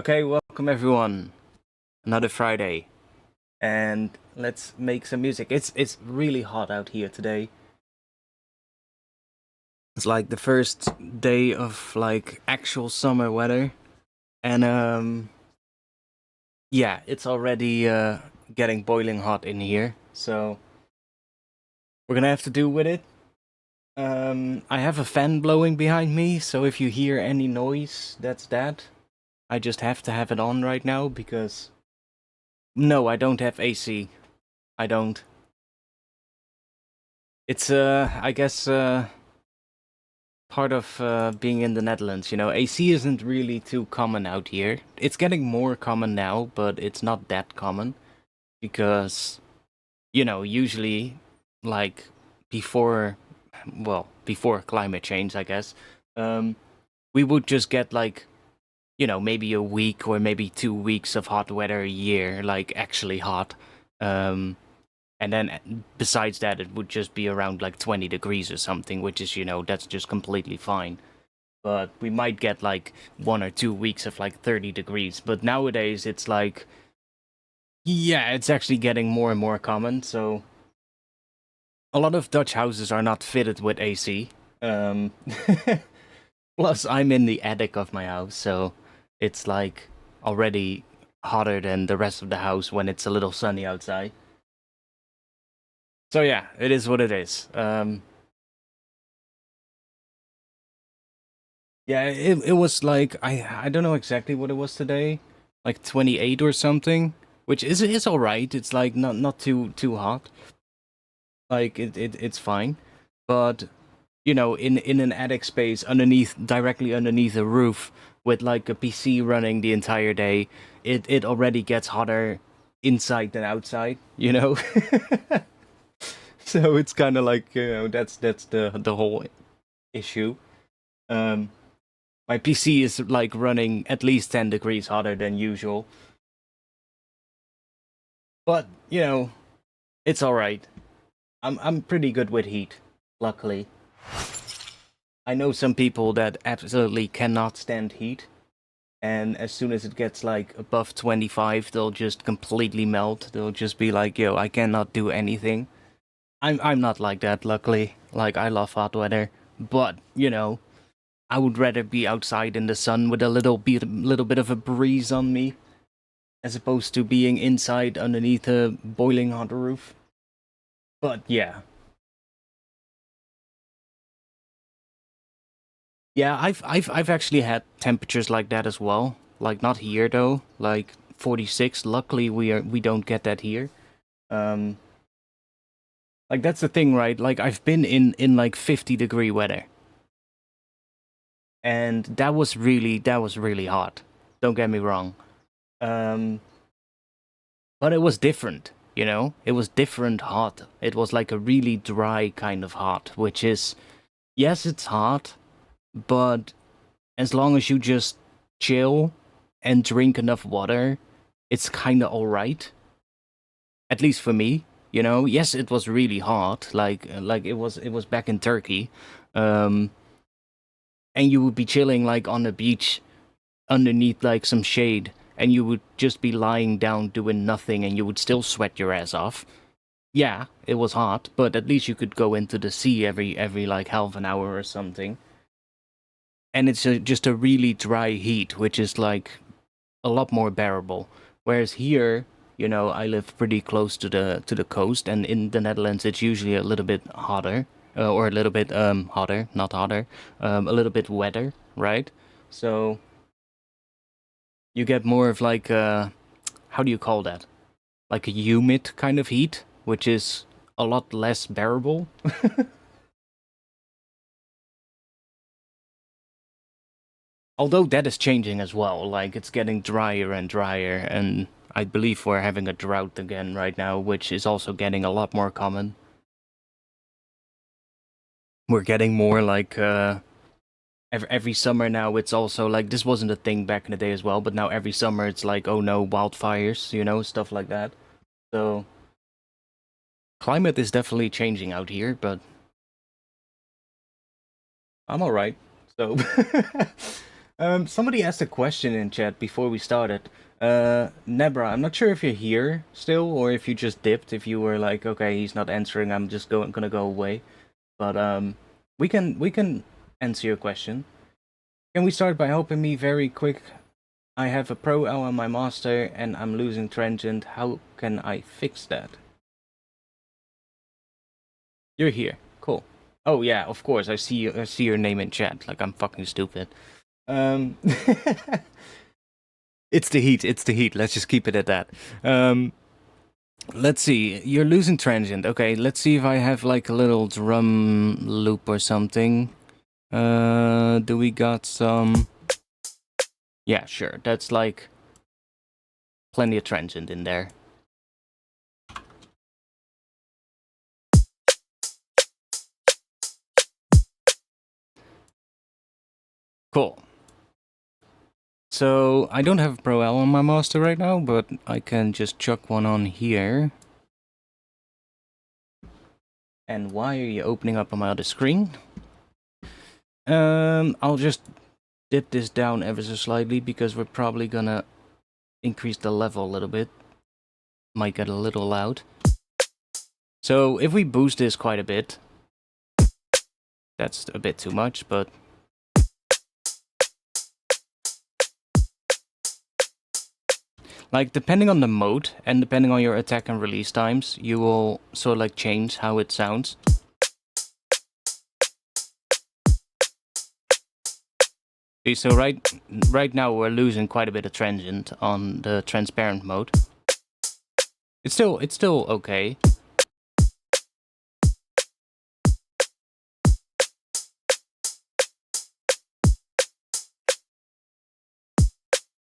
Okay, welcome everyone. Another Friday, and let's make some music. It's really hot out here today. It's like the first day of like actual summer weather, and yeah, it's already getting boiling hot in here. So we're gonna have to do with it. I have a fan blowing behind me, so if you hear any noise, that's that. I just have to have it on right now because no, I don't have AC. I don't. It's I guess part of being in the Netherlands. You know, AC isn't really too common out here. It's getting more common now, but it's not that common because usually like before, well, before climate change, I guess, um, we would just get like maybe a week or maybe 2 weeks of hot weather a year, like actually hot. Um, And then besides that, it would just be around like 20 degrees or something, which is, that's just completely fine. But we might get like 1 or 2 weeks of like 30 degrees. But nowadays, it's like, yeah, it's actually getting more and more common. So a lot of Dutch houses are not fitted with AC. Um, Plus, I'm in the attic of my house, so it's like already hotter than the rest of the house when it's a little sunny outside. So yeah, it is what it is. Yeah, it was like I don't know exactly what it was today, like 28 or something, which is all right. It's like not too hot. Like it's fine. But in an attic space underneath directly underneath a roof with like a PC running the entire day, it already gets hotter inside than outside, you know? So it's kind of like, that's the whole issue. Um My PC is like running at least 10 degrees hotter than usual. But, it's alright. I'm pretty good with heat, luckily. I know some people that absolutely cannot stand heat, and as soon as it gets like above 25, they'll just completely melt. They'll just be like, "Yo, I cannot do anything." I'm not like that, luckily. Like I love hot weather, but, I would rather be outside in the sun with a little bit of a breeze on me as opposed to being inside underneath a boiling hot roof. But yeah, yeah, I've actually had temperatures like that as well. Like not here though, like 46. Luckily, we don't get that here. Um, like that's the thing, right? Like I've been in like 50-degree weather, and that was really hot. Don't get me wrong. Um, but it was different. It was different hot. It was like a really dry kind of hot, which is, yes, it's hot, but as long as you just chill and drink enough water, it's kind of all right. At least for me, Yes, it was really hot, like it was back in Turkey, um, and you would be chilling like on the beach underneath like some shade, and you would just be lying down doing nothing, and you would still sweat your ass off. Yeah, it was hot, but at least you could go into the sea every like half an hour or something. And it's just a really dry heat, which is like a lot more bearable. Whereas here, I live pretty close to the coast, and in the Netherlands, it's usually a little bit hotter, or a little bit hotter, not hotter, a little bit wetter, right? So you get more of like how do you call that? Like a humid kind of heat, which is a lot less bearable. Although that is changing as well. Like it's getting drier and drier, and I believe we're having a drought again right now, which is also getting a lot more common. We're getting more like every summer now. It's also like this wasn't a thing back in the day as well, but now every summer it's like, oh no, wildfires, stuff like that. So climate is definitely changing out here, but I'm all right. So Somebody asked a question in chat before we started. Nebra, I'm not sure if you're here still or if you just dipped. If you were like, okay, he's not answering, I'm just gonna go away. But we can answer your question. Can we start by helping me very quick? I have a Pro L on my master and I'm losing transient. How can I fix that? You're here. Cool. Oh yeah, of course. I see you. I see your name in chat. Like I'm fucking stupid. It's the heat. It's the heat. Let's just keep it at that. Let's see. You're losing transient. Okay. Let's see if I have like a little drum loop or something. Do we got some? Yeah, sure. That's like plenty of transient in there. Cool. So, I don't have Pro L on my master right now, but I can just chuck one on here. And why are you opening up on my other screen? I'll just dip this down ever so slightly because we're probably gonna increase the level a little bit. Might get a little loud. So, if we boost this quite a bit, that's a bit too much, but like, depending on the mode, and depending on your attack and release times, you will sort of like change how it sounds. Okay, so right now we're losing quite a bit of transient on the transparent mode. It's still okay.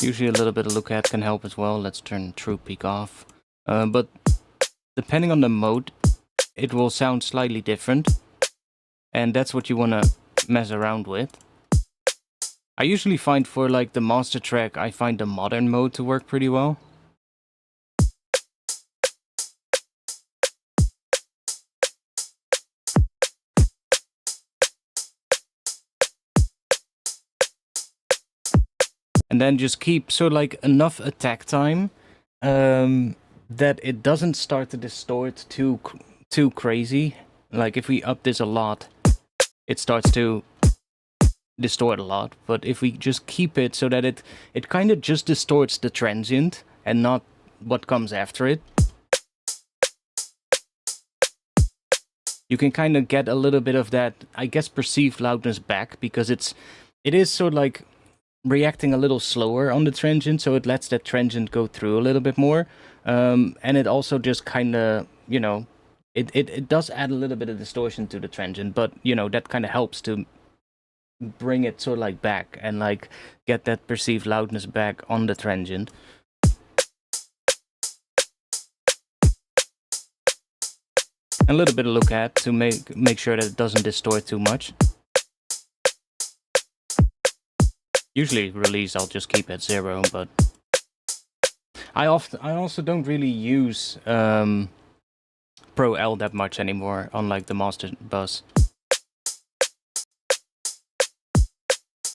Usually a little bit of look at can help as well. Let's turn True Peak off. But depending on the mode, it will sound slightly different. And that's what you want to mess around with. I usually find for like the master track, I find the modern mode to work pretty well. And then just keep sort of like enough attack time that it doesn't start to distort too crazy. Like if we up this a lot, it starts to distort a lot. But if we just keep it so that it kind of just distorts the transient and not what comes after it, you can kind of get a little bit of that, I guess, perceived loudness back, because it is sort of like reacting a little slower on the transient, so it lets that transient go through a little bit more. And it also just kind of, you know, it does add a little bit of distortion to the transient, but, you know, that kind of helps to bring it sort of like back and like get that perceived loudness back on the transient. A little bit of look at to make sure that it doesn't distort too much. Usually release I'll just keep at 0, but I also don't really use Pro L that much anymore, unlike the master bus.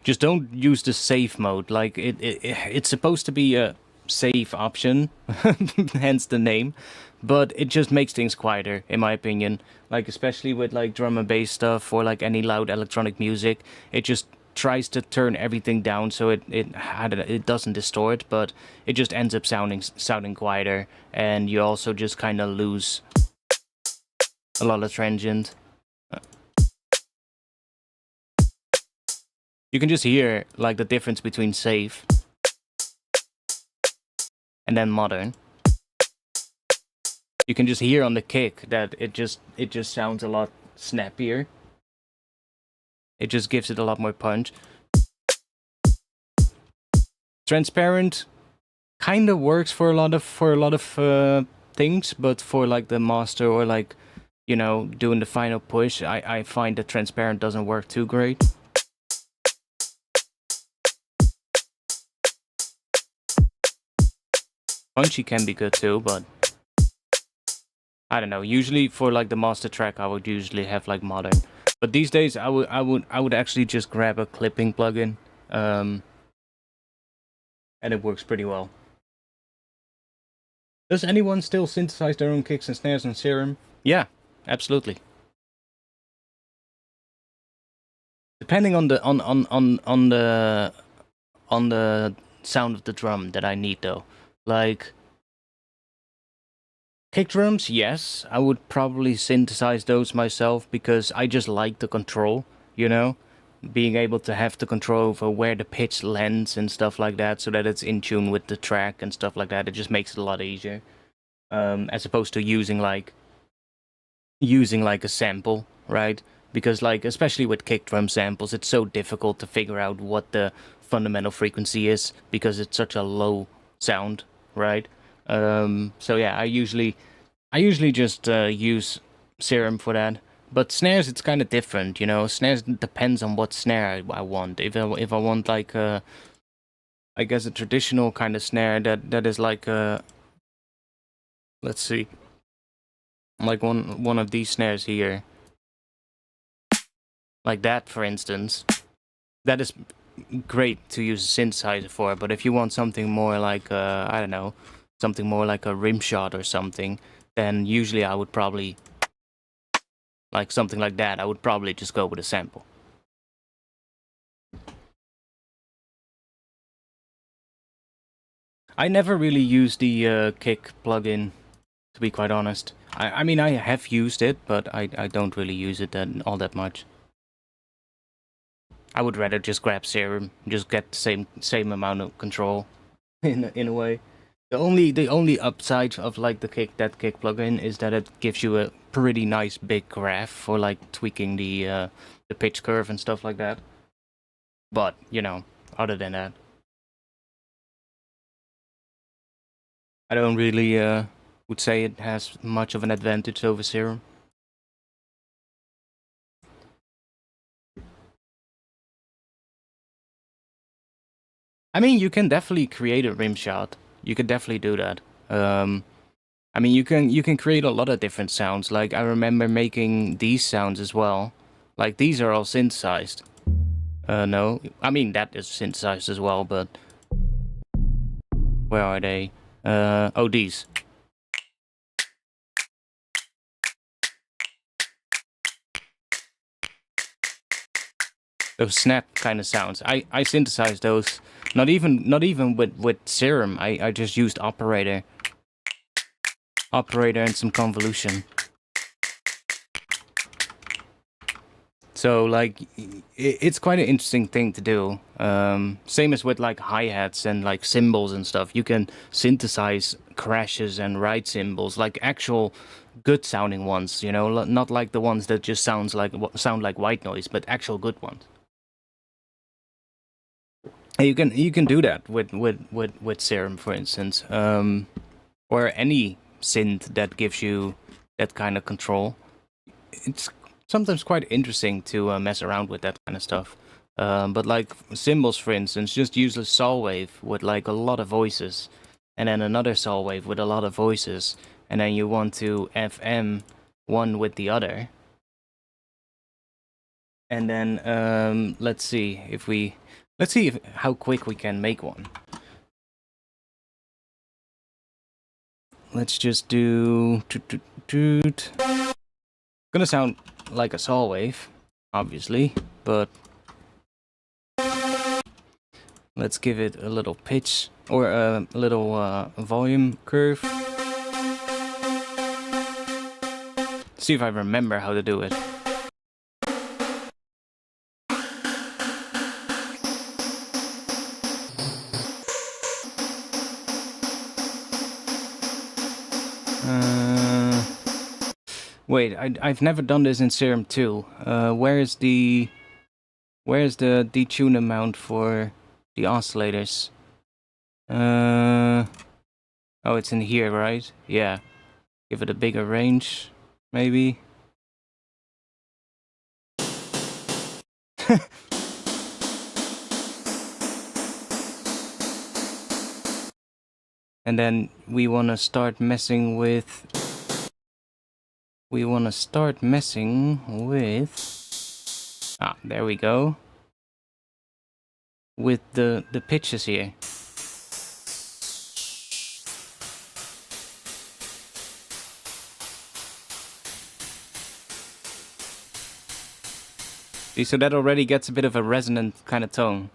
Just don't use the safe mode. Like it's supposed to be a safe option, hence the name, but it just makes things quieter, in my opinion. Like especially with like drum and bass stuff or like any loud electronic music, it just tries to turn everything down so it doesn't distort, but it just ends up sounding quieter, and you also just kind of lose a lot of transient. You can just hear like the difference between safe and then modern. You can just hear on the kick that it just sounds a lot snappier. It just gives it a lot more punch. Transparent kind of works for a lot of things, but for like the master or like, you know, doing the final push, I find that transparent doesn't work too great. Punchy can be good too, but I don't know. Usually for like the master track, I would usually have like modern. But these days, I would actually just grab a clipping plugin. and it works pretty well. Does anyone still synthesize their own kicks and snares on Serum? Yeah, absolutely. Depending on the on the sound of the drum that I need, though. Like kick drums, yes, I would probably synthesize those myself because I just like the control, you know, being able to have the control over where the pitch lands and stuff like that, so that it's in tune with the track and stuff like that. It just makes it a lot easier, as opposed to using like a sample, right? Because like especially with kick drum samples, it's so difficult to figure out what the fundamental frequency is because it's such a low sound, right? So yeah, I usually just use Serum for that. But snares, it's kind of different, you know. Snares depends on what snare I want. If I want like I guess a traditional kind of snare that is like let's see, like one of these snares here, like that, for instance. That is great to use a synthesizer for. But if you want something more like I don't know, something more like a rim shot or something, then usually I would probably, like something like that, I would probably just go with a sample. I never really used the kick plugin, to be quite honest. I mean, I have used it, but I don't really use it all that much. I would rather just grab Serum, just get the same amount of control, in a way. The only upside of like that kick plugin is that it gives you a pretty nice big graph for like tweaking the pitch curve and stuff like that. But you know, other than that, I don't really would say it has much of an advantage over Serum. I mean, you can definitely create a rim shot. You can definitely do that. I mean, you can create a lot of different sounds. Like I remember making these sounds as well. Like these are all synthesized. No, I mean that is synthesized as well, but where are they? Oh, these. Those snap kind of sounds. I synthesized those. Not even with Serum. I just used operator and some convolution. So like it's quite an interesting thing to do. Same as with like hi-hats and like cymbals and stuff. You can synthesize crashes and ride cymbals, like actual good sounding ones, you know, not like the ones that just sound like white noise, but actual good ones. And you can do that with Serum, for instance, or any synth that gives you that kind of control. It's sometimes quite interesting to mess around with that kind of stuff. But like cymbals, for instance, just use a saw wave with like a lot of voices, and then another saw wave with a lot of voices, and then you want to FM one with the other. And then let's see how quick we can make one. Let's just do. Gonna sound like a saw wave, obviously, but let's give it a little pitch or a little volume curve. See if I remember how to do it. Wait, I've never done this in Serum 2. Where's the detune amount for the oscillators? Oh, it's in here, right? Yeah. Give it a bigger range, maybe. And then we want to start messing with there we go, with the pitches here. See, so that already gets a bit of a resonant kind of tone.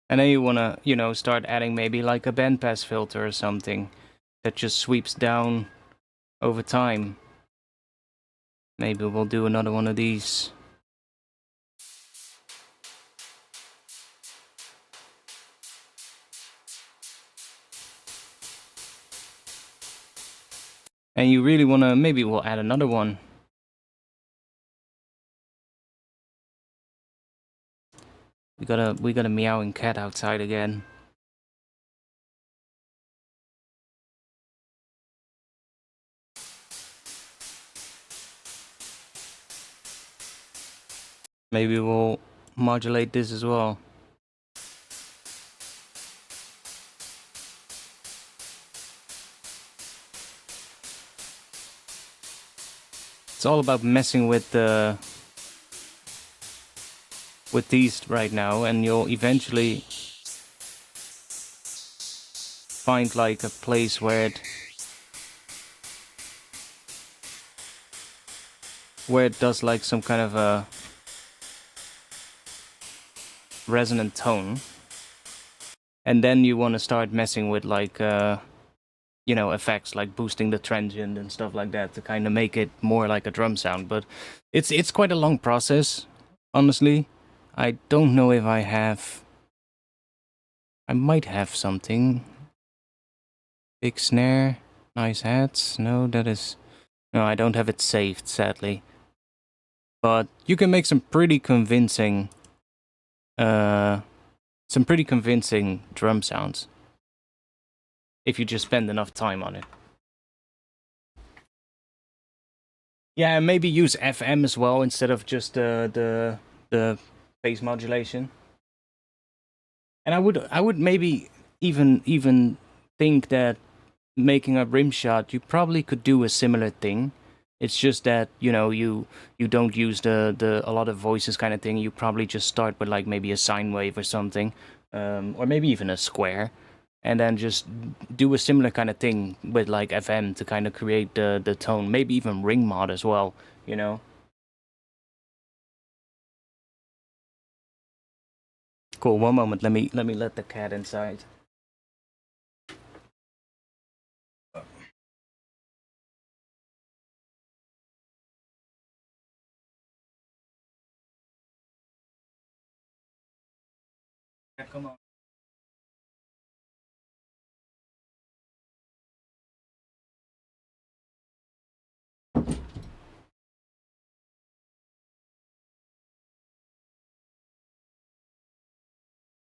And then you wanna, you know, start adding maybe like a bandpass filter or something that just sweeps down over time. Maybe we'll do another one of these. And you really wanna, maybe we'll add another one. We got a meowing cat outside again. Maybe we'll modulate this as well. It's all about messing with these right now, and you'll eventually find like a place where it does like some kind of a resonant tone, and then you want to start messing with like you know, effects like boosting the transient and stuff like that to kind of make it more like a drum sound. But it's quite a long process, honestly. I don't know if I have. I might have something. Big snare, nice hats. No, that is. No, I don't have it saved, sadly. But you can make some pretty convincing drum sounds if you just spend enough time on it. Yeah, and maybe use FM as well instead of just the bass modulation. And I would maybe even think that making a rim shot, you probably could do a similar thing. It's just that, you know, you don't use the a lot of voices kind of thing. You probably just start with like maybe a sine wave or something, or maybe even a square, and then just do a similar kind of thing with like FM to kind of create the tone. Maybe even ring mod as well, you know. Cool. One moment. Let me let the cat inside. Yeah, come on.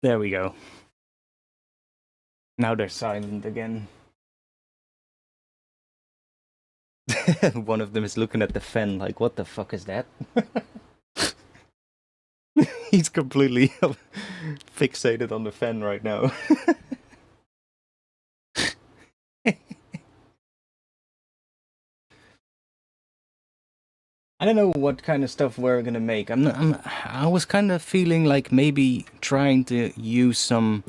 There we go. Now they're silent again. One of them is looking at the fan like, what the fuck is that? He's completely fixated on the fan right now. I don't know what kind of stuff we're gonna make. I was kind of feeling like maybe trying to use some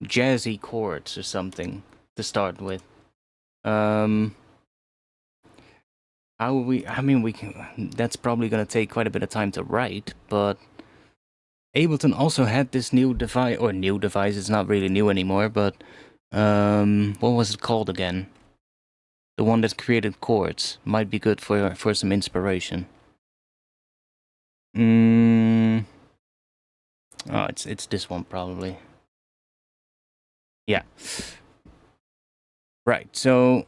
jazzy chords or something to start with. How will we? I mean, we can. That's probably gonna take quite a bit of time to write, but Ableton also had this new device, or new device. It's not really new anymore, but what was it called again? The one that created chords might be good for some inspiration. Oh, it's this one probably. Yeah. Right. So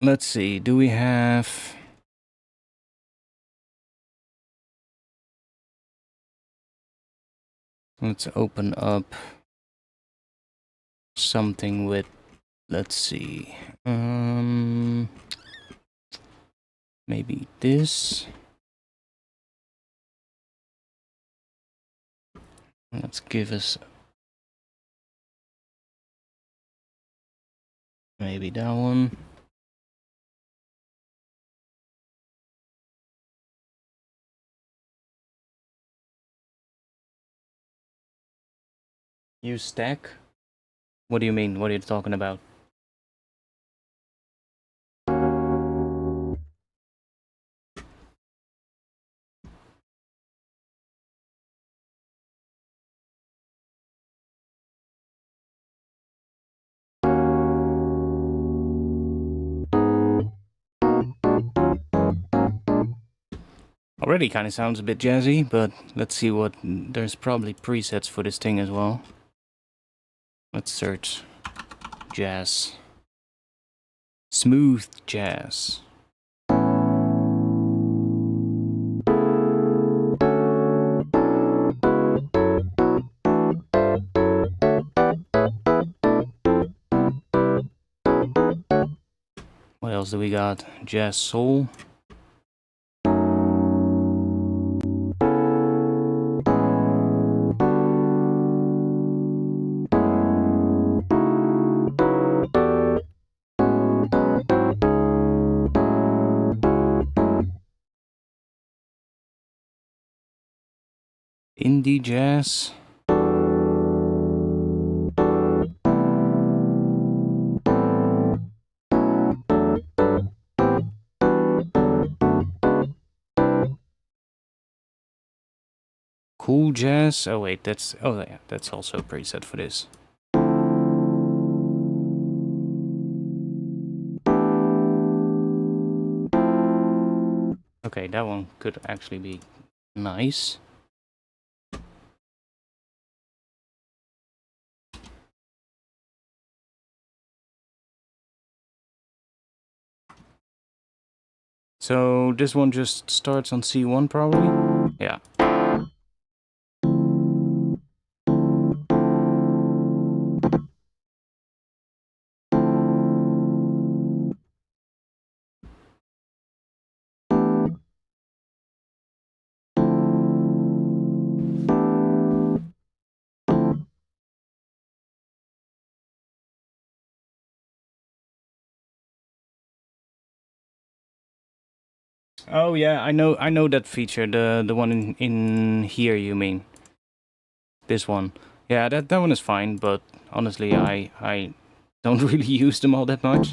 let's see. Do we have? Let's open up something with. Let's see. Maybe this. Let's give us maybe that one. Use stack? What do you mean? What are you talking about? Already kind of sounds a bit jazzy, but let's see what... There's probably presets for this thing as well. Let's search jazz. Smooth jazz. What else do we got? Jazz soul. Indie jazz. Cool jazz. Oh wait, that's... Oh yeah, that's also a preset for this. Okay, that one could actually be nice. So this one just starts on C1 probably? Yeah. Oh yeah, I know that feature, the one in here you mean. This one. Yeah, that one is fine, but honestly I don't really use them all that much.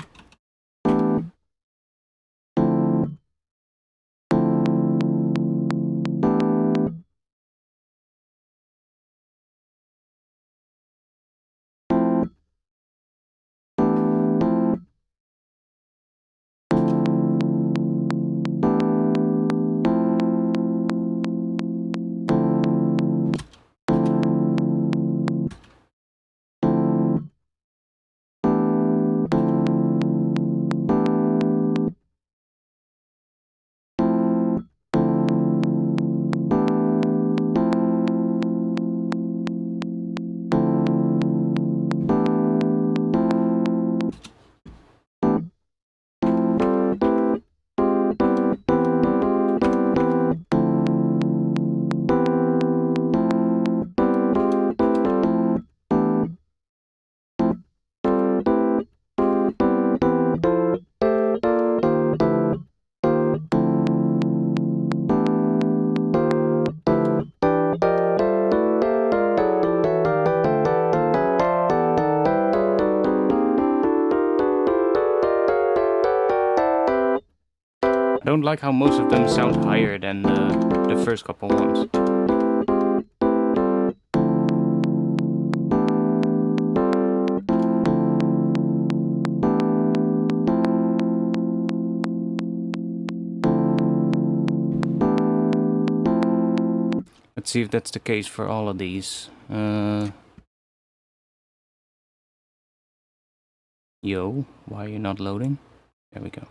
I don't like how most of them sound higher than the first couple ones. Let's see if that's the case for all of these. Yo, why are you not loading? There we go.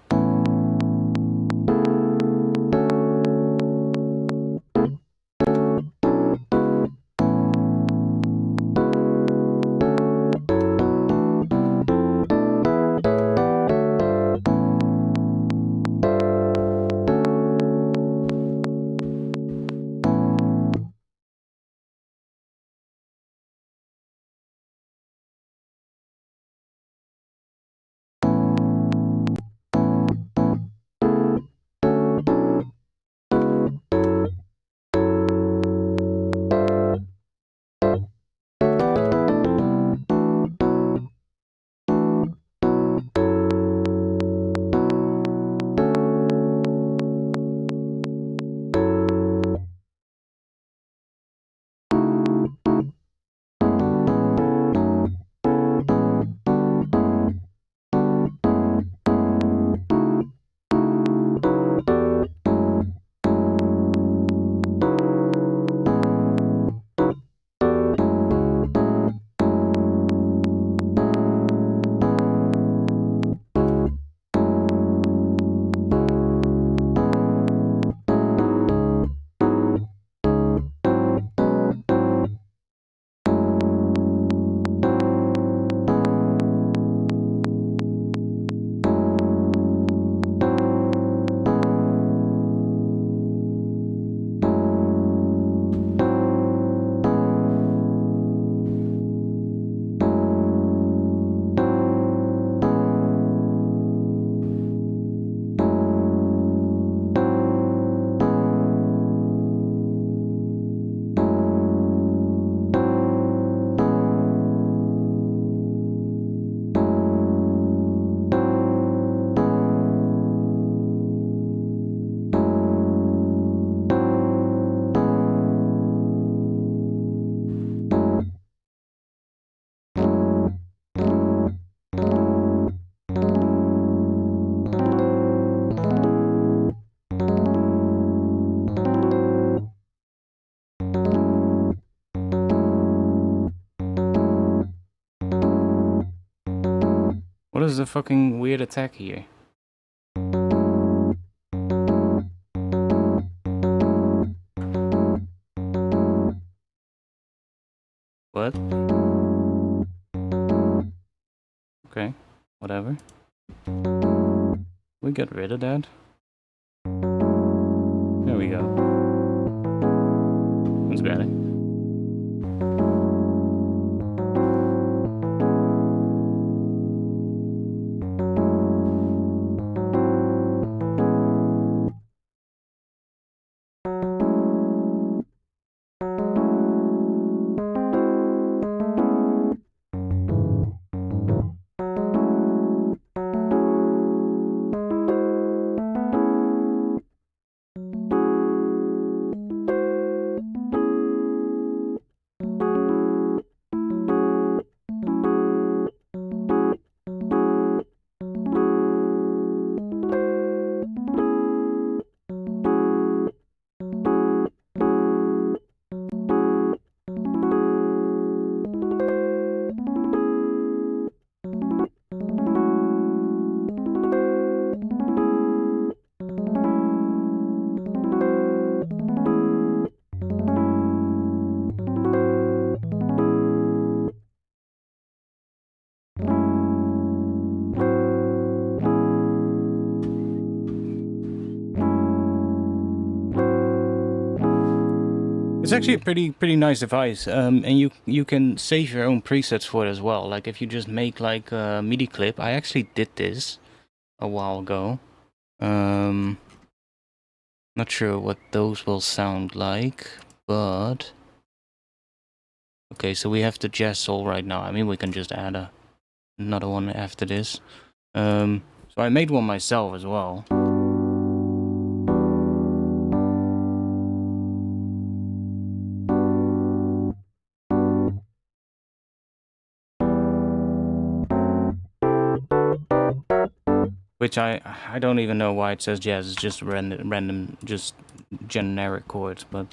What is the fucking weird attack here? What? Okay, whatever. We get rid of that. There we go. That's better. It's actually a pretty nice device, and you can save your own presets for it as well. Like if you just make like a MIDI clip. I actually did this a while ago. Not sure what those will sound like, but okay. So we have the jazz soul right now. I mean, we can just add another one after this. So I made one myself as well. Which I don't even know why it says jazz. It's just random, just generic chords, but.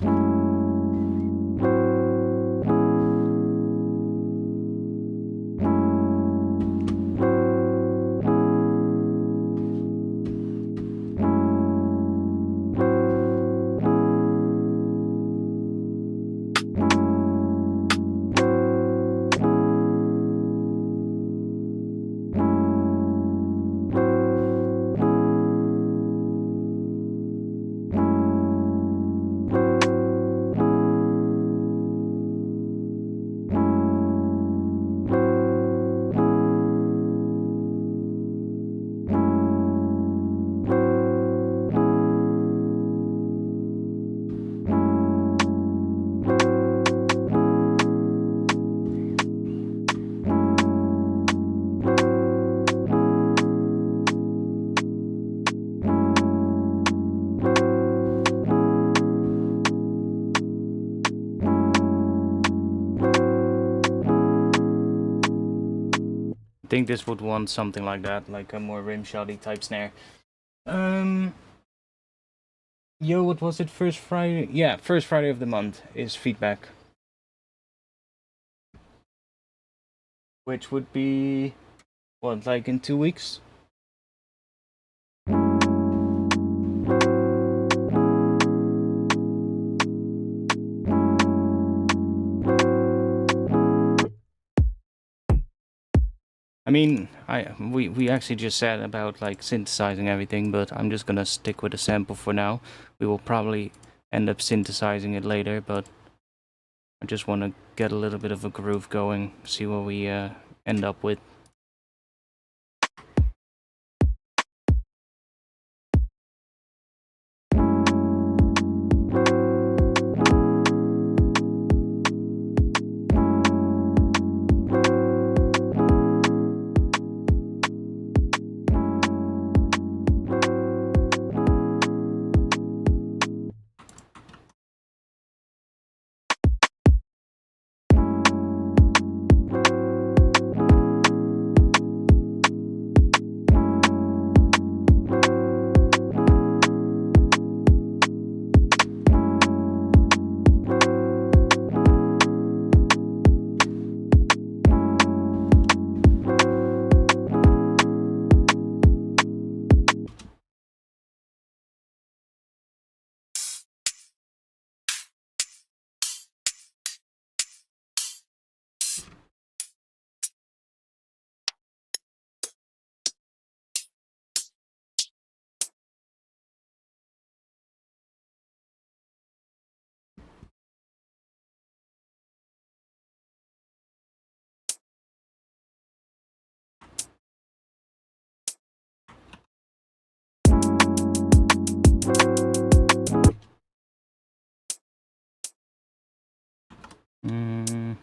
I think this would want something like that, like a more rimshotty type snare. Yo, what was it? First Friday? Yeah, first Friday of the month is feedback. Which would be, what, like in 2 weeks? I mean, we actually just said about like synthesizing everything, but I'm just gonna stick with the sample for now. We will probably end up synthesizing it later, but I just want to get a little bit of a groove going, see what we end up with. Mm.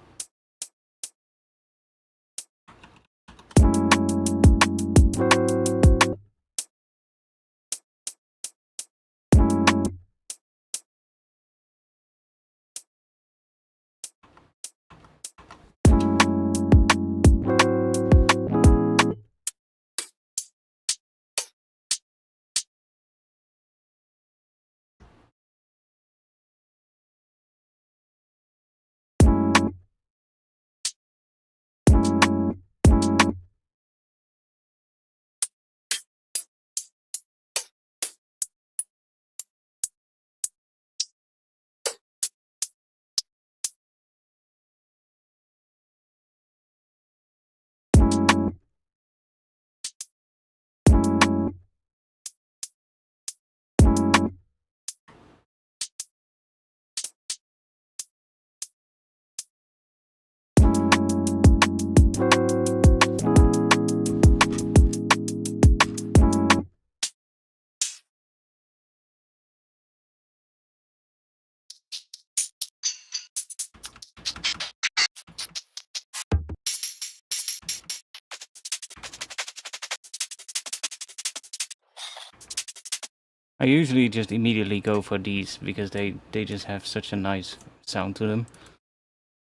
I usually just immediately go for these because they just have such a nice sound to them,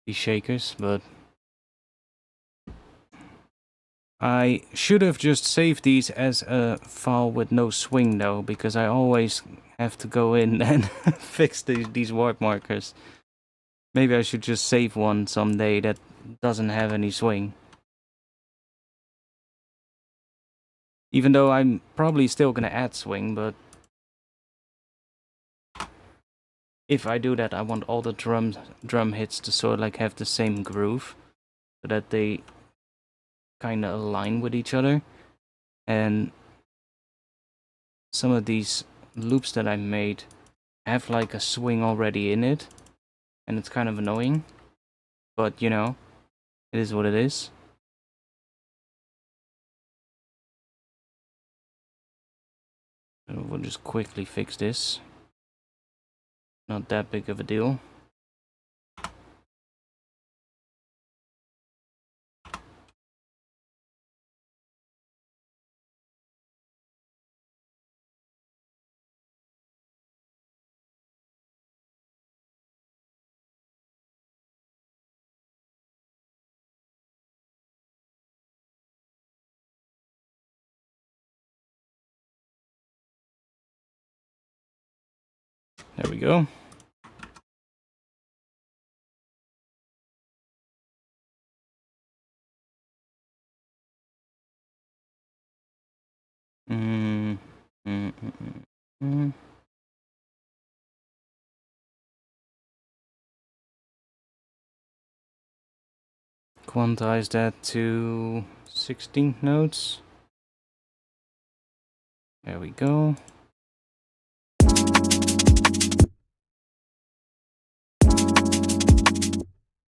these shakers, but I should have just saved these as a file with no swing though, because I always have to go in and fix these warp markers. Maybe I should just save one someday that doesn't have any swing. Even though I'm probably still gonna add swing, but if I do that, I want all the drum hits to sort of like have the same groove, so that they kind of align with each other. And some of these loops that I made have like a swing already in it, and it's kind of annoying, but you know, it is what it is. So we'll just quickly fix this. Not that big of a deal. There we go. Quantize that to 16 notes. There we go.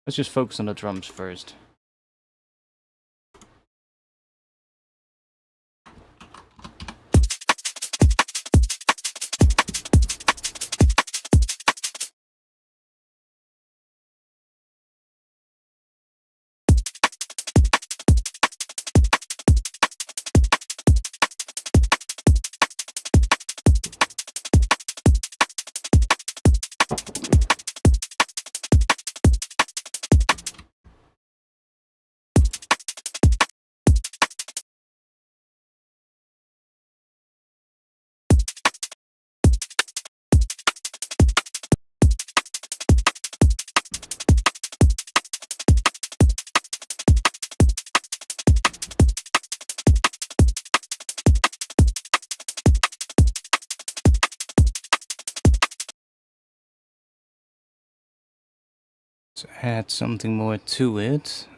Let's just focus on the drums first. Let's add something more to it.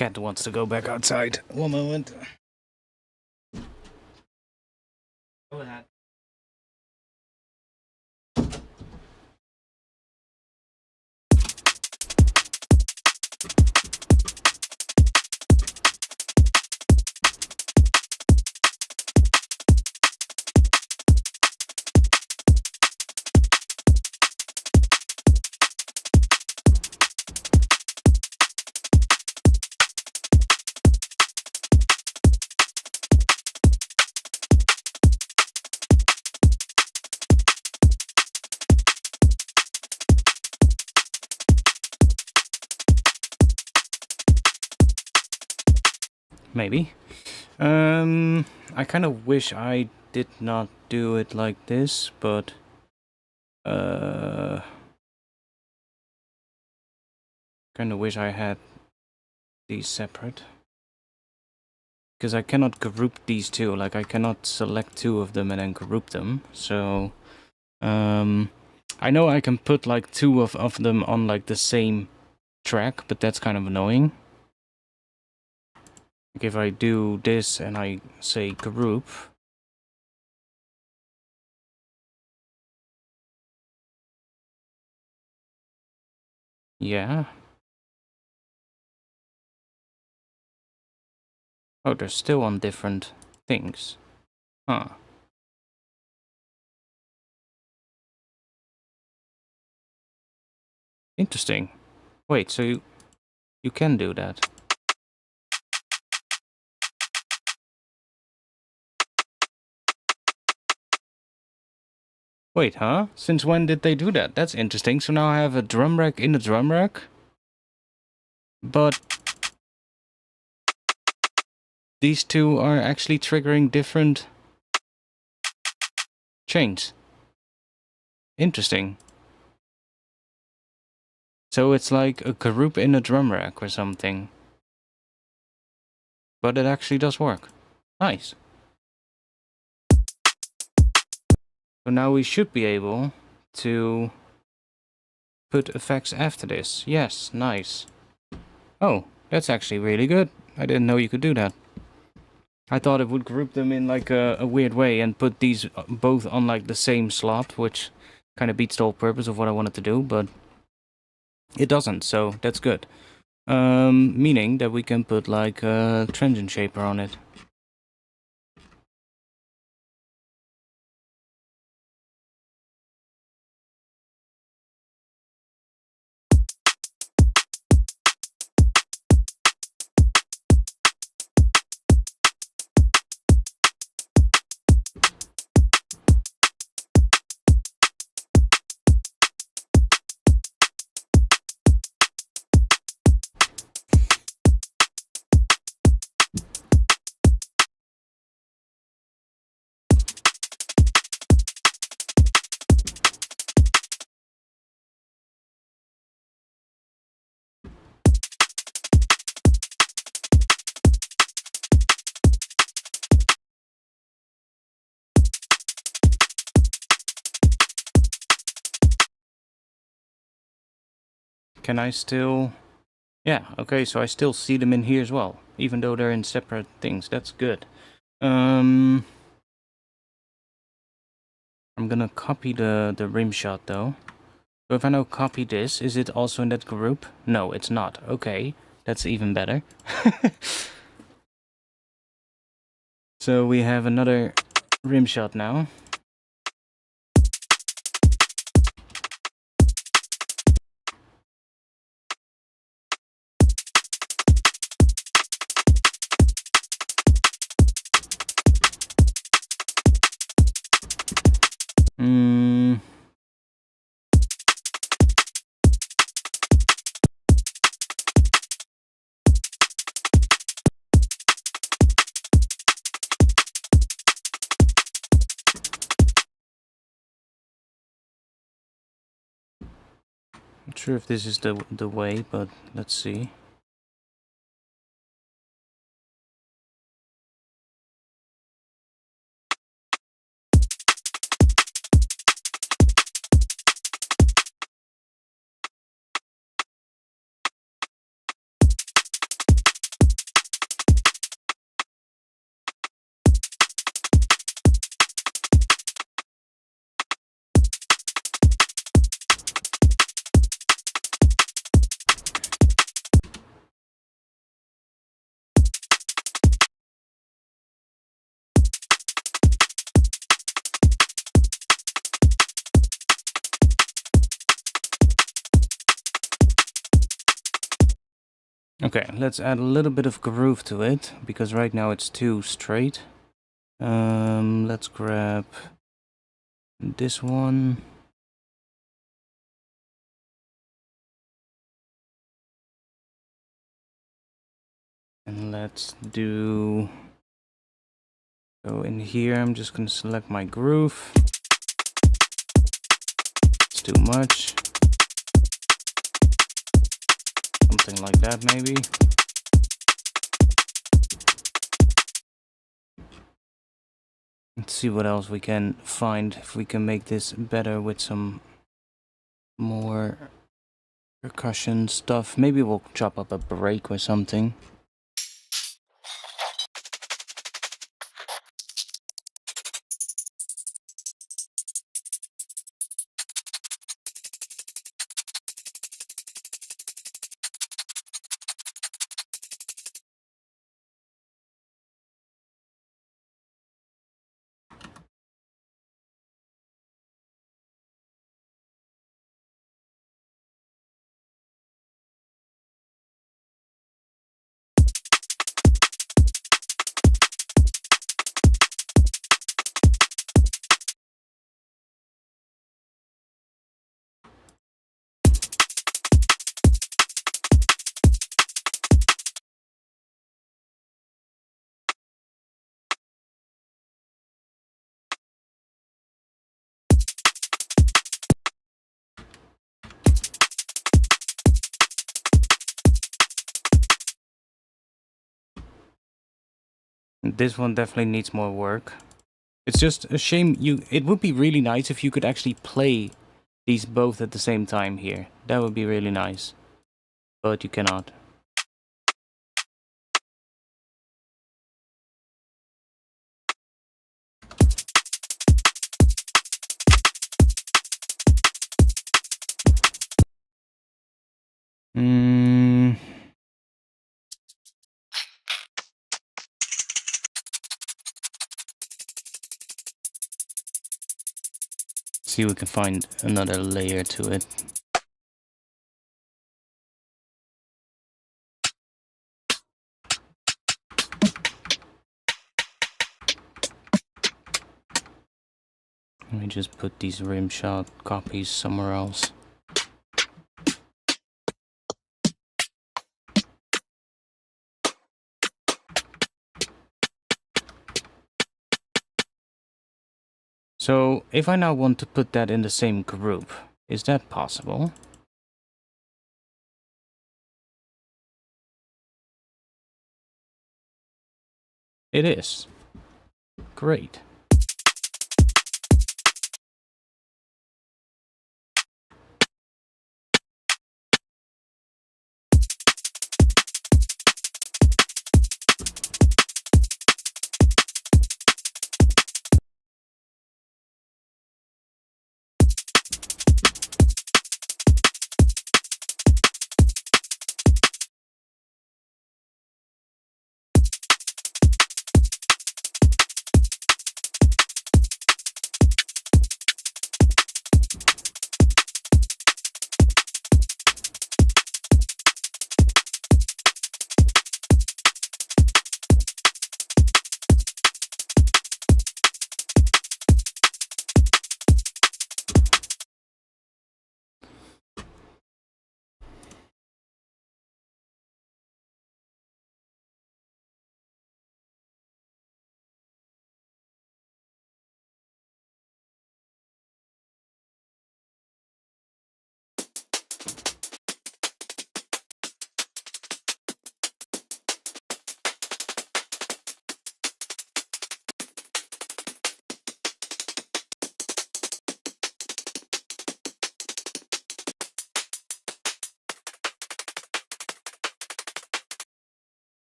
cat wants to go back outside. One moment. Go ahead. Maybe. I kind of wish I did not do it like this, but kind of wish I had these separate, because I cannot group these two. Like, I cannot select two of them and then group them. So I know I can put like two of them on like the same track, but that's kind of annoying. Like if I do this and I say group, yeah. Oh, they're still on different things. Huh. Interesting. Wait, so you can do that? Wait, huh? Since when did they do that? That's interesting. So now I have a drum rack in the drum rack. But these two are actually triggering different chains. Interesting. So it's like a group in a drum rack or something. But it actually does work. Nice. So now we should be able to put effects after this. Yes, nice. Oh, that's actually really good. I didn't know you could do that. I thought it would group them in like a weird way and put these both on like the same slot, which kind of beats the whole purpose of what I wanted to do, but it doesn't, so that's good. Meaning that we can put like a transient shaper on it. Can I still... Yeah, okay, so I still see them in here as well, even though they're in separate things. That's good. I'm gonna copy the rim shot though. So if I now copy this, is it also in that group? No, it's not. Okay, that's even better. So we have another rim shot now. Not sure if this is the way, but let's see. Okay, let's add a little bit of groove to it, because right now it's too straight. Let's grab this one. And let's do... So in here, I'm just going to select my groove. It's too much. Something like that, maybe. Let's see what else we can find, if we can make this better with some more percussion stuff. Maybe we'll chop up a break or something. This one definitely needs more work. It's just a shame it would be really nice if you could actually play these both at the same time here. That would be really nice. But you cannot. See if we can find another layer to it. Let me just put these rimshot copies somewhere else. So, if I now want to put that in the same group, is that possible? It is. Great.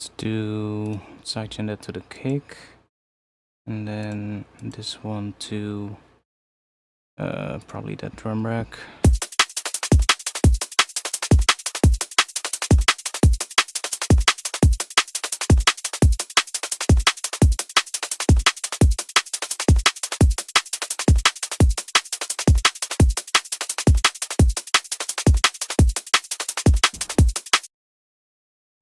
Let's do sidechain that to the kick, and then this one to probably that drum rack.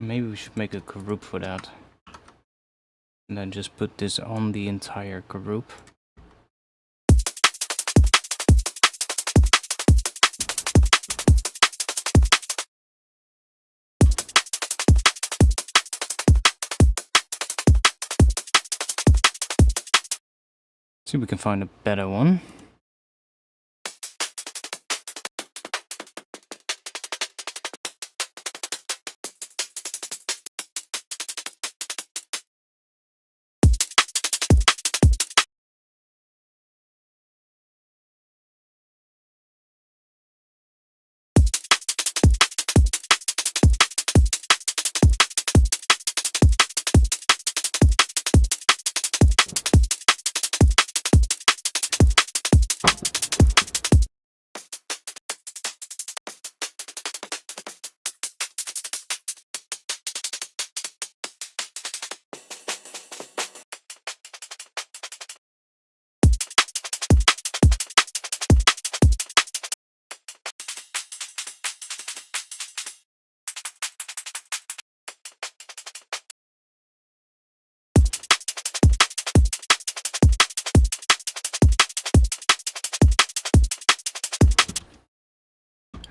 Maybe we should make a group for that. And then just put this on the entire group. See if we can find a better one.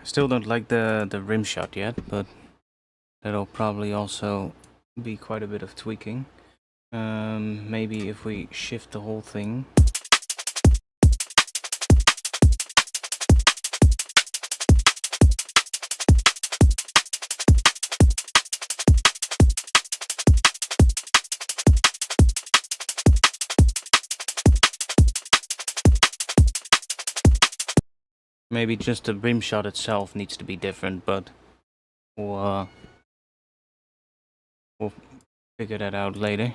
Still don't like the rim shot yet, but that'll probably also be quite a bit of tweaking. Maybe if we shift the whole thing. Maybe just the rim shot itself needs to be different, but we'll figure that out later.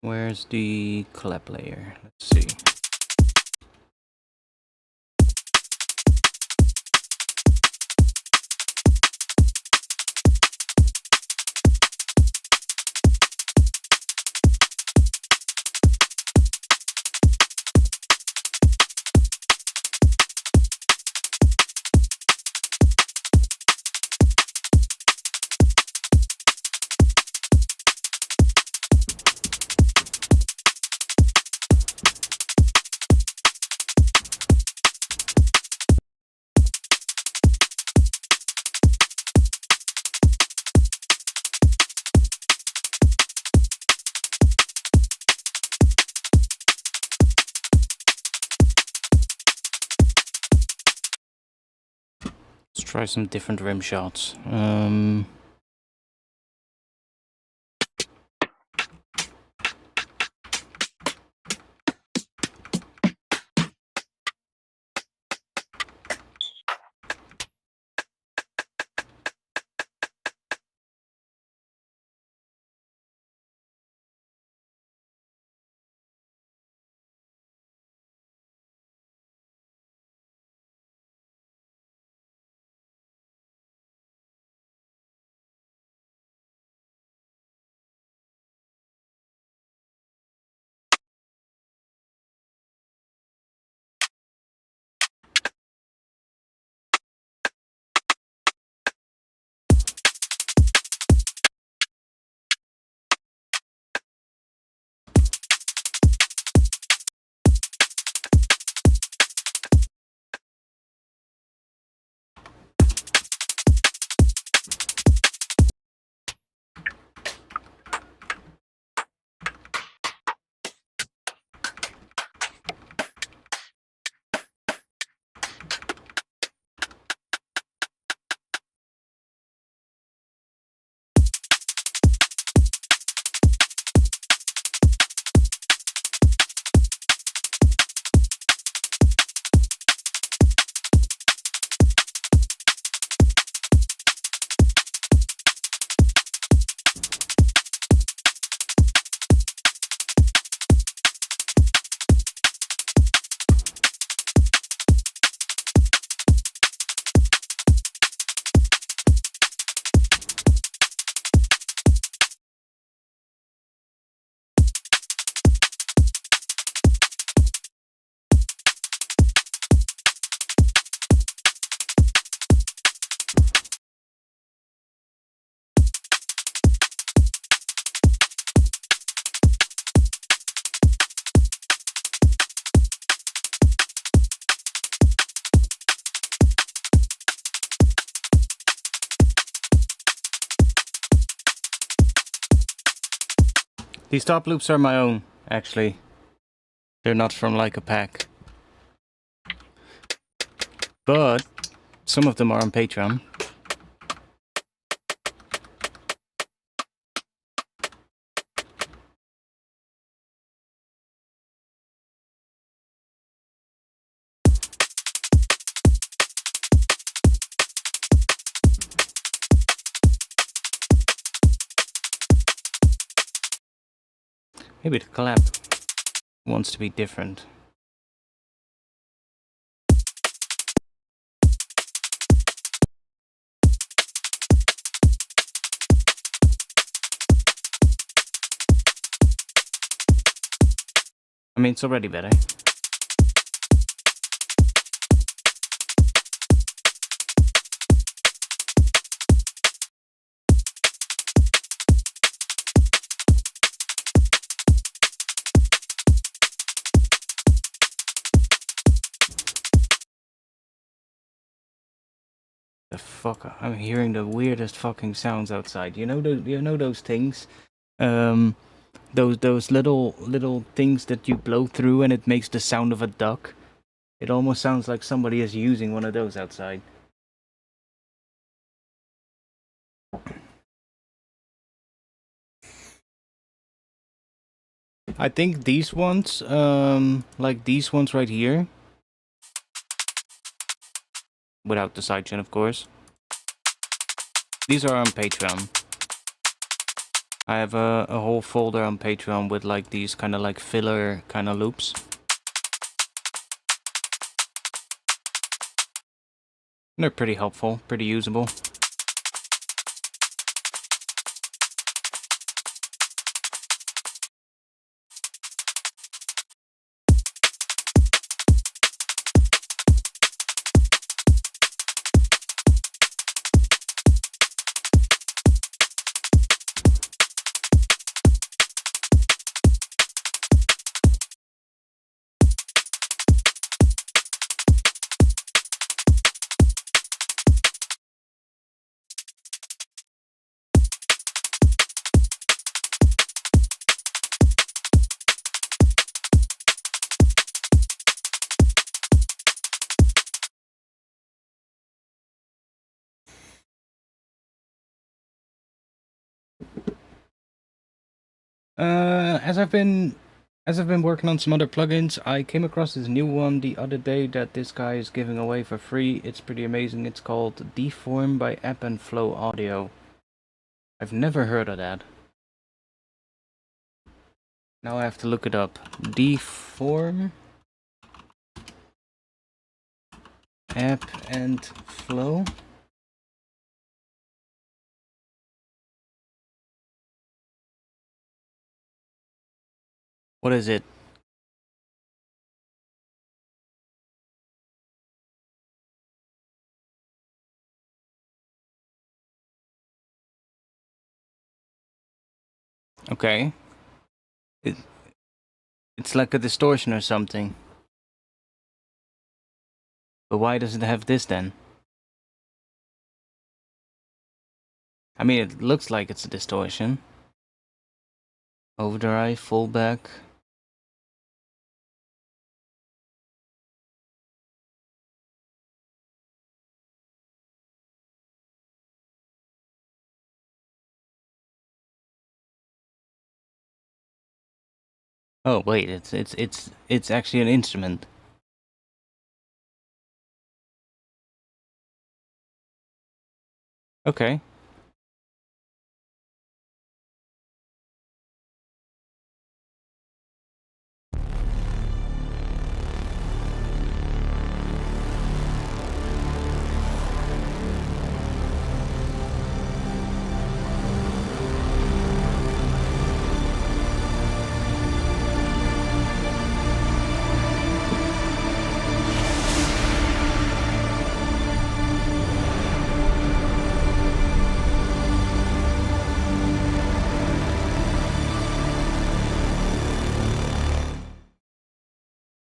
Where's the clap layer? Let's see. Let's try some different rim shots. These top loops are my own, actually. They're not from like a pack. But some of them are on Patreon. Maybe the clap wants to be different. I mean, it's already better. The fuck! I'm hearing the weirdest fucking sounds outside. You know those things, those little things that you blow through and it makes the sound of a duck. It almost sounds like somebody is using one of those outside. I think these ones, like these ones right here. Without the sidechain, of course. These are on Patreon. I have a whole folder on Patreon with like these kind of like filler kind of loops. And they're pretty helpful, pretty usable. As I've been working on some other plugins, I came across this new one the other day that this guy is giving away for free. It's pretty amazing. It's called Deform by App and Flow Audio. I've never heard of that. Now I have to look it up. Deform App and Flow. What is it? Okay. It's like a distortion or something. But why does it have this then? I mean, it looks like it's a distortion. Overdrive, fullback. Oh wait, it's actually an instrument. Okay.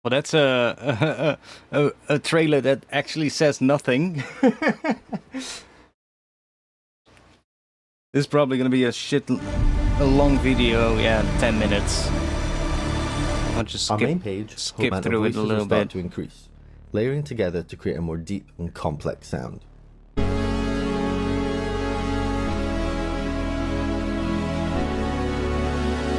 Well, that's a trailer that actually says nothing. This is probably gonna be a shit. a long video, yeah, 10 minutes. I'll just Our main page, skip amount of through it a voices will little start bit. to increase, layering together to create a more deep and complex sound.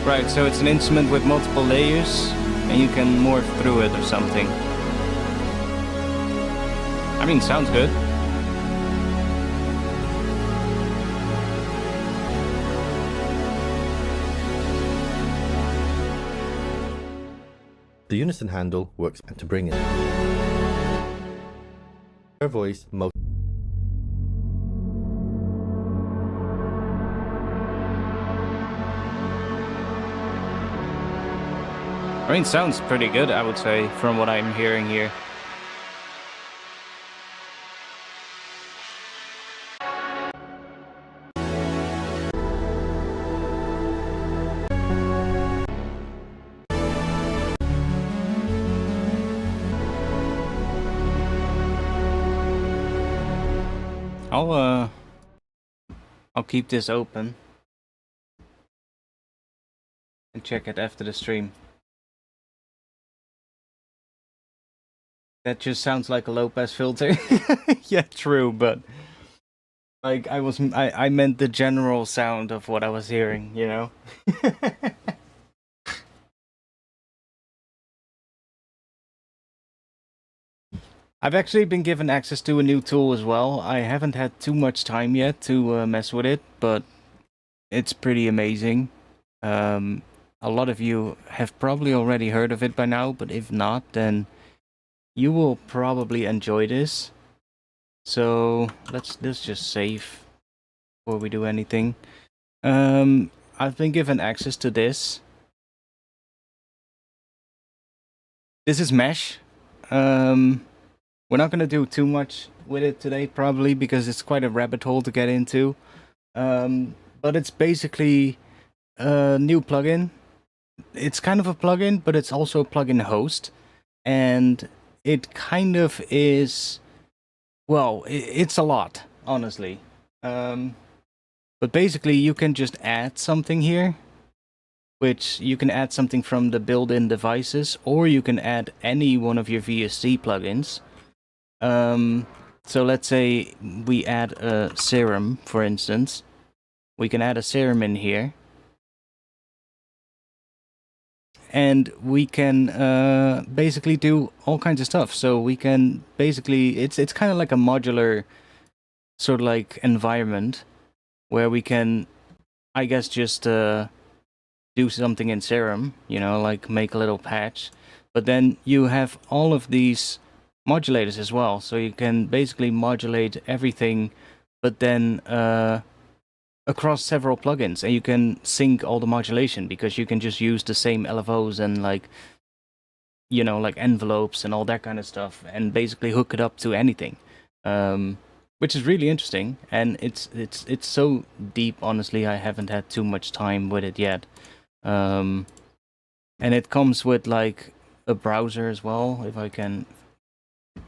Right, so it's an instrument with multiple layers, and you can morph through it or something. I mean, sounds good. The unison handle works to bring in her voice most. I mean, sounds pretty good, I would say, from what I'm hearing here. I'll keep this open and check it after the stream. That just sounds like a low pass filter. Yeah, true, but like I meant the general sound of what I was hearing, you know? I've actually been given access to a new tool as well. I haven't had too much time yet to mess with it, but it's pretty amazing. A lot of you have probably already heard of it by now, but if not, then you will probably enjoy this. So let's just save before we do anything. I've been given access to this. This is Mesh. We're not gonna do too much with it today, probably, because it's quite a rabbit hole to get into. But it's basically a new plugin. It's kind of a plugin, but it's also a plugin host. And it kind of is... Well, it's a lot, honestly. But basically, you can just add something here, which you can add something from the built-in devices, or you can add any one of your VST plugins. So let's say we add a serum, for instance. We can add a serum in here. And we can basically do all kinds of stuff. So we can basically... It's kind of like a modular sort of like environment where we can, I guess, just do something in Serum, you know, like make a little patch. But then you have all of these modulators as well, so you can basically modulate everything, but then across several plugins, and you can sync all the modulation, because you can just use the same LFOs and, like, you know, like envelopes and all that kind of stuff, and basically hook it up to anything. Which is really interesting, and it's so deep. Honestly, I haven't had too much time with it yet. And it comes with like a browser as well. If I can,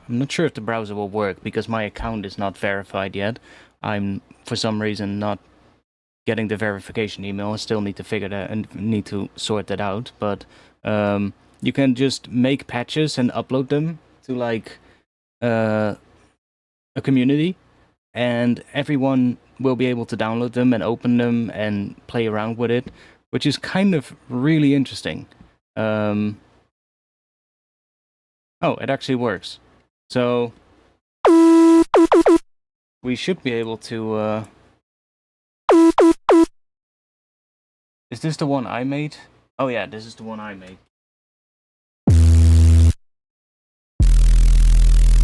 I'm not sure if the browser will work because my account is not verified yet. I'm for some reason not getting the verification email. I still need to figure that and need to sort that out. But you can just make patches and upload them to like a community, and everyone will be able to download them and open them and play around with it, which is kind of really interesting. Oh, it actually works. So we should be able to... Is this the one I made? Oh yeah, this is the one I made.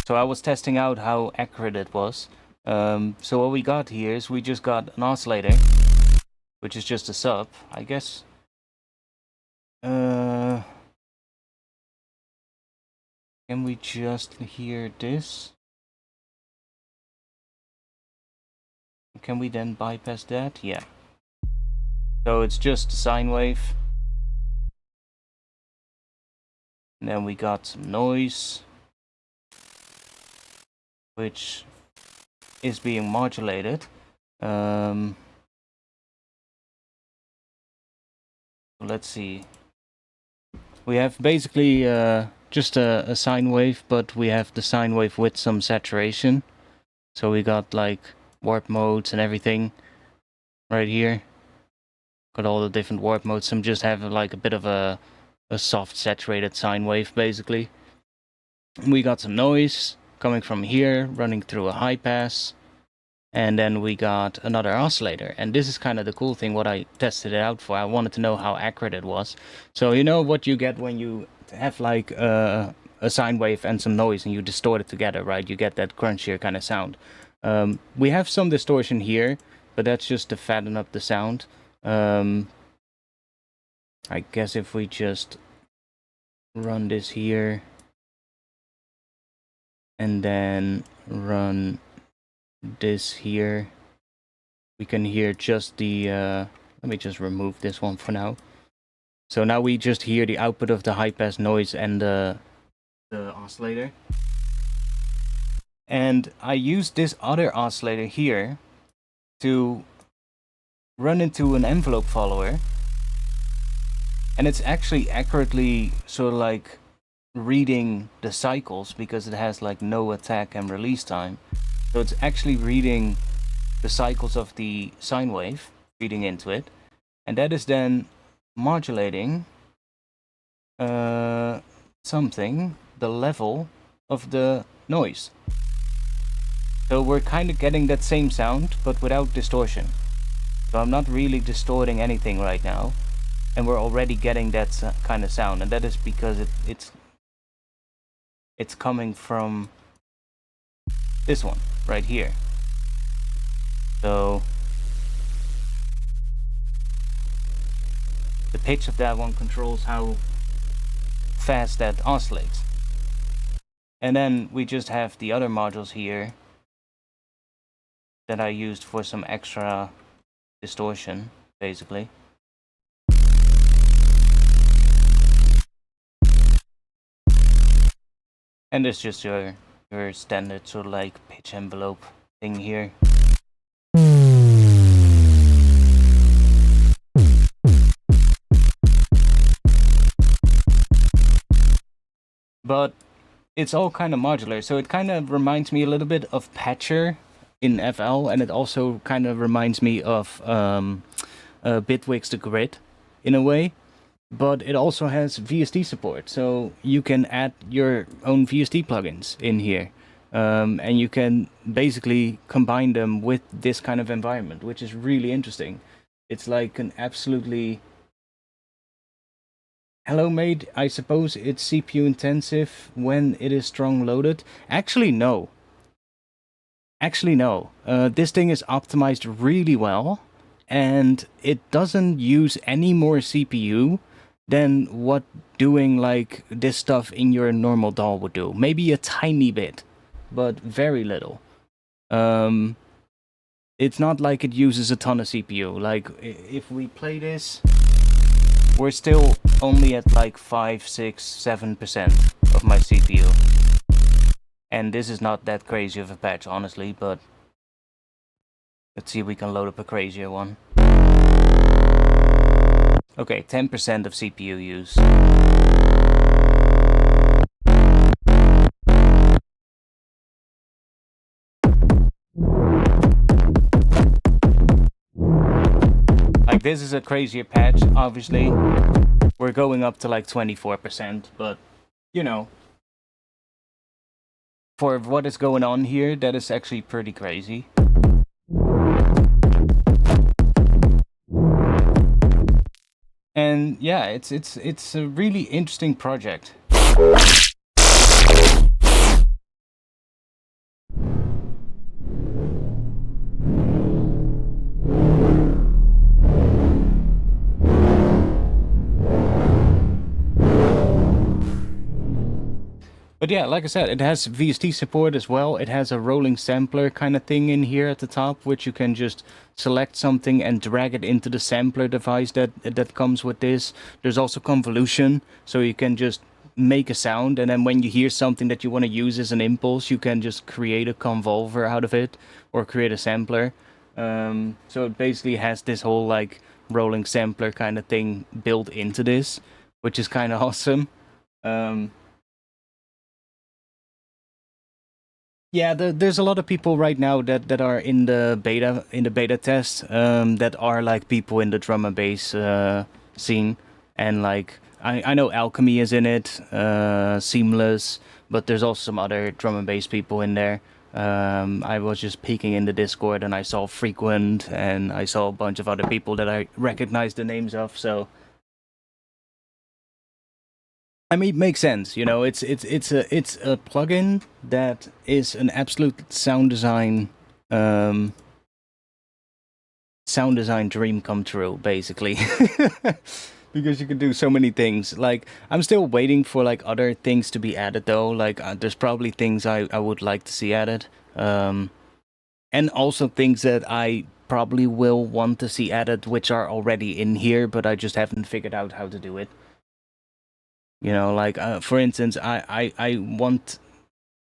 So I was testing out how accurate it was. So what we got here is we just got an oscillator, which is just a sub, I guess. Can we just hear this? Can we then bypass that? Yeah. So it's just a sine wave. And then we got some noise, which is being modulated. let's see. We have basically just a sine wave, but we have the sine wave with some saturation. So we got like warp modes and everything right here. Got all the different warp modes. Some just have like a bit of a soft saturated sine wave basically. We got some noise coming from here, running through a high pass. And then we got another oscillator. And this is kind of the cool thing, what I tested it out for. I wanted to know how accurate it was. So you know what you get when you have like a sine wave and some noise and you distort it together, right? You get that crunchier kind of sound. We have some distortion here, but that's just to fatten up the sound. I guess if we just run this here and then run this here, we can hear just the let me just remove this one for now. So now we just hear the output of the high pass noise and the oscillator. And I used this other oscillator here to run into an envelope follower, and it's actually accurately sort of like reading the cycles because it has like no attack and release time. So it's actually reading the cycles of the sine wave, feeding into it, and that is then modulating something, the level of the noise. So we're kind of getting that same sound, but without distortion. So I'm not really distorting anything right now, and we're already getting that kind of sound, and that is because it's coming from this one right here. So the pitch of that one controls how fast that oscillates. And then we just have the other modules here that I used for some extra distortion, basically. And it's just your standard sort of like pitch envelope thing here. But it's all kind of modular, so it kind of reminds me a little bit of Patcher in FL, and it also kind of reminds me of Bitwig's The Grid in a way. But it also has VST support, so you can add your own VST plugins in here. And you can basically combine them with this kind of environment, which is really interesting. It's like an absolutely... Hello mate, I suppose it's CPU intensive when it is strong loaded? Actually no. This thing is optimized really well, and it doesn't use any more CPU than what doing like this stuff in your normal DAW would do. Maybe a tiny bit, but very little. It's not like it uses a ton of CPU. Like if we play this, we're still only at like 5, 6, 7% of my CPU. And this is not that crazy of a patch, honestly, but let's see if we can load up a crazier one. Okay, 10% of CPU use. Like, this is a crazier patch, obviously. We're going up to like 24%, but, you know, for what is going on here, that is actually pretty crazy. And yeah, it's a really interesting project. But yeah, like I said, it has VST support as well. It has a rolling sampler kind of thing in here at the top, which you can just select something and drag it into the sampler device that comes with this. There's also convolution, so you can just make a sound, and then when you hear something that you want to use as an impulse, you can just create a convolver out of it, or create a sampler. So it basically has this whole like rolling sampler kind of thing built into this, which is kind of awesome. Yeah, there's a lot of people right now that are in the beta test, that are like people in the drum and bass scene, and like I know Alchemy is in it, Seamless, but there's also some other drum and bass people in there. I was just peeking in the Discord and I saw Frequent and I saw a bunch of other people that I recognize the names of. So I mean, it makes sense, you know. It's a plugin that is an absolute sound design dream come true, basically. Because you can do so many things. Like, I'm still waiting for like other things to be added though. Like, there's probably things I would like to see added, and also things that I probably will want to see added, which are already in here, but I just haven't figured out how to do it. You know, like, for instance, I want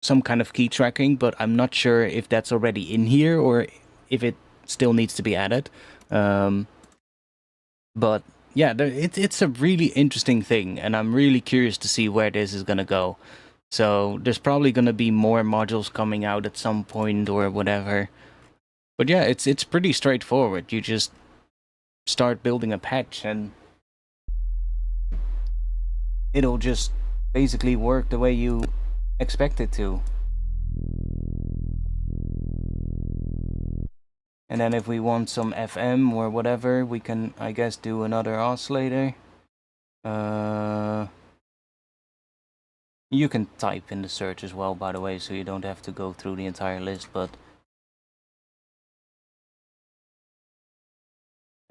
some kind of key tracking, but I'm not sure if that's already in here or if it still needs to be added. But yeah, it's a really interesting thing, and I'm really curious to see where this is gonna go. So there's probably gonna be more modules coming out at some point or whatever. But yeah, it's pretty straightforward. You just start building a patch and it'll just basically work the way you expect it to. And then if we want some FM or whatever, we can, I guess, do another oscillator. You can type in the search as well, by the way, so you don't have to go through the entire list, but...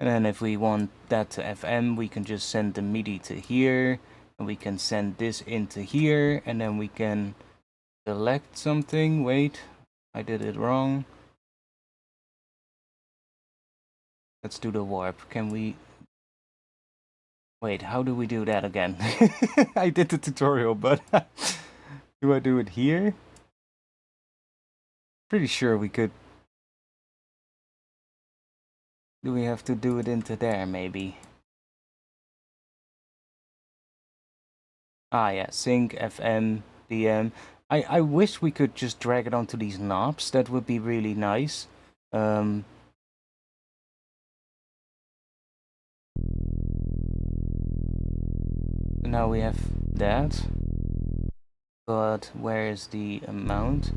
And then if we want that to FM, we can just send the MIDI to here, and we can send this into here, and then we can select something. Wait, I did it wrong. Let's do the warp. Can we... Wait, how do we do that again? I did the tutorial, but do I do it here? Pretty sure we could. Do we have to do it into there, maybe? Ah, yeah, sync, FM, DM. I wish we could just drag it onto these knobs. That would be really nice. Now we have that. But where is the amount?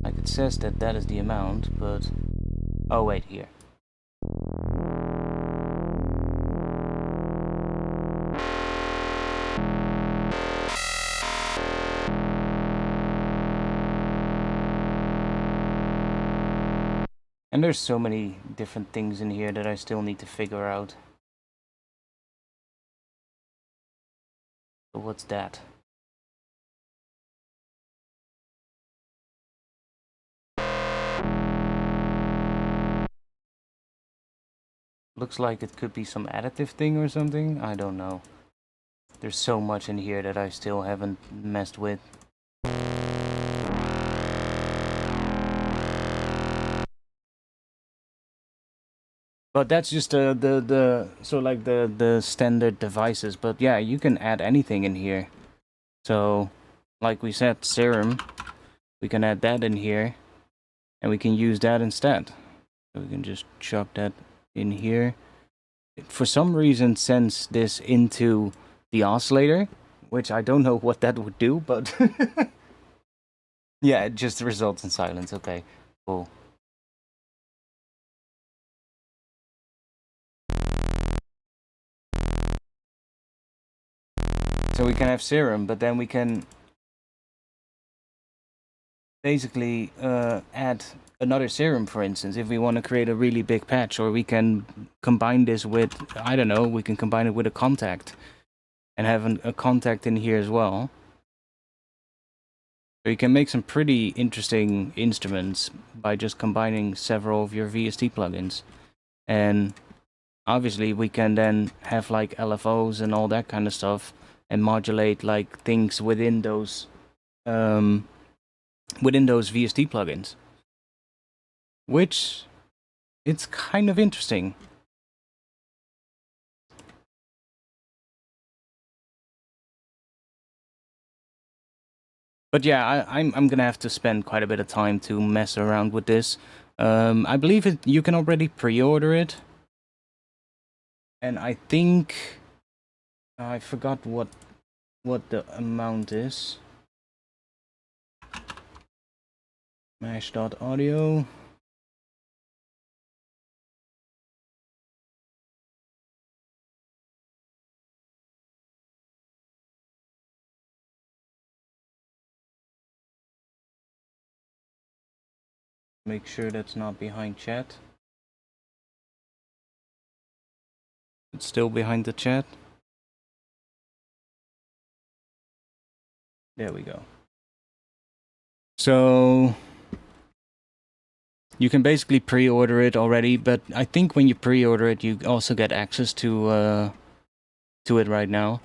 Like, it says that that is the amount, but... Oh, wait, here. And there's so many different things in here that I still need to figure out. So what's that? Looks like it could be some additive thing or something. I don't know. There's so much in here that I still haven't messed with. But that's just so like the standard devices. But yeah, you can add anything in here. So, like we said, serum, we can add that in here, and we can use that instead. So we can just chop that in here. For some reason, sends this into the oscillator, which I don't know what that would do, but yeah, it just results in silence. Okay, cool. So we can have serum, but then we can basically add another serum, for instance, if we want to create a really big patch, or we can combine this with, I don't know, we can combine it with a contact and have a contact in here as well. So you can make some pretty interesting instruments by just combining several of your VST plugins. And obviously we can then have like LFOs and all that kind of stuff and modulate like things within those VST plugins. Which it's kind of interesting. But yeah, I'm gonna have to spend quite a bit of time to mess around with this. I believe you can already pre-order it, and I think I forgot what the amount is. Mesh.audio. Make sure that's not behind chat. It's still behind the chat. There we go. So you can basically pre-order it already, but I think when you pre-order it, you also get access to it right now.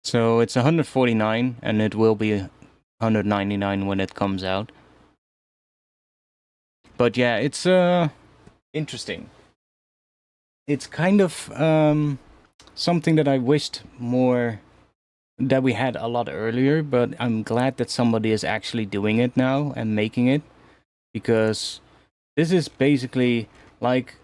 So it's 149, and it will be 199 when it comes out. But yeah, it's interesting. It's kind of something that I wished more that we had a lot earlier, but I'm glad that somebody is actually doing it now and making it, because this is basically like,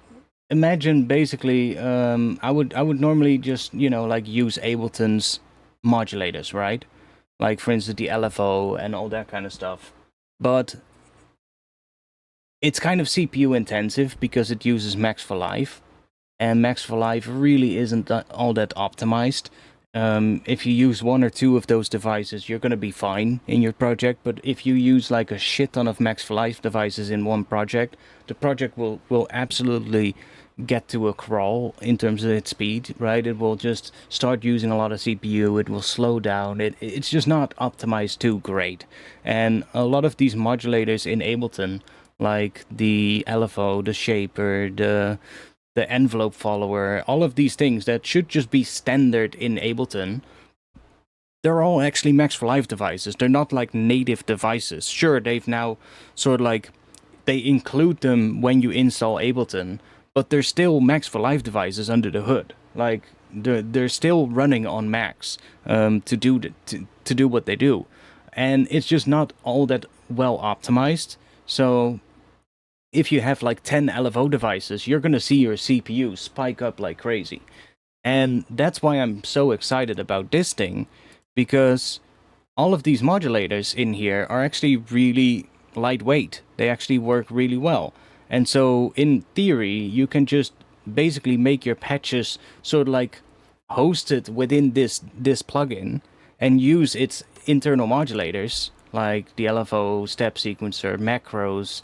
imagine basically I would normally just, you know, like use Ableton's modulators, right? Like for instance the LFO and all that kind of stuff. But it's kind of CPU intensive because it uses Max for Live, and Max for Live really isn't all that optimized. If you use one or two of those devices, you're gonna be fine in your project. But if you use like a shit ton of Max for Live devices in one project, the project will absolutely get to a crawl in terms of its speed, right? It will just start using a lot of CPU, it will slow down, it's just not optimized too great. And a lot of these modulators in Ableton, like the LFO, the shaper, the envelope follower, all of these things that should just be standard in Ableton, they're all actually Max for Live devices. They're not like native devices. Sure, they've now sort of like, they include them when you install Ableton, but they're still Max for Live devices under the hood. Like they're still running on Max to do what they do, and it's just not all that well optimized. So if you have like 10 LFO devices, you're gonna see your CPU spike up like crazy. And that's why I'm so excited about this thing, because all of these modulators in here are actually really lightweight. They actually work really well. And so in theory, you can just basically make your patches sort of like hosted within this plugin and use its internal modulators like the LFO, step sequencer, macros,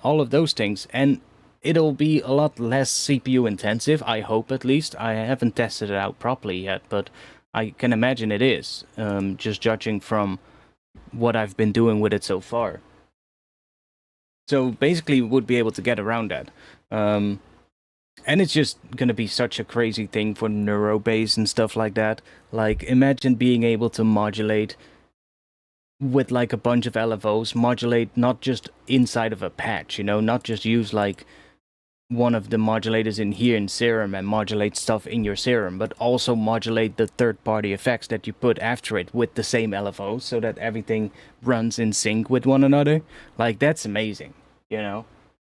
all of those things, and it'll be a lot less CPU intensive, I hope at least. I haven't tested it out properly yet, but I can imagine it is, just judging from what I've been doing with it so far. So basically, would be able to get around that. And it's just gonna be such a crazy thing for neurobase and stuff like that. Like, imagine being able to modulate with like a bunch of LFOs, modulate not just inside of a patch, you know, not just use like one of the modulators in here in Serum and modulate stuff in your Serum, but also modulate the third-party effects that you put after it with the same LFO so that everything runs in sync with one another. Like, that's amazing, you know?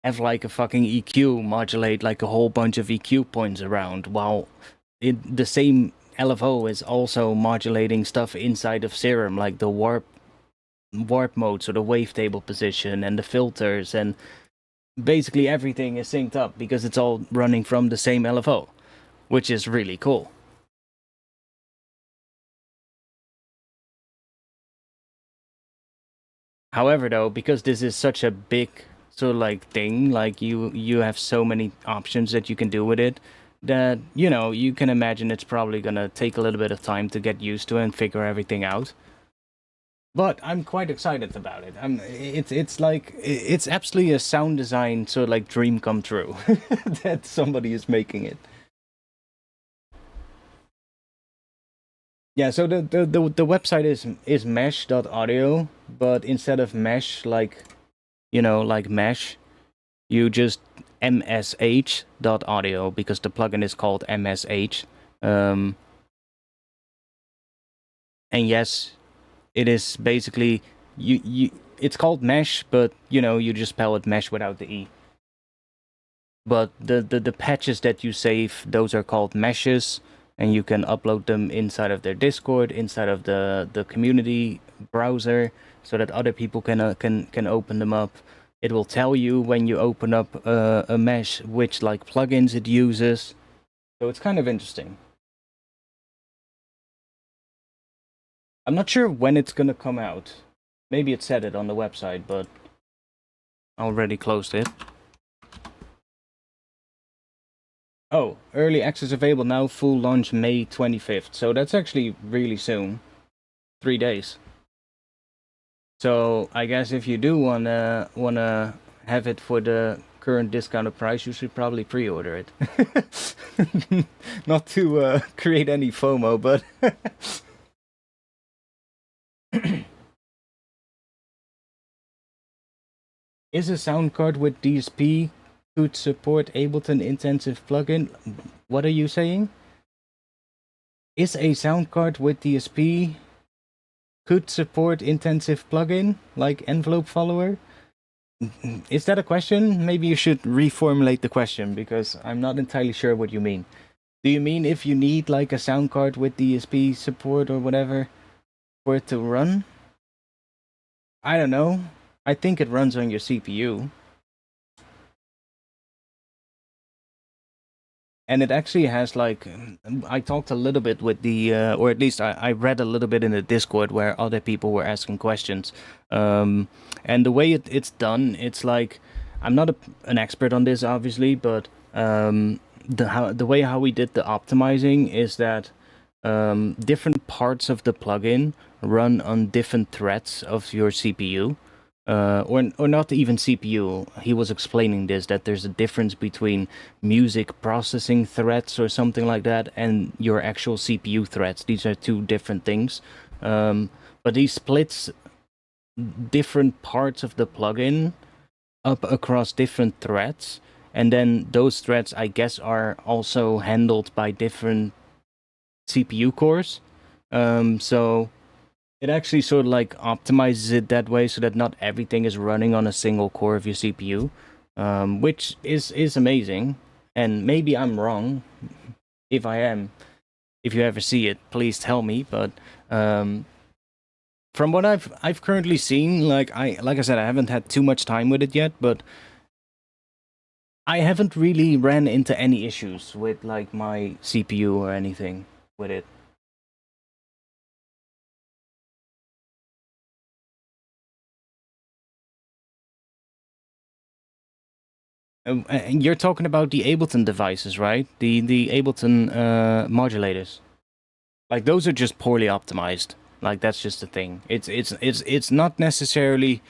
Have like a fucking EQ modulate like a whole bunch of EQ points around while the same LFO is also modulating stuff inside of Serum, like the warp modes or the wavetable position and the filters, and basically everything is synced up because it's all running from the same LFO, which is really cool. However, though, because this is such a big sort of like thing, like you have so many options that you can do with it, that, you know, you can imagine it's probably gonna take a little bit of time to get used to and figure everything out. But I'm quite excited about it. It's like, it's absolutely a sound design sort of like dream come true that somebody is making it. Yeah, so the website is mesh.audio, but instead of mesh, like, you know, like mesh, you just msh.audio because the plugin is called msh. Um, and yes, it is basically you. It's called mesh, but you know you just spell it mesh without the e. But the patches that you save, those are called meshes, and you can upload them inside of their Discord, inside of the community browser, so that other people can open them up. It will tell you when you open up a mesh which like plugins it uses. So it's kind of interesting. I'm not sure when it's gonna come out. Maybe it said it on the website, but I already closed it. Oh, early access available now, full launch May 25th. So that's actually really soon. 3 days. So I guess if you do wanna have it for the current discounted price, you should probably pre-order it. Not to create any FOMO, but is a sound card with DSP could support Ableton intensive plugin? What are you saying? Is a sound card with DSP could support intensive plugin like envelope follower? Is that a question? Maybe you should reformulate the question because I'm not entirely sure what you mean. Do you mean if you need like a sound card with DSP support or whatever for it to run? I don't know. I think it runs on your CPU. And it actually has like I talked a little bit with the or at least I read a little bit in the Discord where other people were asking questions, and the way it's done, it's like I'm not an expert on this obviously, but the way how we did the optimizing is that different parts of the plugin run on different threads of your CPU. Or not even CPU. He was explaining this that there's a difference between music processing threads or something like that and your actual CPU threads. These are two different things. But he splits different parts of the plugin up across different threads, and then those threads, I guess, are also handled by different CPU cores. So it actually sort of like optimizes it that way so that not everything is running on a single core of your CPU, which is amazing. And maybe I'm wrong. If I am, if you ever see it, please tell me. But um, from what I've currently seen, like I said, I haven't had too much time with it yet, but I haven't really ran into any issues with like my CPU or anything with it. And you're talking about the Ableton devices, right? The Ableton modulators. Like those are just poorly optimized. Like that's just the thing. It's not necessarily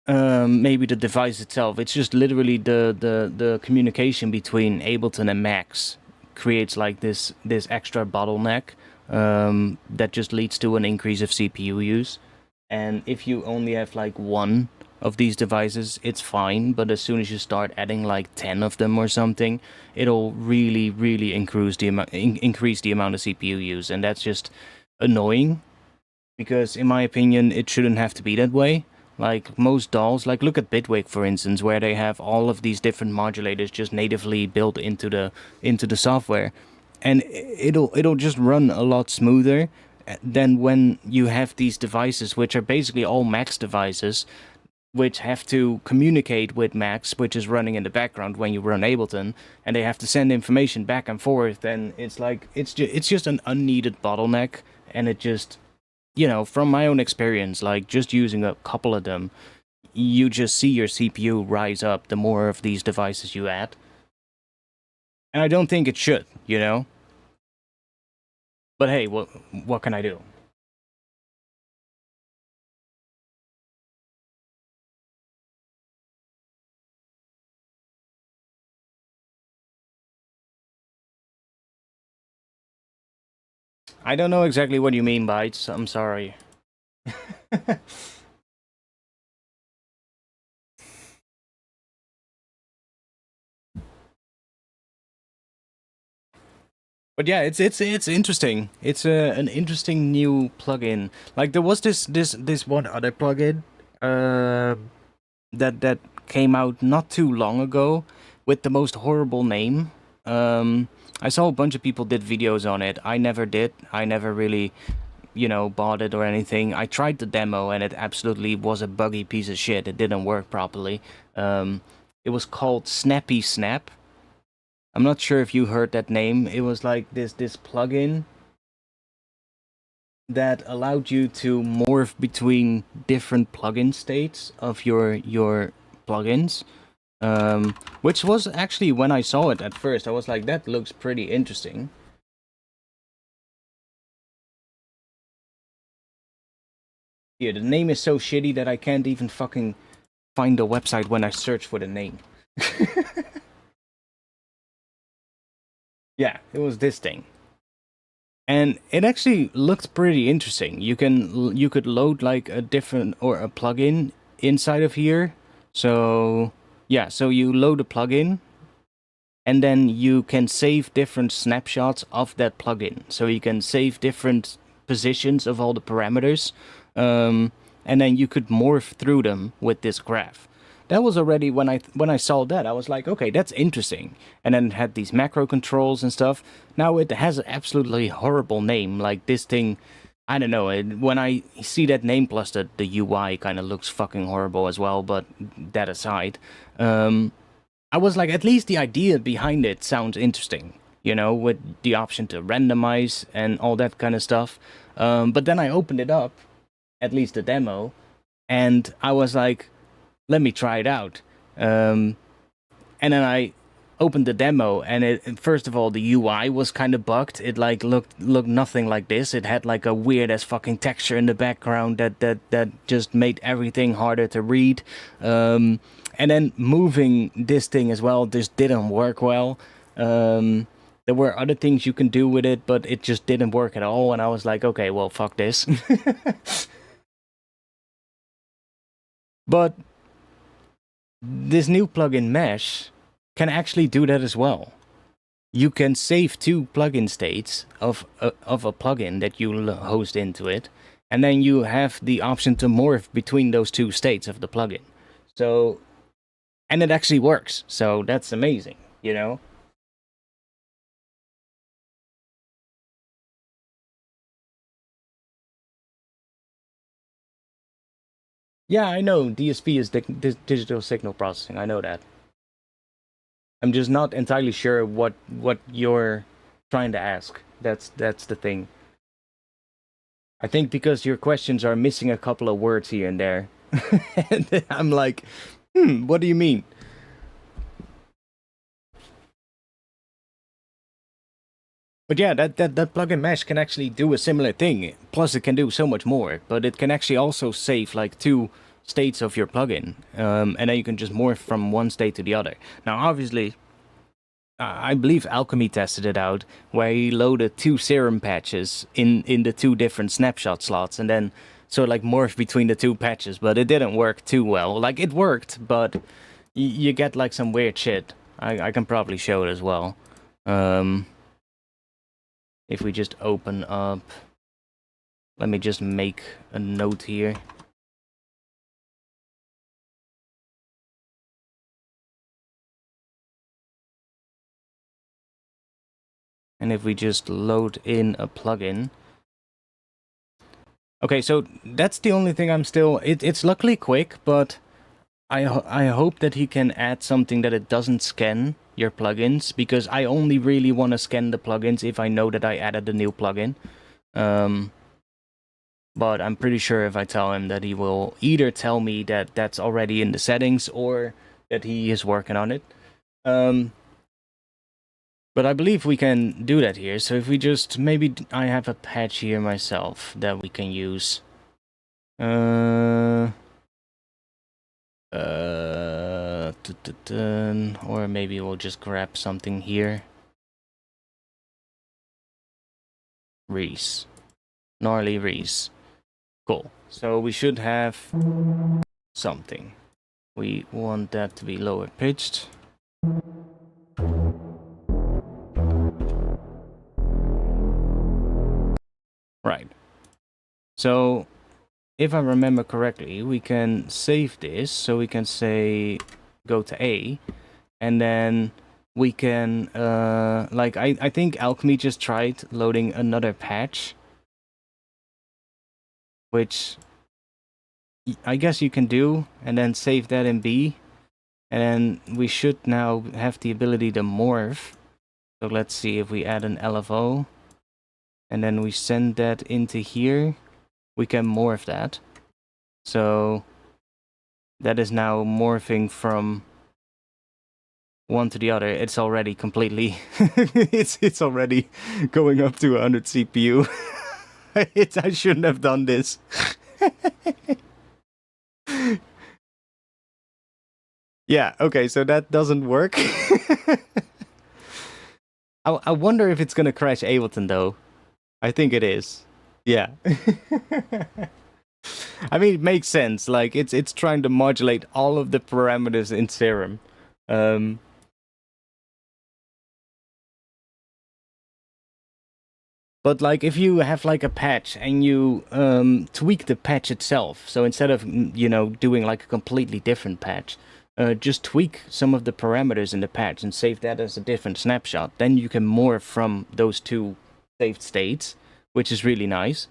maybe the device itself. It's just literally the communication between Ableton and Max creates like this extra bottleneck that just leads to an increase of CPU use. And if you only have like one of these devices, it's fine. But as soon as you start adding like 10 of them or something, it'll really increase the amount of CPU use, and that's just annoying. Because in my opinion, it shouldn't have to be that way. Like most DAWs, like look at Bitwig for instance, where they have all of these different modulators just natively built into the software, and it'll just run a lot smoother than when you have these devices, which are basically all Max devices, which have to communicate with Max, which is running in the background when you run Ableton, and they have to send information back and forth, and it's like it's just an unneeded bottleneck, and it just, you know, from my own experience, like just using a couple of them, you just see your CPU rise up the more of these devices you add. And I don't think it should, you know? But hey, what can I do? I don't know exactly what you mean, Bytes. I'm sorry. But yeah, it's interesting. It's an interesting new plugin. Like there was this one other plugin that came out not too long ago with the most horrible name. I saw a bunch of people did videos on it. I never did. I never really, bought it or anything. I tried the demo and it absolutely was a buggy piece of shit. It didn't work properly. It was called Snappy Snap. I'm not sure if you heard that name. It was like this plugin that allowed you to morph between different plugin states of your plugins. Which was actually, when I saw it at first, I was like, that looks pretty interesting. Yeah, the name is so shitty that I can't even fucking find the website when I search for the name. Yeah, it was this thing. And it actually looked pretty interesting. You could load like a different or a plugin inside of here. So yeah, so you load a plugin and then you can save different snapshots of that plugin. So you can save different positions of all the parameters, and then you could morph through them with this graph. That was already when I saw that, I was like, okay, that's interesting. And then it had these macro controls and stuff. Now it has an absolutely horrible name, like this thing. I don't know. When I see that name plus the UI kind of looks fucking horrible as well. But that aside, I was like, at least the idea behind it sounds interesting, with the option to randomize and all that kind of stuff. But then I opened it up, at least the demo, and I was like, let me try it out. And then I opened the demo, and first of all, the UI was kind of bugged. It like looked nothing like this. It had like a weird as fucking texture in the background that just made everything harder to read. And then moving this thing as well just didn't work well. There were other things you can do with it, but it just didn't work at all. And I was like, okay, well, fuck this. But this new plugin Mesh can actually do that as well. You can save two plugin states of a plugin that you host into it, and then you have the option to morph between those two states of the plugin. So, and it actually works. So that's amazing, Yeah, I know DSP is digital signal processing. I know that. I'm just not entirely sure what you're trying to ask. That's the thing. I think because your questions are missing a couple of words here and there. And I'm like, what do you mean? But yeah, that plugin Mesh can actually do a similar thing. Plus, it can do so much more. But it can actually also save like two states of your plugin, and then you can just morph from one state to the other. Now, obviously, I believe Alchemy tested it out, where he loaded two serum patches in the two different snapshot slots, and then sort of like morph between the two patches. But it didn't work too well. Like it worked, but you get like some weird shit. I can probably show it as well. If we just open up, let me just make a note here. And if we just load in a plugin. Okay, so that's the only thing I'm still... It's luckily quick, but I hope that he can add something that it doesn't scan your plugins, because I only really want to scan the plugins if I know that I added a new plugin. But I'm pretty sure if I tell him that, he will either tell me that that's already in the settings or that he is working on it. But I believe we can do that here. So if we just, maybe I have a patch here myself that we can use. Or maybe we'll just grab something here. Reese. Gnarly Reese. Cool. So we should have something. We want that to be lower pitched. Right. So if I remember correctly, we can save this. So we can say go to A, and then we can like I think Alchemy just tried loading another patch, which I guess you can do, and then save that in B, and then we should now have the ability to morph. So let's see if we add an LFO, and then we send that into here, we can morph that. So that is now morphing from one to the other. It's already completely it's already going up to 100 CPU. I shouldn't have done this. Yeah, okay, so that doesn't work. I wonder if it's gonna crash Ableton though. I think it is. Yeah. I mean, it makes sense. Like it's trying to modulate all of the parameters in Serum. But like if you have like a patch and you tweak the patch itself, so instead of doing like a completely different patch, just tweak some of the parameters in the patch and save that as a different snapshot. Then you can morph from those two saved states, which is really nice.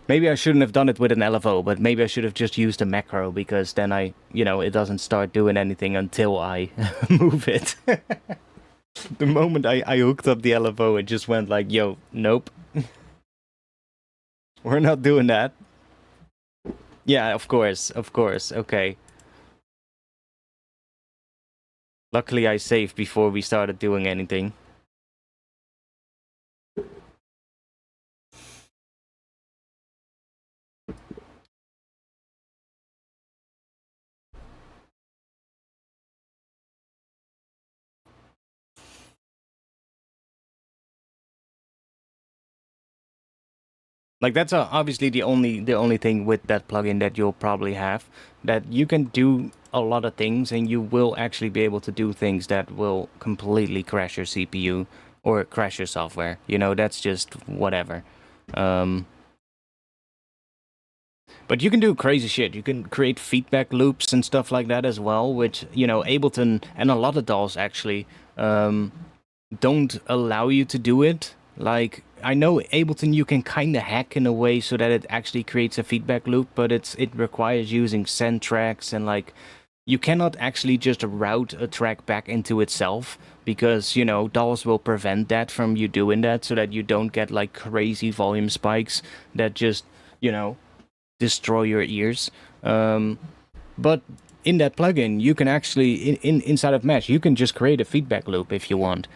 Maybe I shouldn't have done it with an LFO, but maybe I should have just used a macro, because then it doesn't start doing anything until I move it. The moment I hooked up the LFO, it just went like, yo, nope. We're not doing that. Yeah, of course, okay. Luckily I saved before we started doing anything. Like that's obviously the only thing with that plugin that you'll probably have, that you can do a lot of things and you will actually be able to do things that will completely crash your CPU or crash your software. That's just whatever. But you can do crazy shit. You can create feedback loops and stuff like that as well, which, Ableton and a lot of DAWs actually don't allow you to do it. Like, I know Ableton you can kind of hack in a way so that it actually creates a feedback loop, but it requires using send tracks, and like, you cannot actually just route a track back into itself, because, DAWs will prevent that from you doing that, so that you don't get like crazy volume spikes that just, destroy your ears. But in that plugin, you can actually, inside of Mesh, you can just create a feedback loop if you want.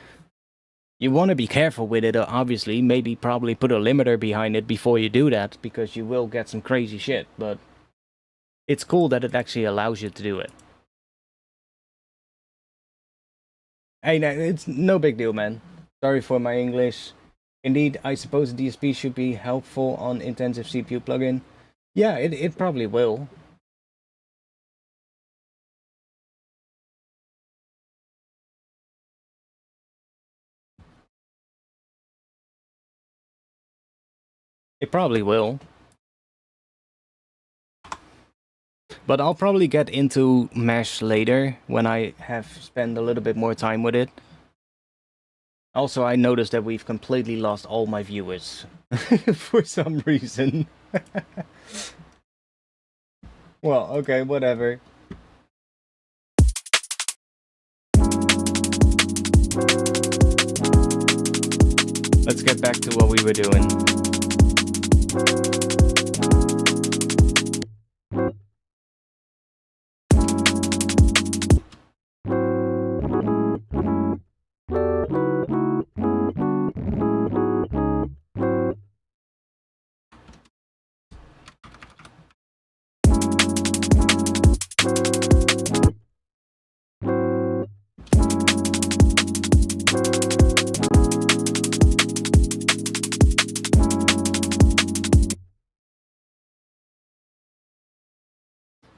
You want to be careful with it, obviously. Maybe probably put a limiter behind it before you do that, because you will get some crazy shit. But it's cool that it actually allows you to do it. Hey, it's no big deal, man. Sorry for my English. Indeed, I suppose DSP should be helpful on intensive CPU plugin. Yeah, it probably will. It probably will. But I'll probably get into Mesh later when I have spent a little bit more time with it. Also, I noticed that we've completely lost all my viewers for some reason. Well, okay, whatever. Let's get back to what we were doing.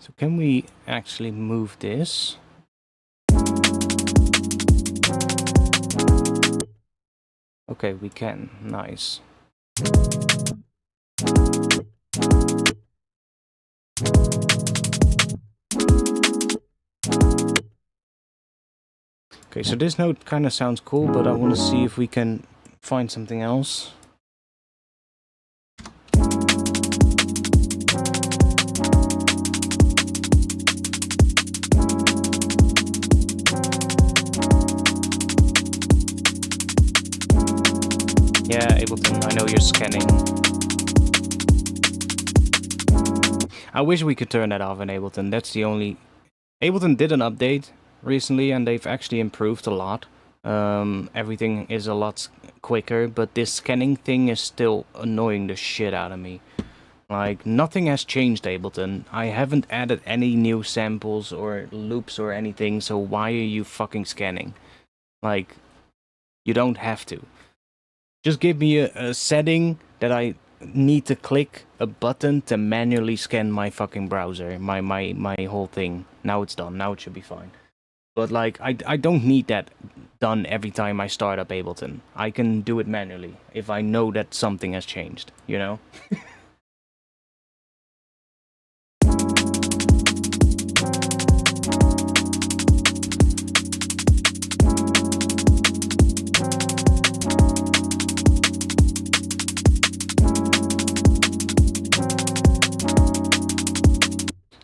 So can we actually move this? Okay, we can. Nice. Okay, so this note kind of sounds cool, but I want to see if we can find something else. Yeah, Ableton, I know you're scanning. I wish we could turn that off in Ableton. That's the only... Ableton did an update recently, and they've actually improved a lot. Everything is a lot quicker, but this scanning thing is still annoying the shit out of me. Like, nothing has changed, Ableton. I haven't added any new samples or loops or anything, so why are you fucking scanning? Like, you don't have to. Just give me a setting that I need to click a button to manually scan my fucking browser, my whole thing. Now it's done. Now it should be fine. But like, I don't need that done every time I start up Ableton. I can do it manually if I know that something has changed, you know?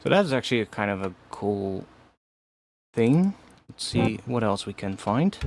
So that's actually a kind of a cool thing. Let's see what else we can find.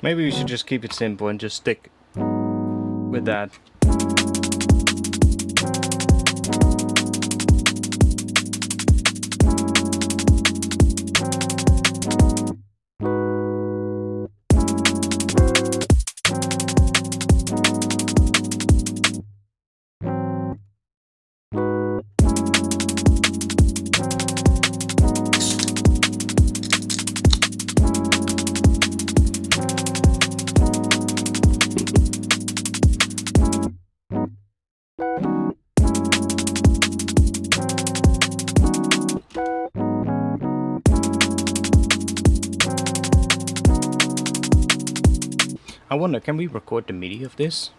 Maybe we should just keep it simple and just stick with that. I wonder, can we record the MIDI of this?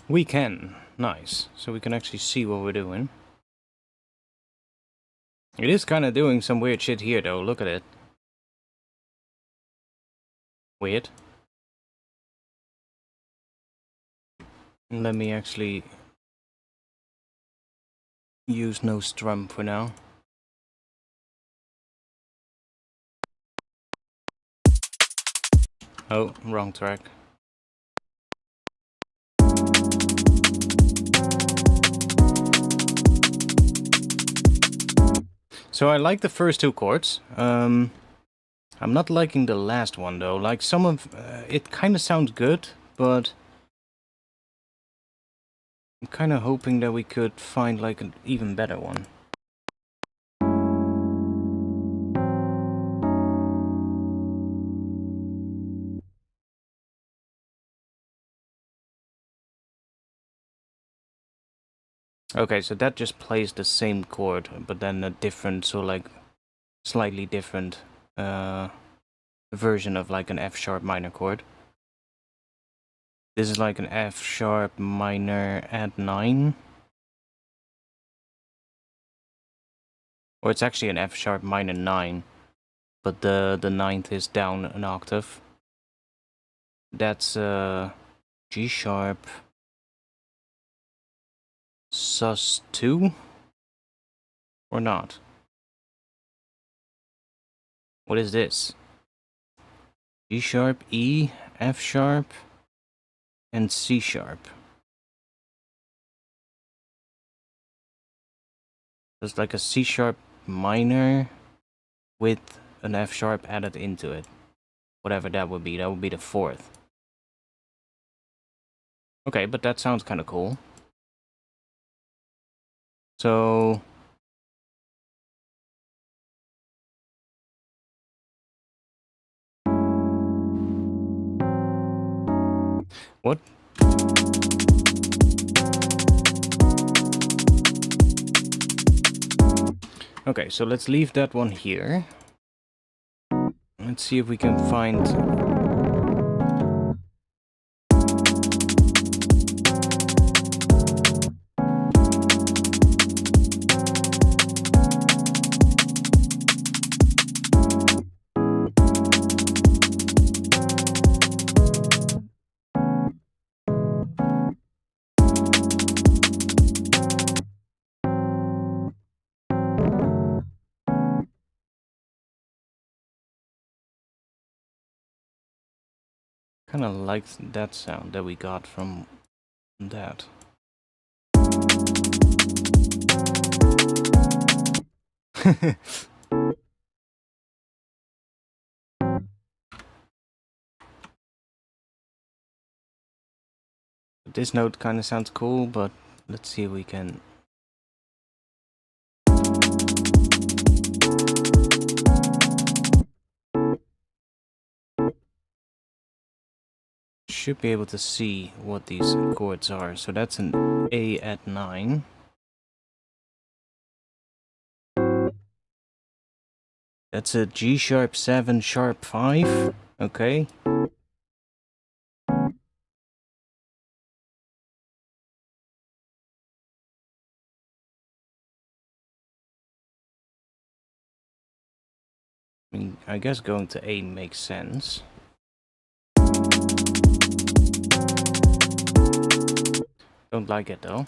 We can. Nice. So we can actually see what we're doing. It is kind of doing some weird shit here, though. Look at it. Weird. Let me actually use no strum for now. Oh, wrong track. So I like the first two chords. I'm not liking the last one though. Like some of it kind of sounds good, but I'm kind of hoping that we could find like an even better one. Okay, so that just plays the same chord, but then a different, so like slightly different version of like an F sharp minor chord. This is like an F sharp minor add 9. Or it's actually an F sharp minor 9, but the ninth is down an octave. That's G sharp sus 2 or not? What is this? G sharp, E, F sharp, and C sharp. It's like a C sharp minor with an F sharp added into it. Whatever that would be the fourth. Okay, but that sounds kind of cool. So what? Okay, so let's leave that one here. Let's see if we can find... Kind of liked that sound that we got from that. This note kind of sounds cool, but let's see if we can... Should be able to see what these chords are. So that's an A at 9. That's a G sharp 7 sharp 5. Okay. I mean, I guess going to A makes sense. Don't like it though.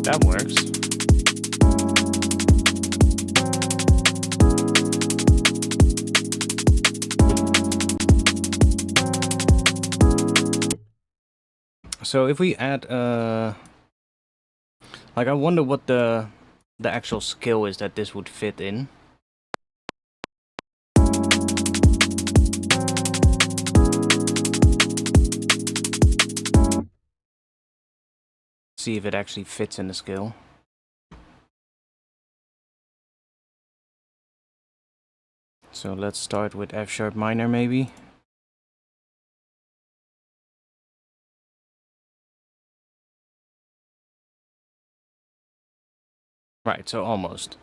That works. So if we add like I wonder what the actual scale is that this would fit in. see if it actually fits in the scale. So let's start with F sharp minor maybe. Right, so almost.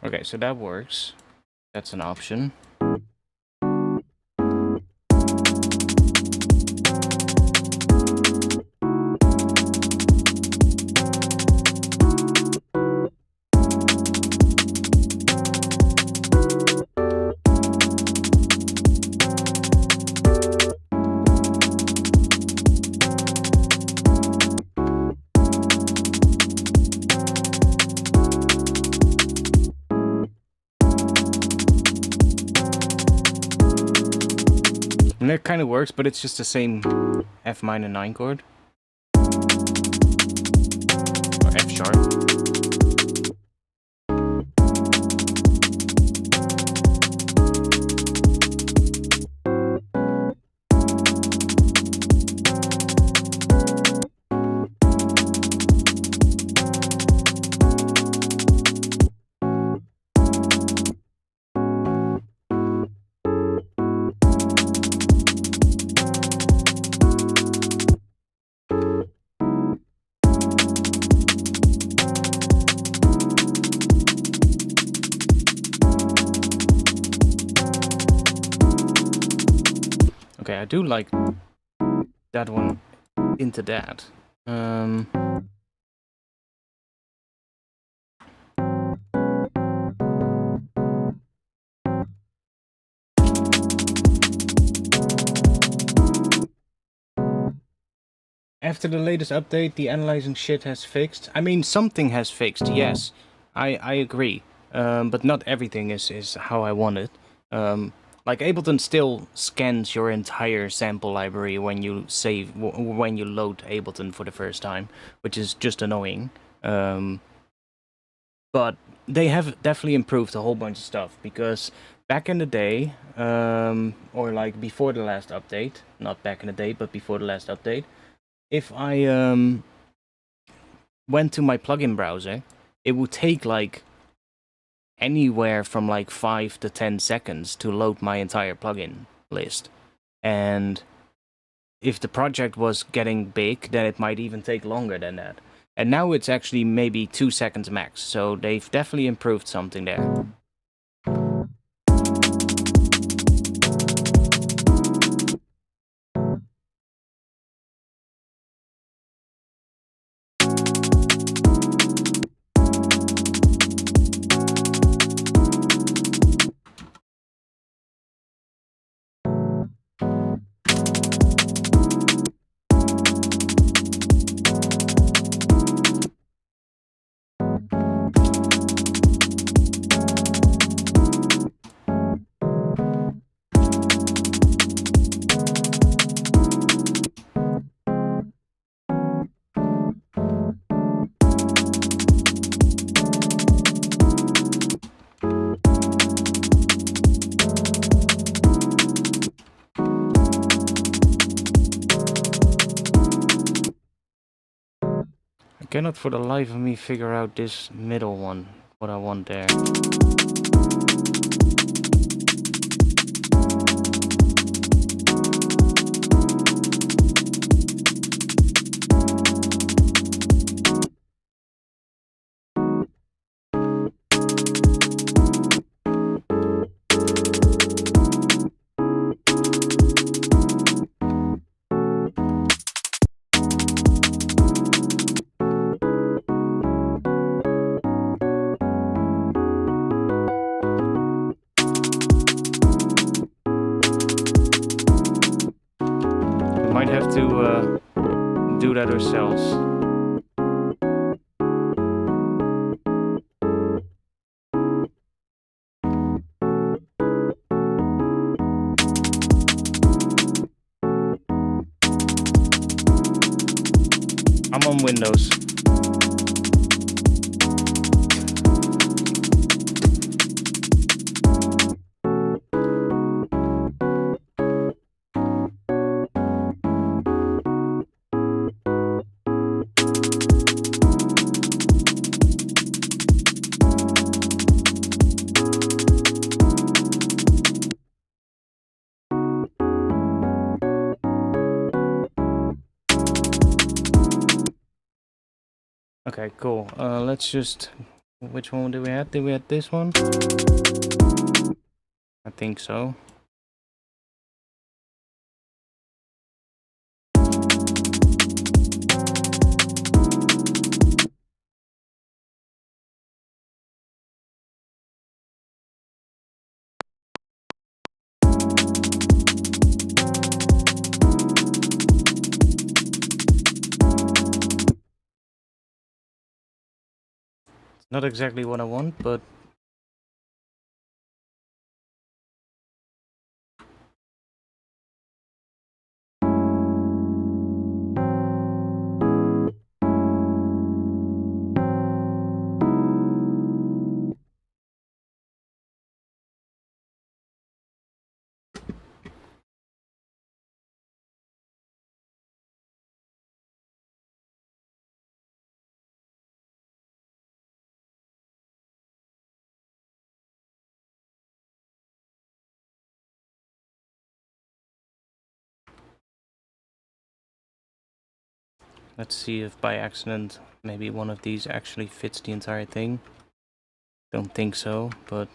Okay, so that works. That's an option. And that kind of works, but it's just the same F minor 9 chord. Or F sharp. Okay, I do like that one into that. After the latest update, the analyzing shit has fixed. I mean, something has fixed, yes. I agree. But not everything is how I want it. Like Ableton still scans your entire sample library when you save, when you load Ableton for the first time, which is just annoying. But they have definitely improved a whole bunch of stuff, because back in the day, or like before the last update, not back in the day, but before the last update, if I went to my plugin browser, it would take like anywhere from like 5 to 10 seconds to load my entire plugin list. And if the project was getting big, then it might even take longer than that. And now it's actually maybe 2 seconds max, so they've definitely improved something there. I cannot for the life of me figure out this middle one, what I want there. to do that ourselves. I'm on Windows. Okay, cool. Let's just... Which one do we have? Did we have this one? I think so. It's not exactly what I want, but... Let's see if by accident maybe one of these actually fits the entire thing. Don't think so, but...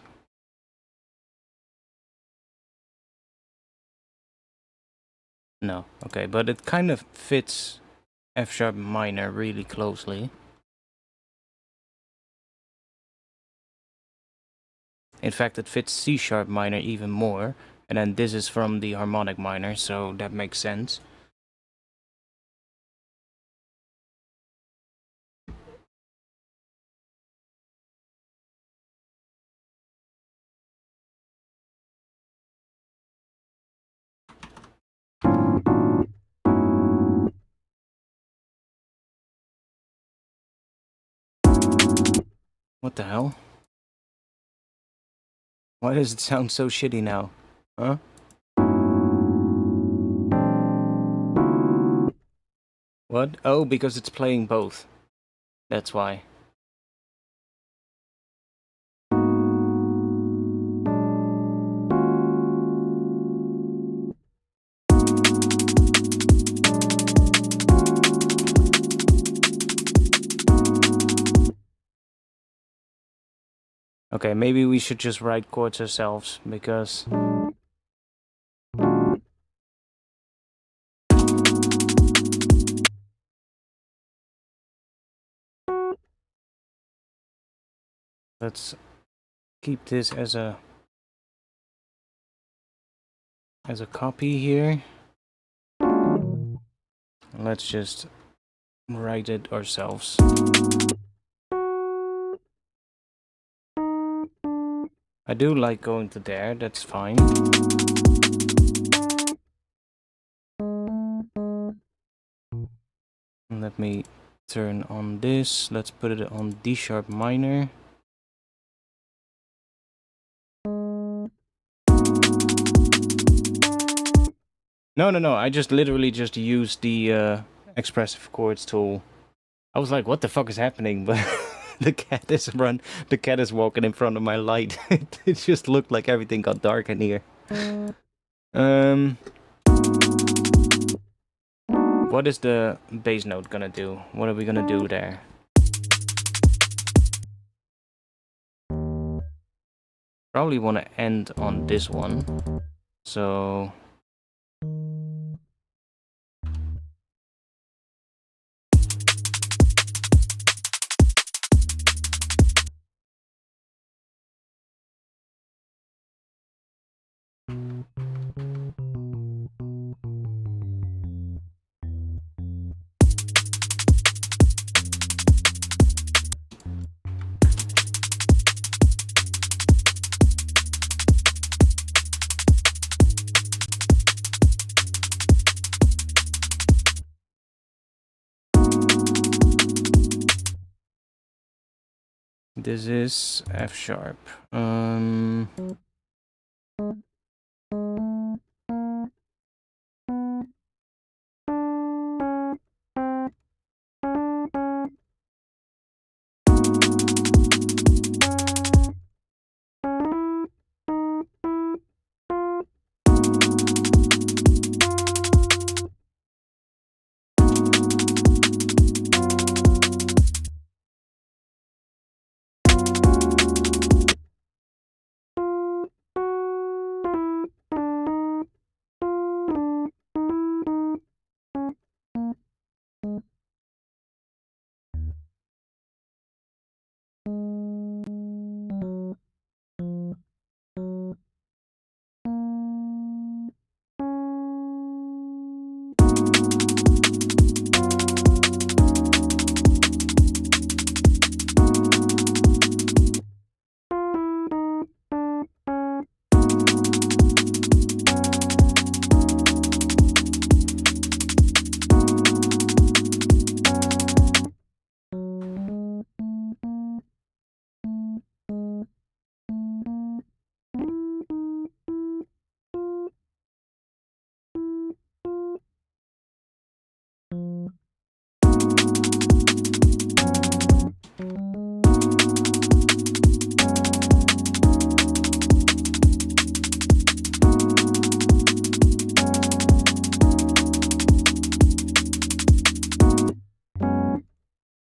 No, okay, but it kind of fits F sharp minor really closely. In fact, it fits C sharp minor even more, and then this is from the harmonic minor, so that makes sense. What the hell? Why does it sound so shitty now? Huh? What? Oh, because it's playing both. That's why. Okay, maybe we should just write chords ourselves, because... Let's keep this as a copy here. Let's just write it ourselves. I do like going to there, that's fine. Let me turn on this. Let's put it on D sharp minor. No, I just literally just used the expressive chords tool. I was like, what the fuck is happening? But the cat is walking in front of my light. It just looked like everything got dark in here. What is the bass note gonna do? What are we gonna do there? Probably want to end on this one. So... This is F sharp.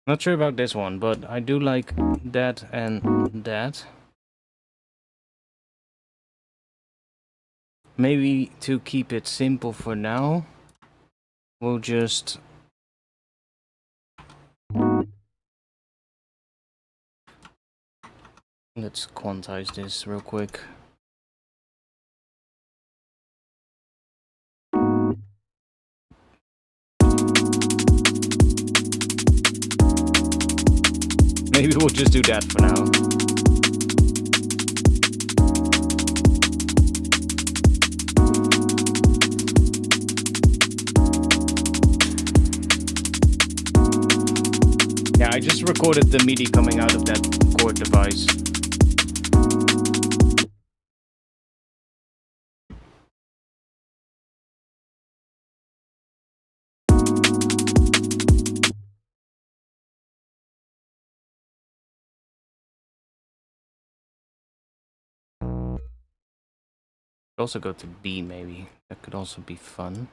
Not sure about this one, but I do like that and that. Maybe to keep it simple for now, we'll just... Let's quantize this real quick. Maybe we'll just do that for now. Yeah, I just recorded the MIDI coming out of that chord device. Also go to B maybe. That could also be fun.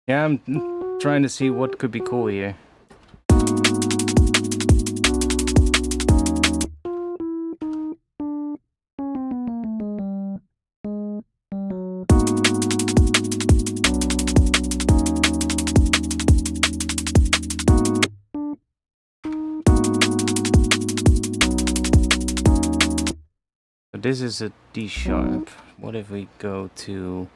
Yeah, I'm trying to see what could be cool here. So this is a D sharp. What if we go to...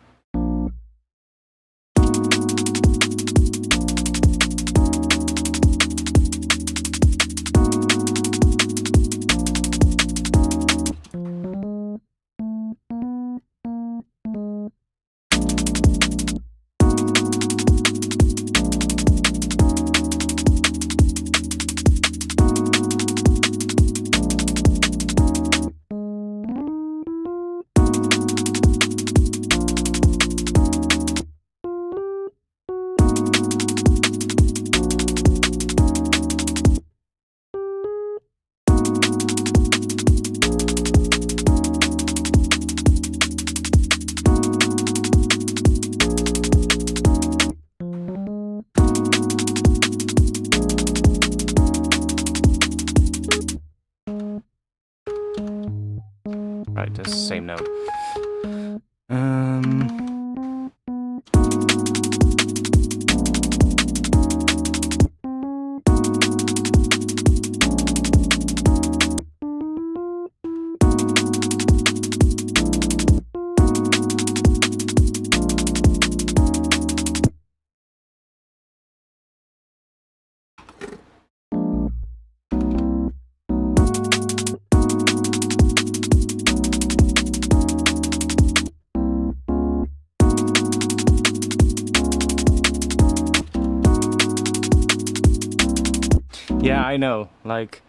Yeah, I know. Like,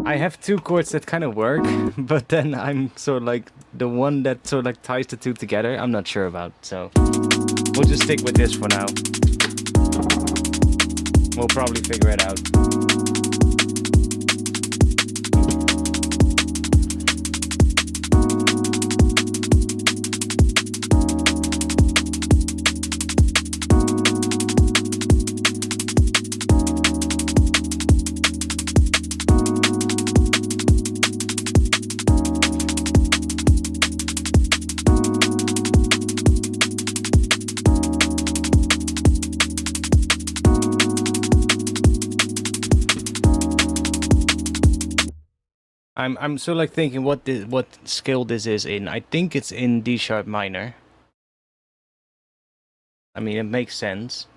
I have two chords that kind of work, but then I'm sort of like the one that sort of like ties the two together. I'm not sure about, so we'll just stick with this for now. We'll probably figure it out. I'm sort of like thinking what scale this is in. I think it's in D sharp minor. I mean, it makes sense.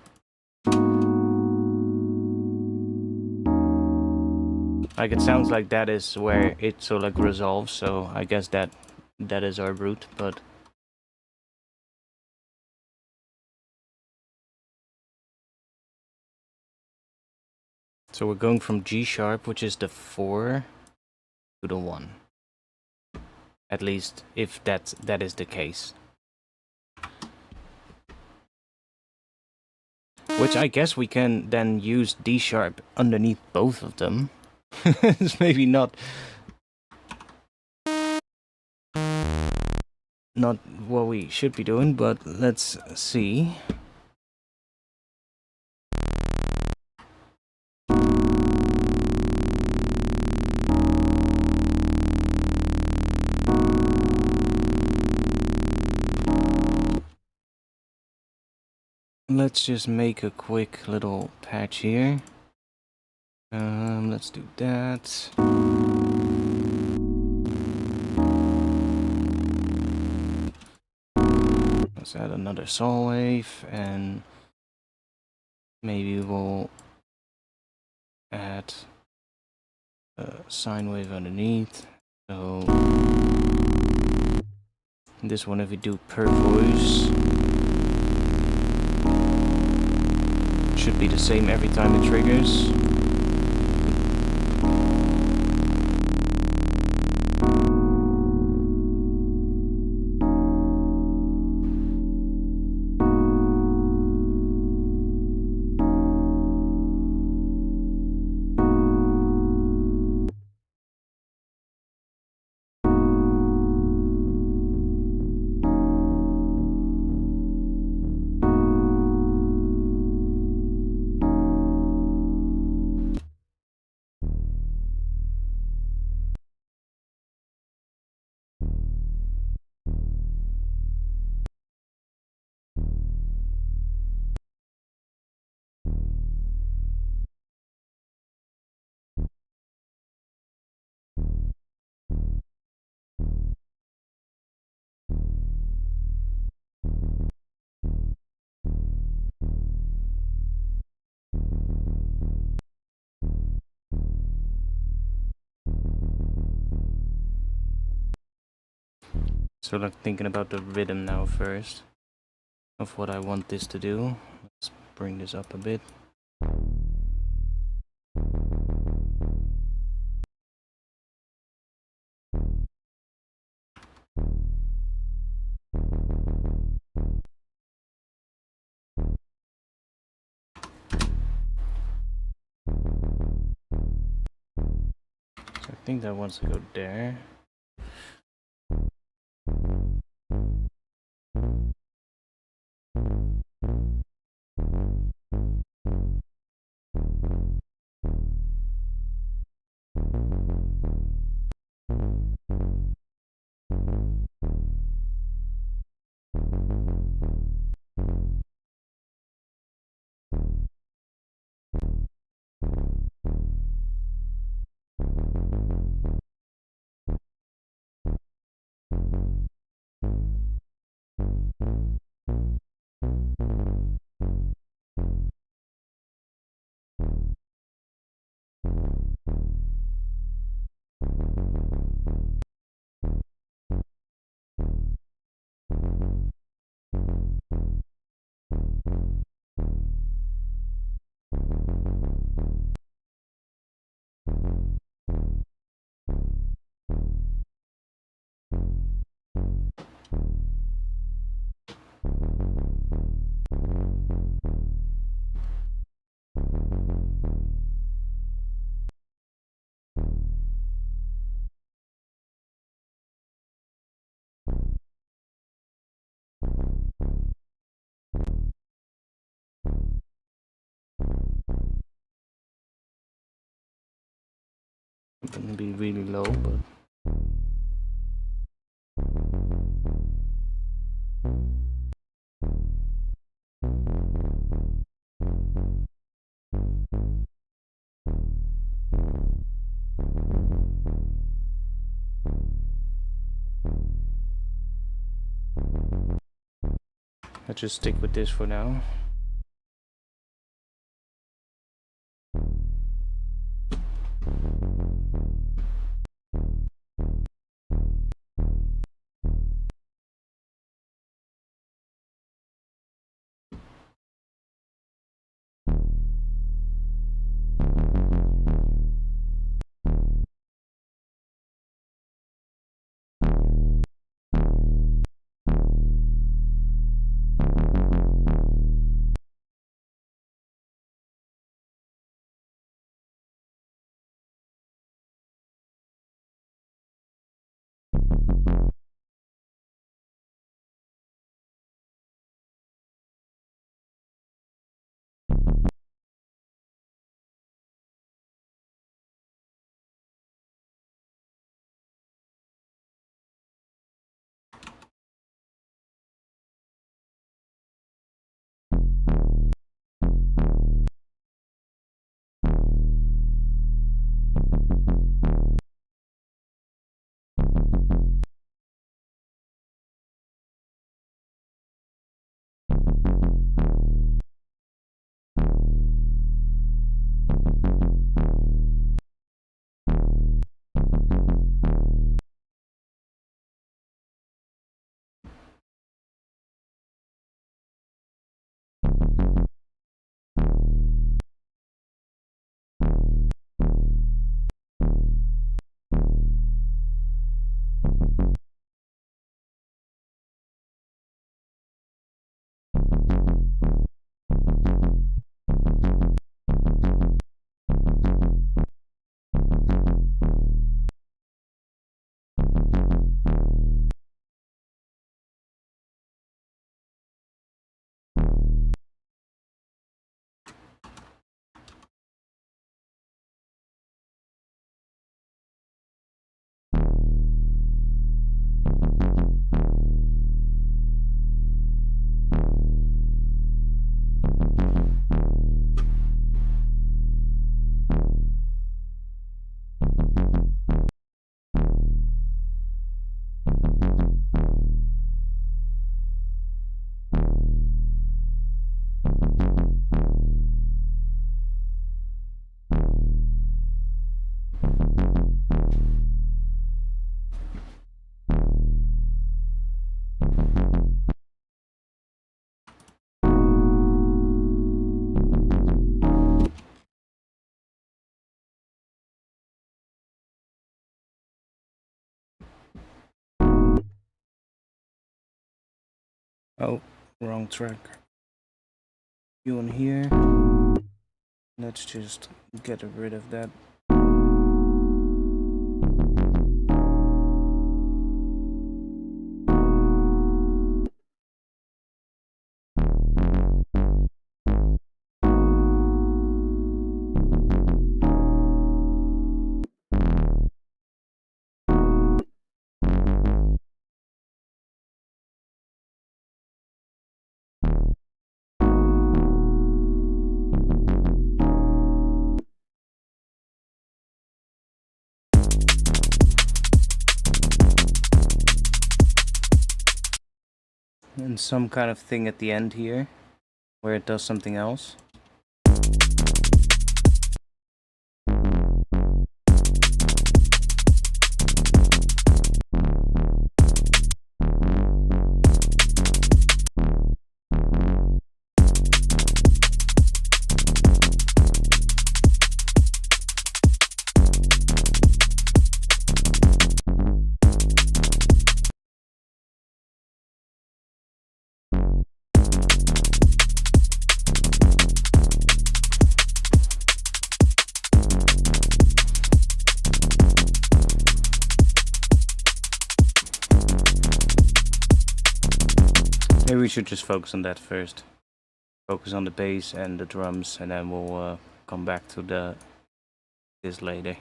Like, it sounds like that is where it sort of like resolves, so I guess that is our root, but so we're going from G sharp, which is the 4, to the 1. At least if that is the case. Which I guess we can then use D sharp underneath both of them. It's maybe not what we should be doing, but let's see. Let's just make a quick little patch here. Let's do that. Let's add another saw wave, and maybe we'll add a sine wave underneath. So this one, if we do per voice, should be the same every time it triggers. So like thinking about the rhythm now first, of what I want this to do. Let's bring this up a bit. So I think that wants to go there. It wouldn't be really low, but I'll just stick with this for now. Oh, wrong track. You on here. Let's just get rid of that. And some kind of thing at the end here where it does something else. Maybe we should just focus on that first. Focus on the bass and the drums, and then we'll come back to this later.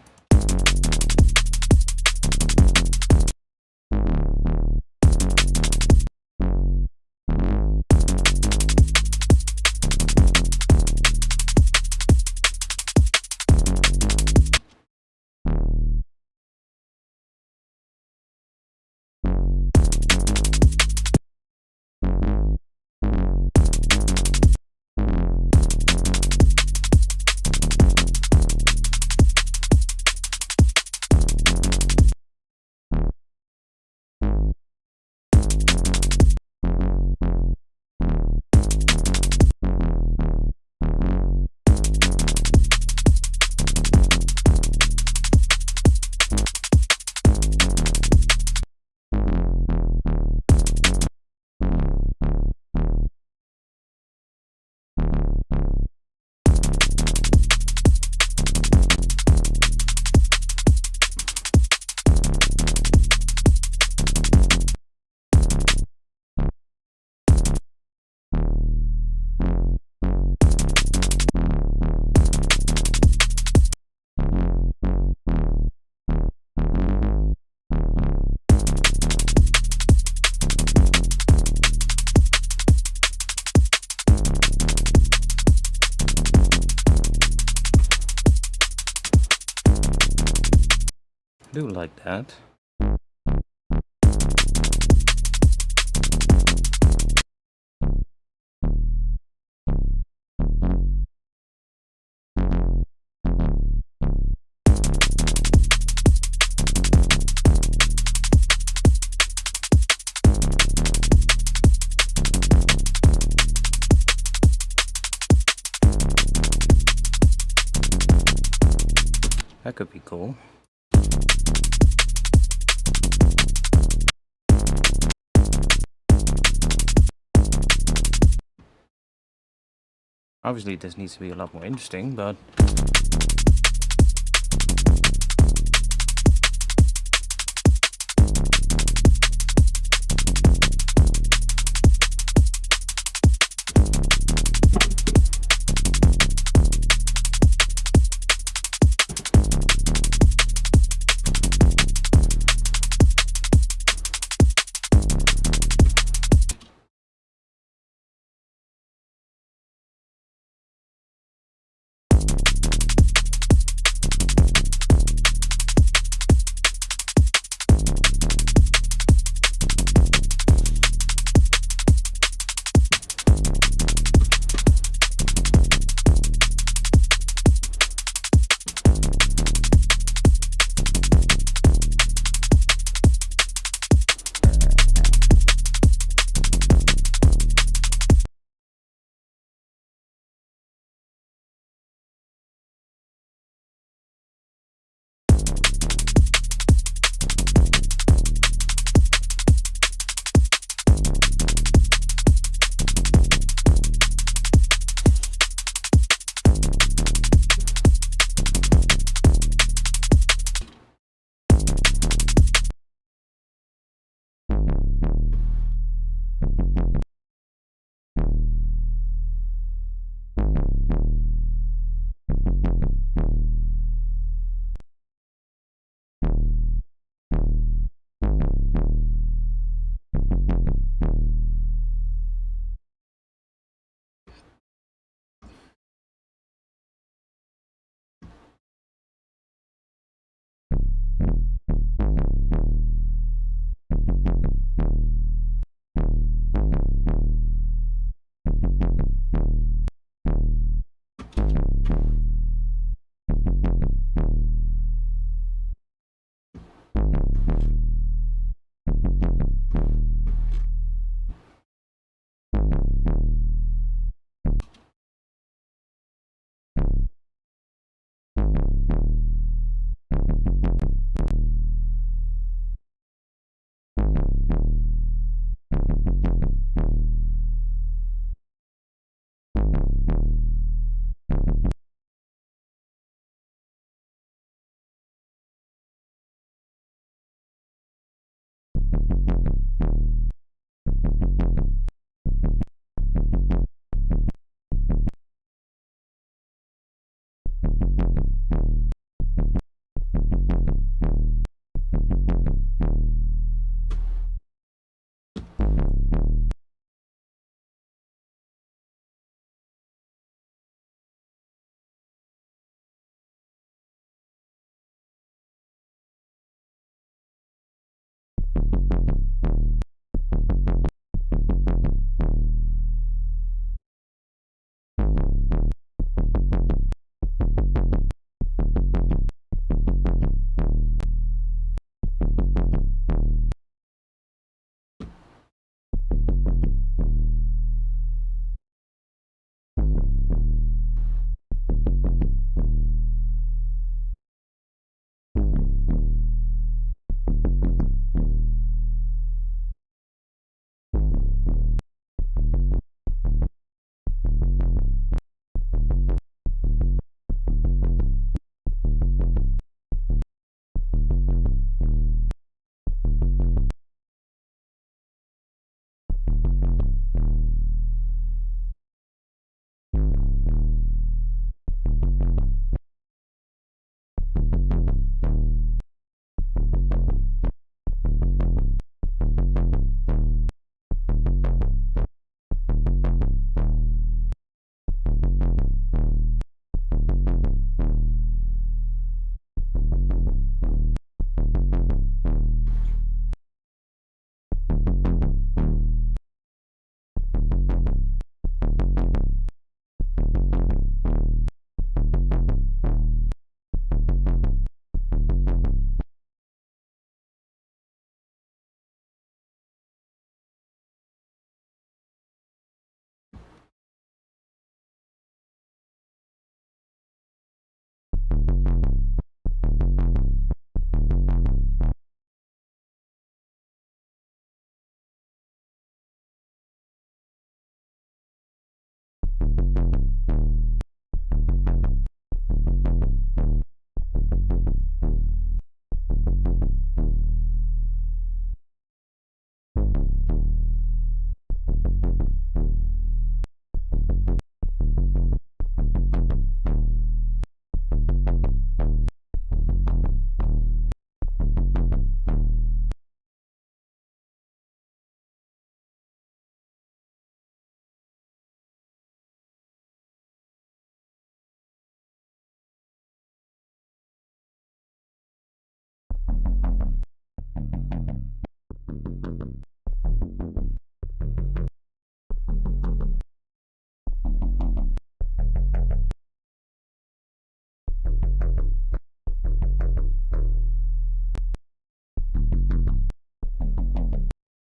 Do like that. That could be cool. Obviously this needs to be a lot more interesting, but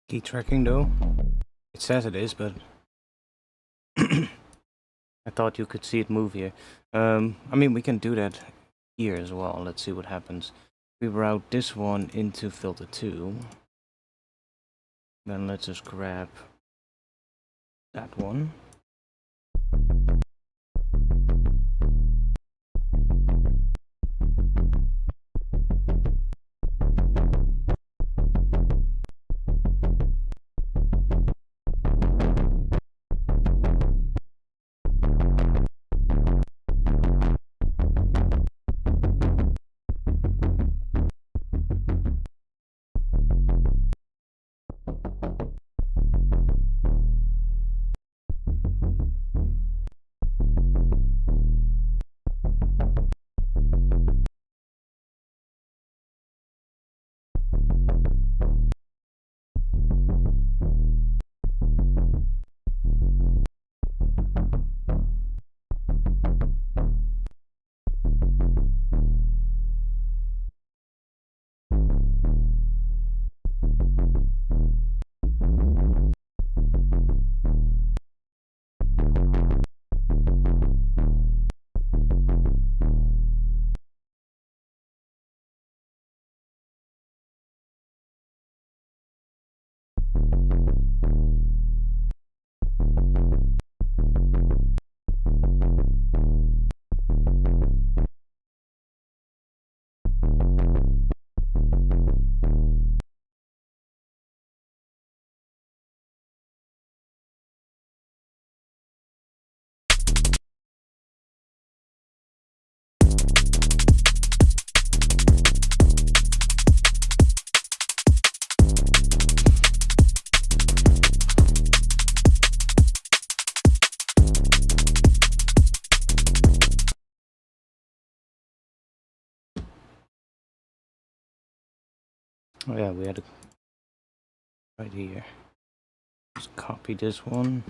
Key tracking though? It says it is, but I thought you could see it move here. I mean, we can do that here as well. Let's see what happens. We route this one into filter 2. Then let's just grab that one. Oh yeah, we had it right here. Just copy this one.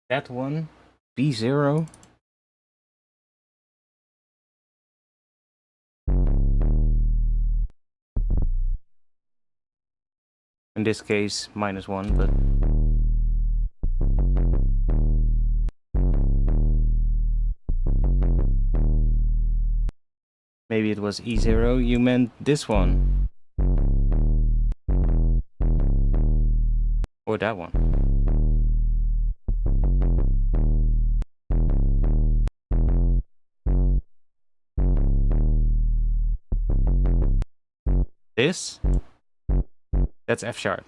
That one, B0. In this case, -1, but maybe it was E0. You meant this one. Or that one. This? That's F sharp.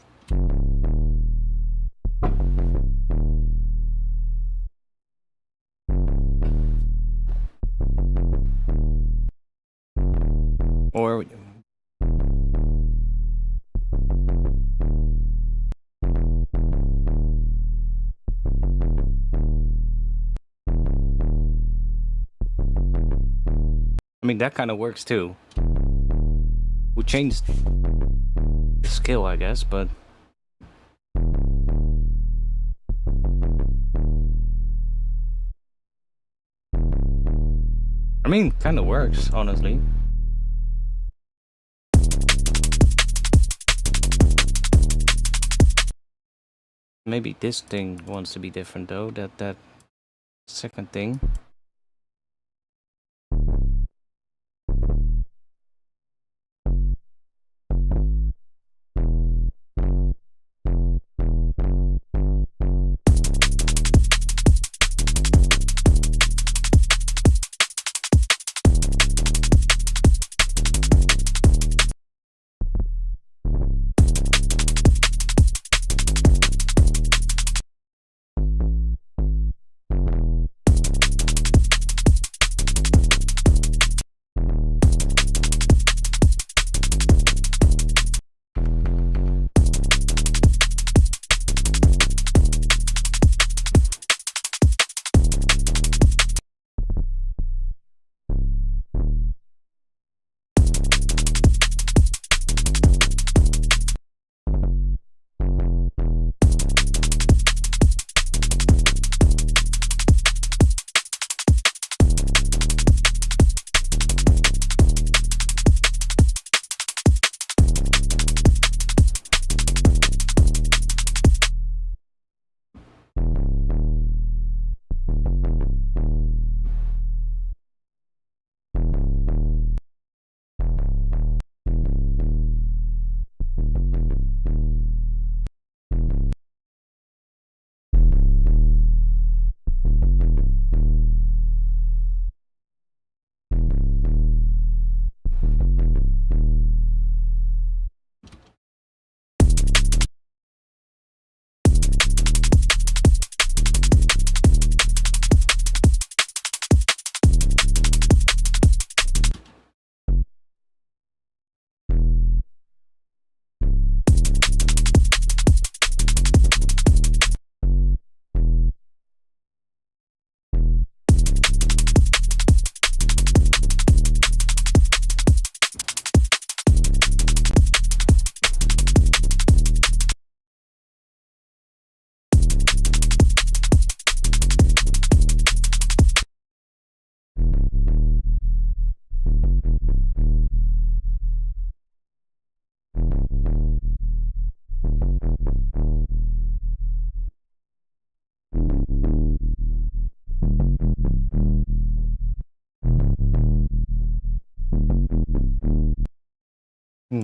Or I mean, that kind of works too. We changed the scale, I guess, but I mean, kind of works, honestly. Maybe this thing wants to be different though, that second thing.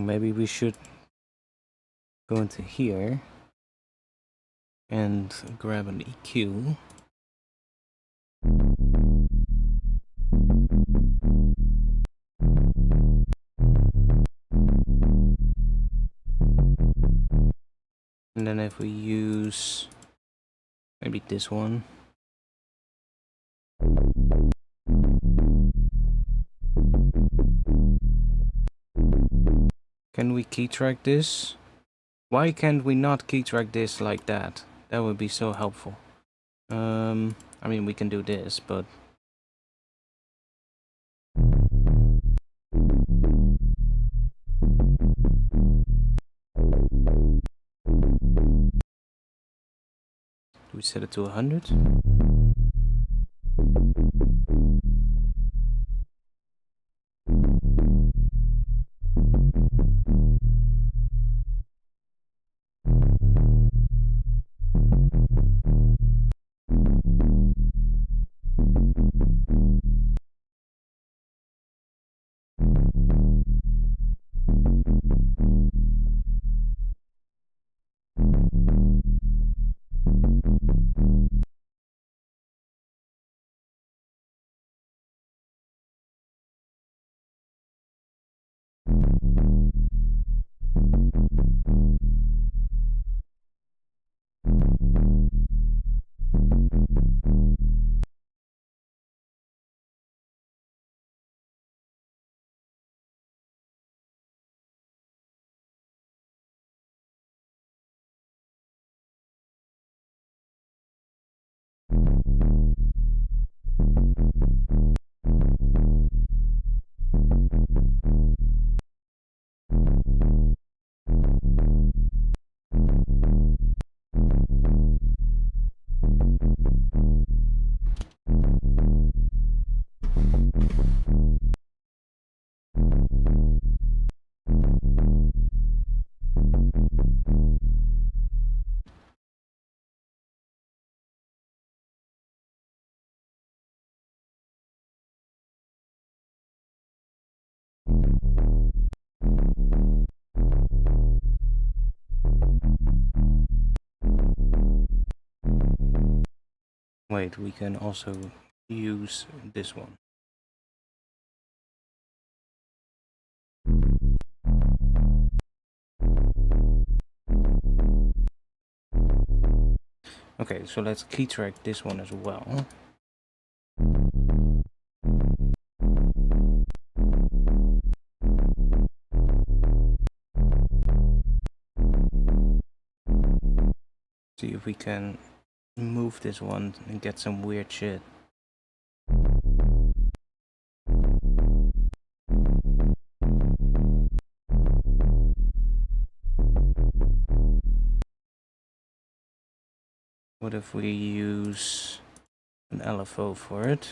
maybe we should go into here and grab an EQ. And then if we use maybe this one. Can we key track this? Why can't we not key track this like that? That would be so helpful. I mean, we can do this, but do we set it to 100? Wait, we can also use this one. Okay, so let's key track this one as well. See if we can move this one and get some weird shit. What if we use an LFO for it?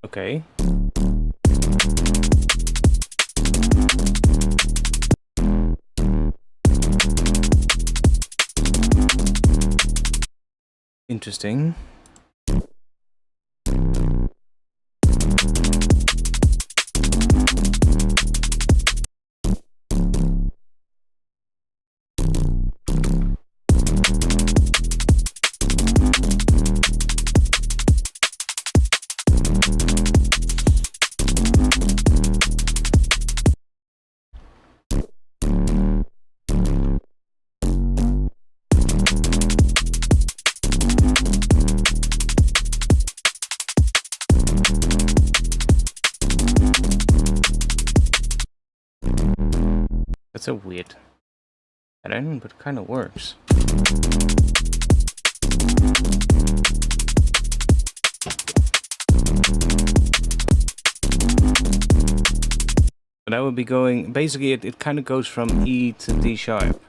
Okay. Interesting. That's a weird pattern, but it kind of works. But I would be going, basically it kind of goes from E to D sharp.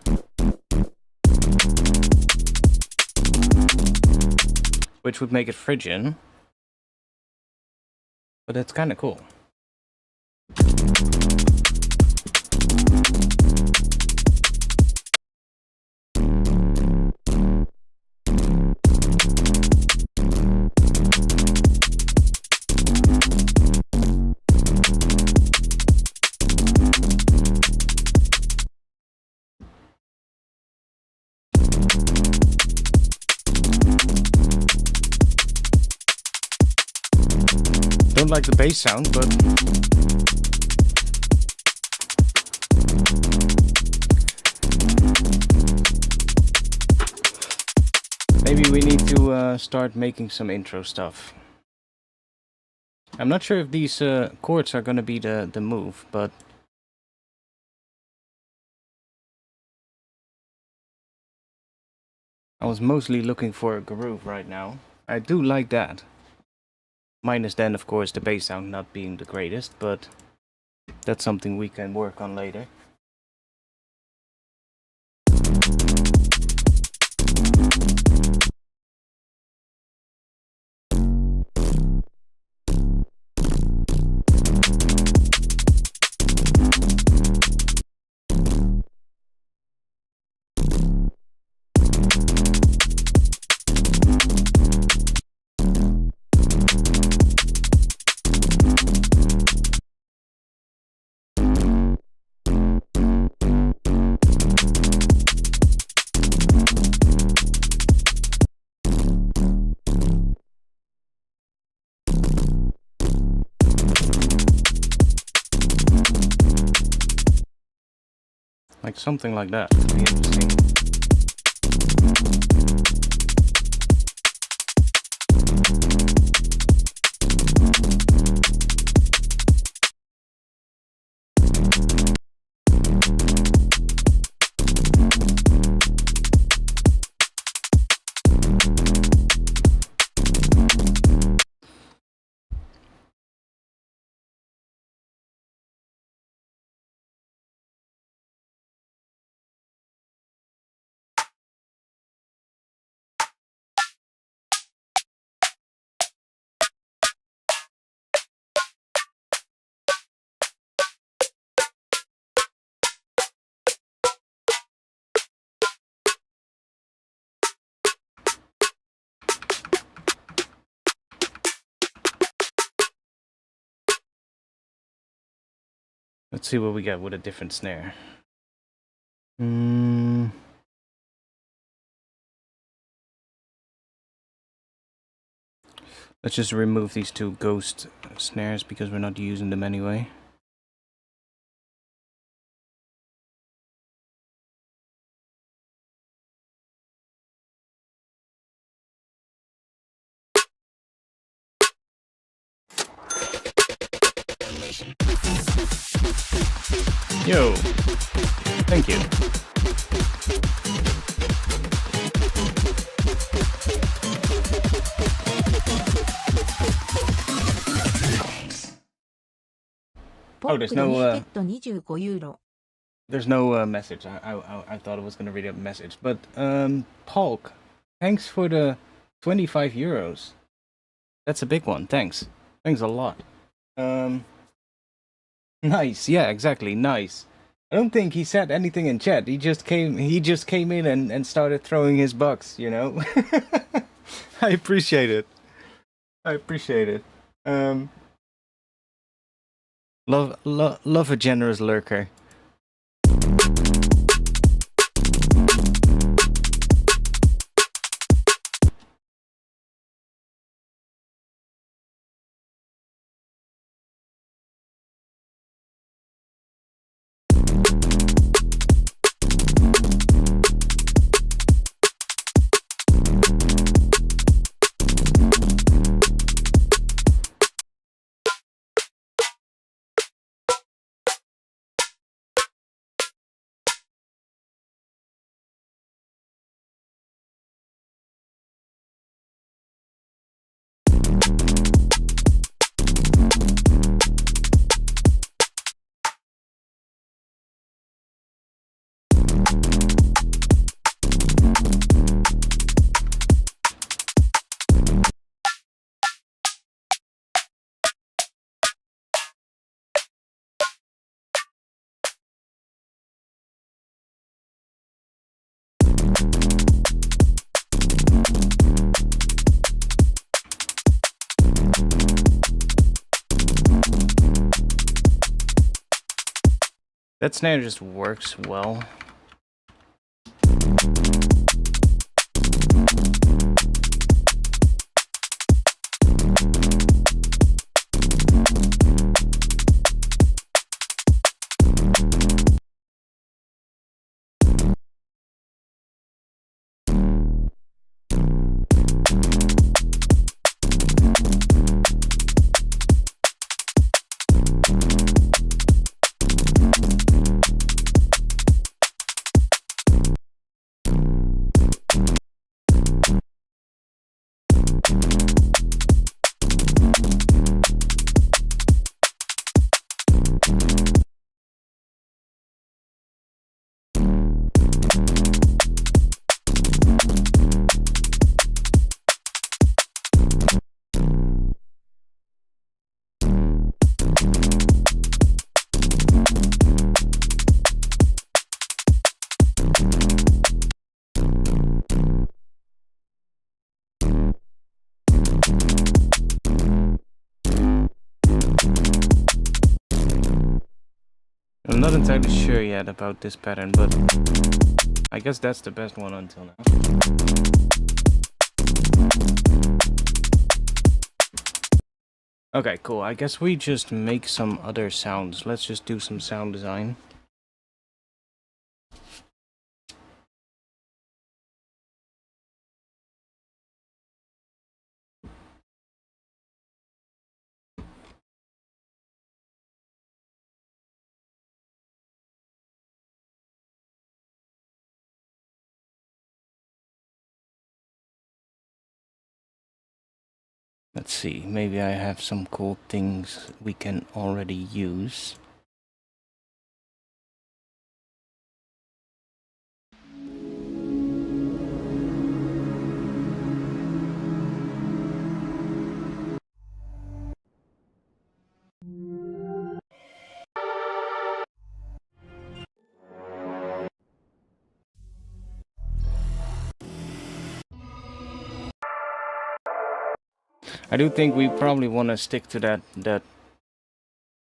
Which would make it Phrygian. But it's kind of cool. Don't like the bass sound, but maybe we need to start making some intro stuff. I'm not sure if these chords are gonna be the move, but I was mostly looking for a groove right now. I do like that. Minus then, of course, the bass sound not being the greatest, but that's something we can work on later. Like something like that could be interesting. Let's see what we got with a different snare. Let's just remove these two ghost snares because we're not using them anyway. Yo, thank you. Oh, there's ポップでネイ no ケッド25ユーロ。 there's no message. I thought I was gonna read a message, but Polk, thanks for the 25 euros. That's a big one. Thanks a lot. Nice. Yeah, exactly. Nice. I don't think he said anything in chat. He just came in and started throwing his bucks, you know. I appreciate it. Love a generous lurker. That snare just works well. I'm not entirely sure yet about this pattern, but I guess that's the best one until now. Okay, cool. I guess we just make some other sounds. Let's just do some sound design. Let's see, maybe I have some cool things we can already use. I do think we probably want to stick to that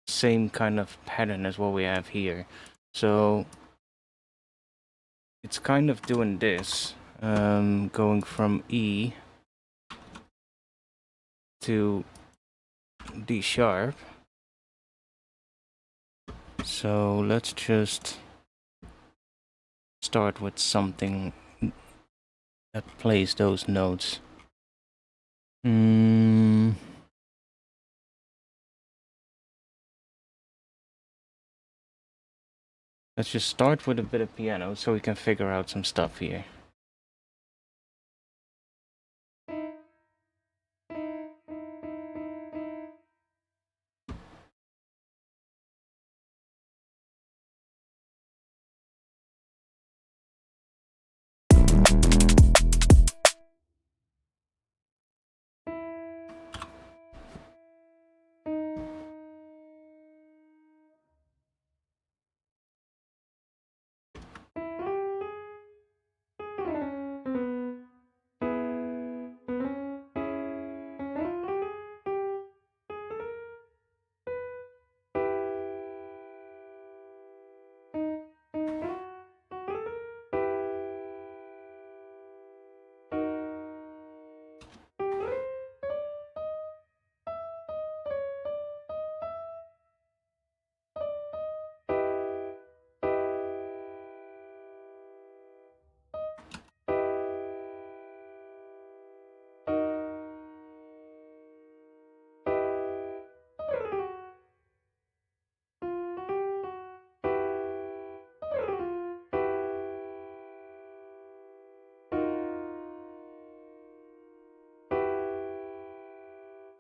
same kind of pattern as what we have here. So it's kind of doing this, going from E to D sharp. So let's just start with something that plays those notes. Let's just start with a bit of piano so we can figure out some stuff here.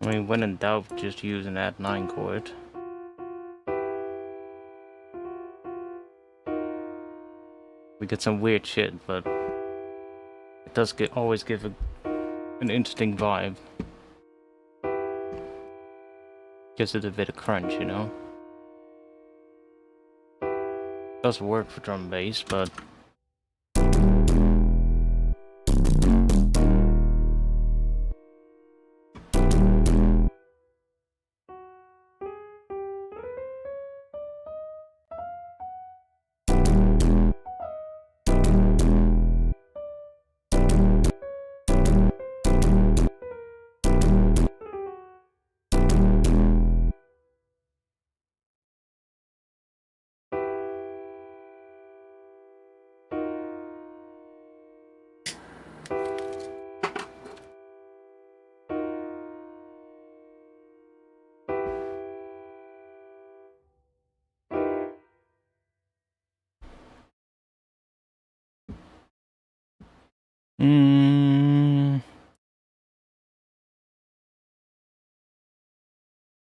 I mean, when in doubt, just use an add 9 chord. We get some weird shit, but it does always give an interesting vibe. Gives it a bit of crunch, you know? Does work for drum and bass, but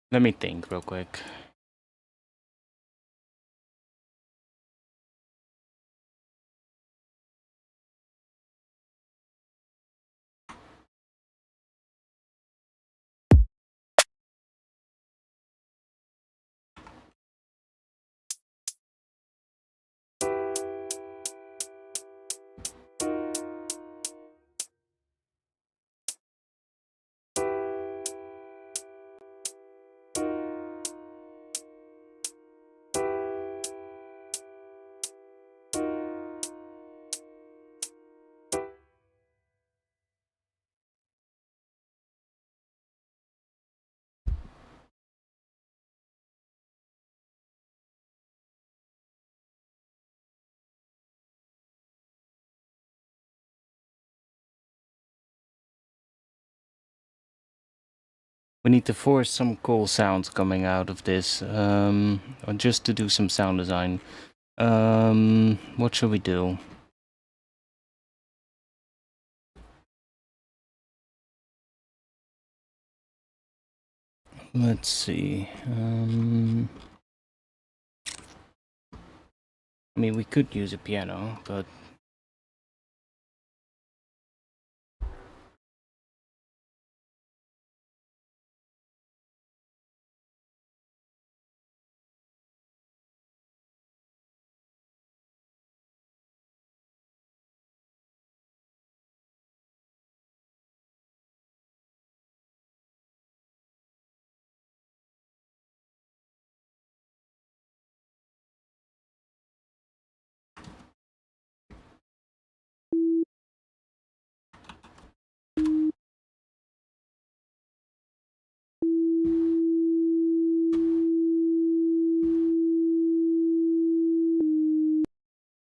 let me think real quick. We need to force some cool sounds coming out of this, or just to do some sound design. What should we do? Let's see. I mean, we could use a piano, but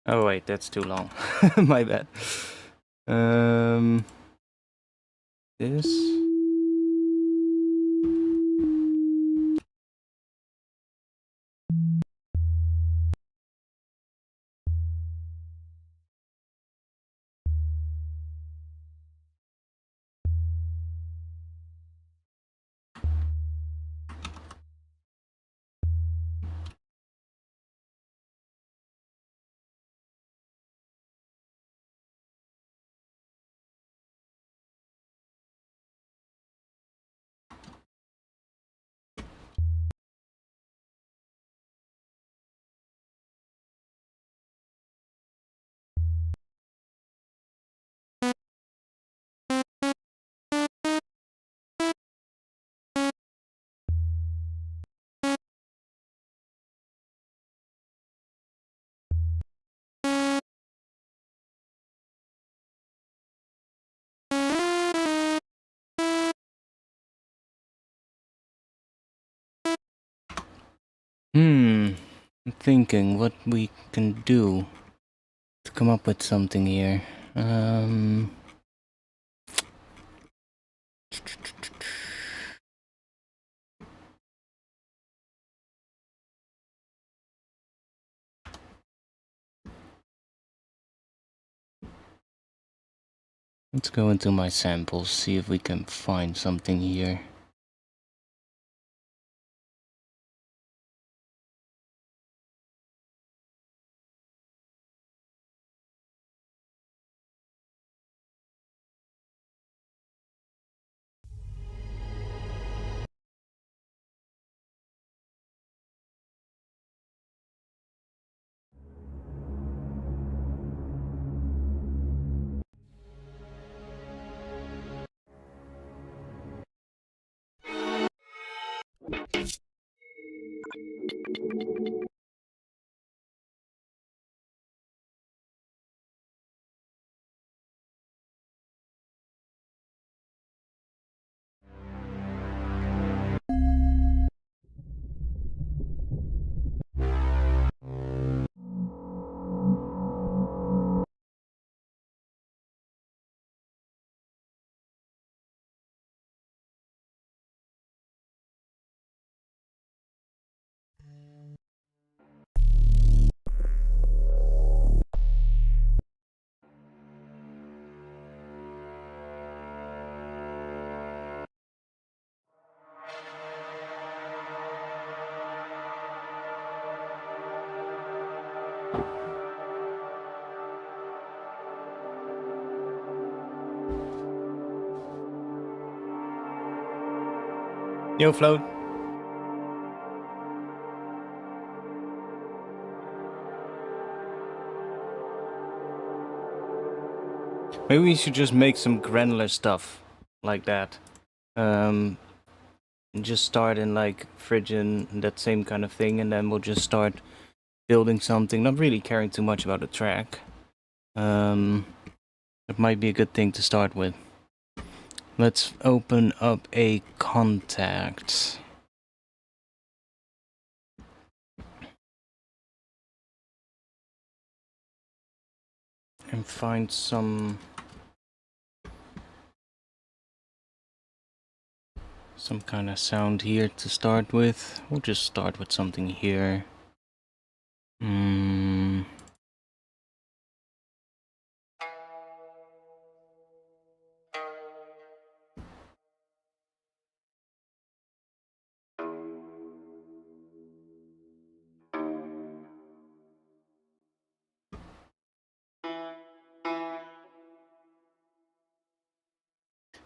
oh wait, that's too long. My bad. This. I'm thinking what we can do to come up with something here. Let's go into my samples, see if we can find something here. Yo, Float. Maybe we should just make some granular stuff like that. And just start in like Phrygian, that same kind of thing, and then we'll just start building something. Not really caring too much about the track. It might be a good thing to start with. Let's open up a contact. And find some kind of sound here to start with. We'll just start with something here.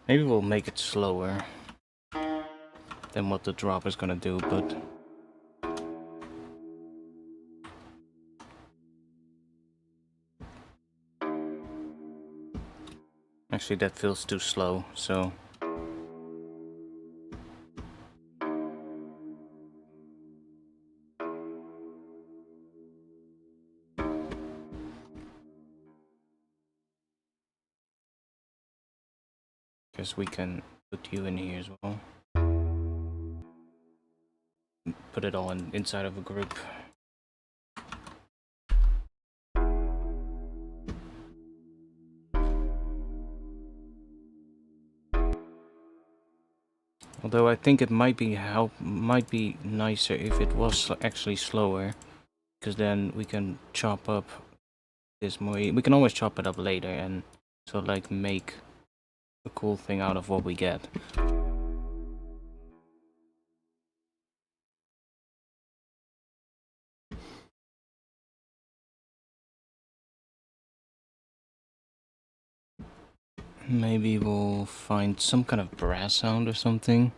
Maybe we'll make it slower than what the drop is gonna do, but actually that feels too slow, so guess we can put you in here as well. Put it all inside of a group. Although I think it might be nicer if it was actually slower, because then we can chop up this more. We can always chop it up later and so like make a cool thing out of what we get. Maybe we'll find some kind of brass sound or something.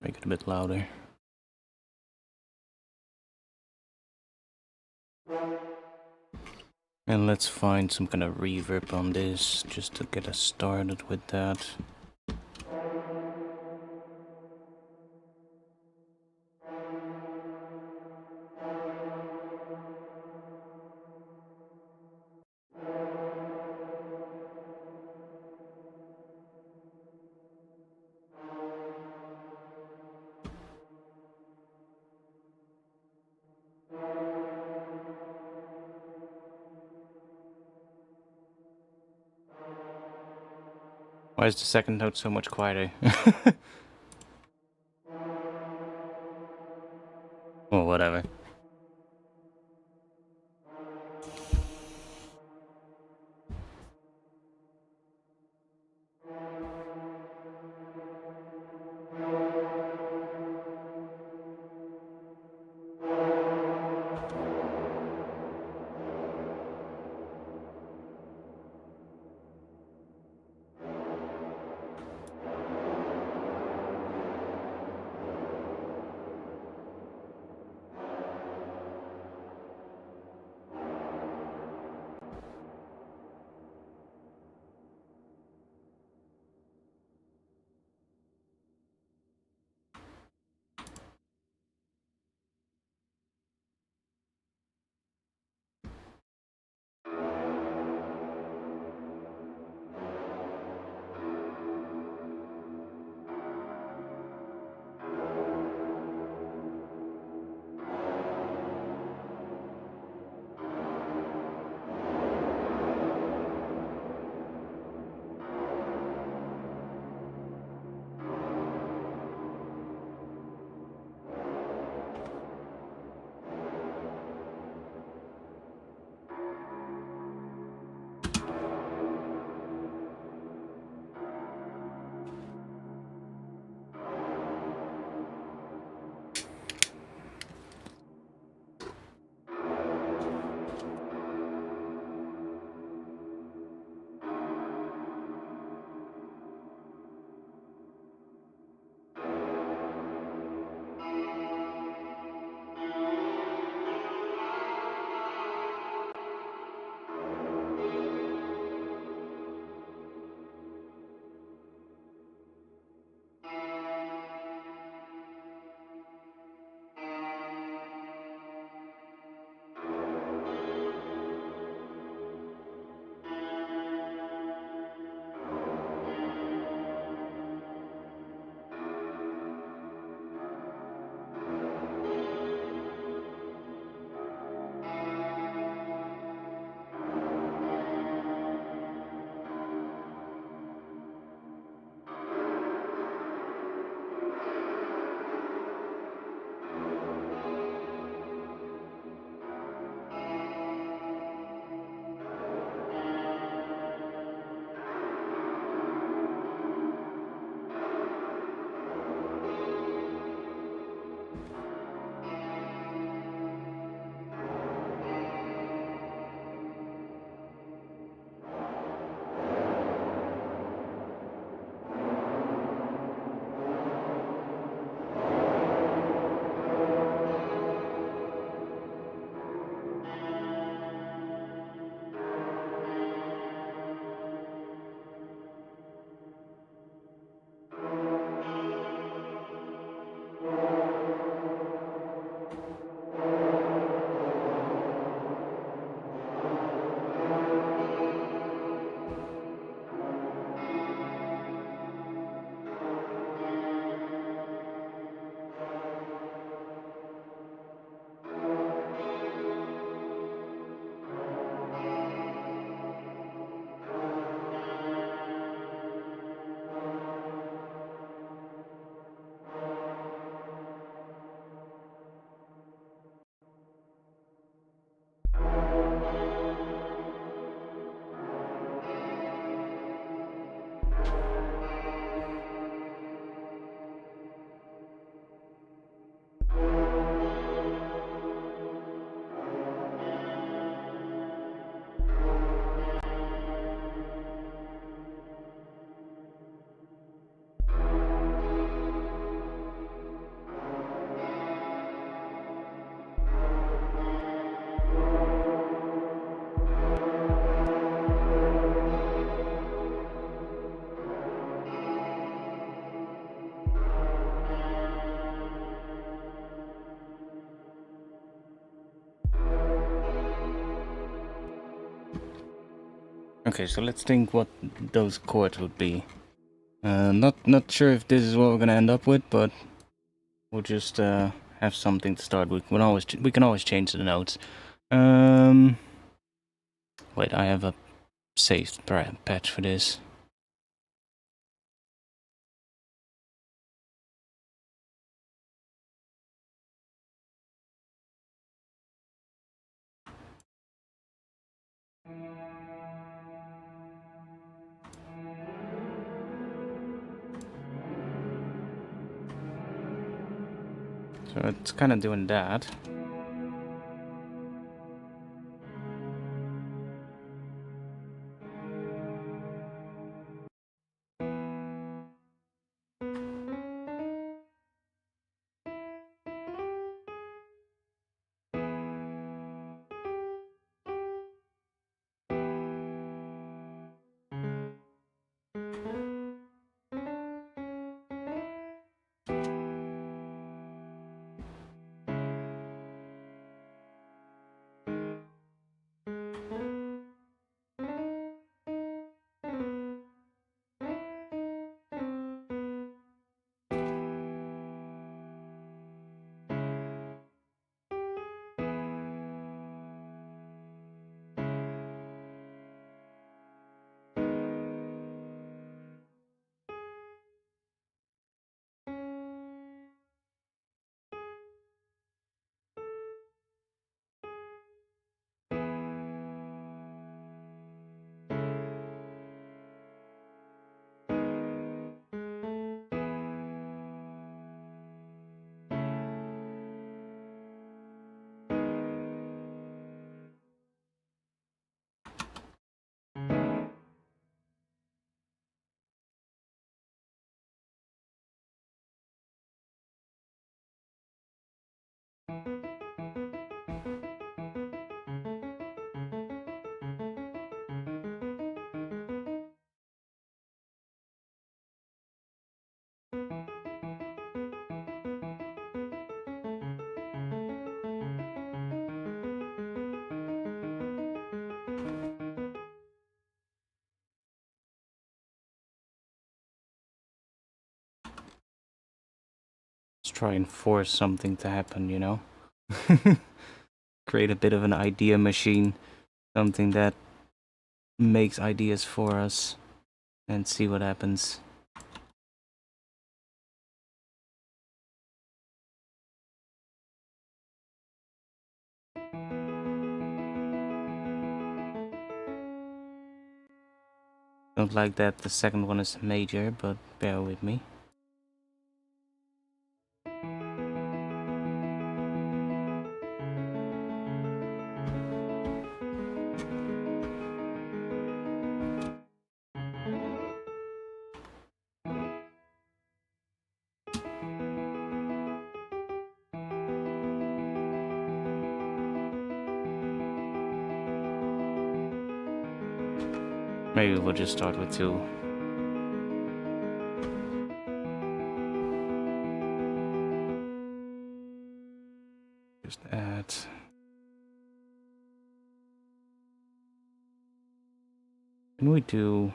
Make it a bit louder. And let's find some kind of reverb on this, just to get us started with that. Why is the second note so much quieter? Well, whatever. Okay, so let's think what those chords would be. Not sure if this is what we're gonna end up with, but we'll just have something to start with. We can always change the notes. Wait, I have a saved patch for this. So it's kind of doing that. Let's try and force something to happen, you know? Create a bit of an idea machine. Something that makes ideas for us. And see what happens. Don't like that the second one is major, but bear with me. Maybe we'll just start with 2. Just add. Can we do...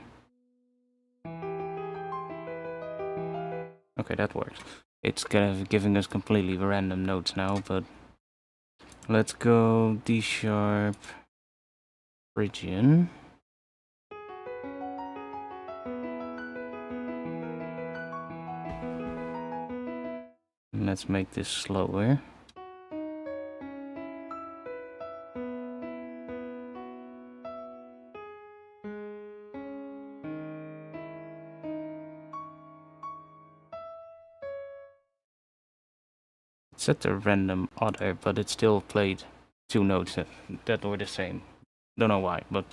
Okay, that works. It's kind of giving us completely random notes now, but... Let's go D sharp... Phrygian. Let's make this slower. Set a random other, but it still played 2 notes that were the same. Don't know why, but...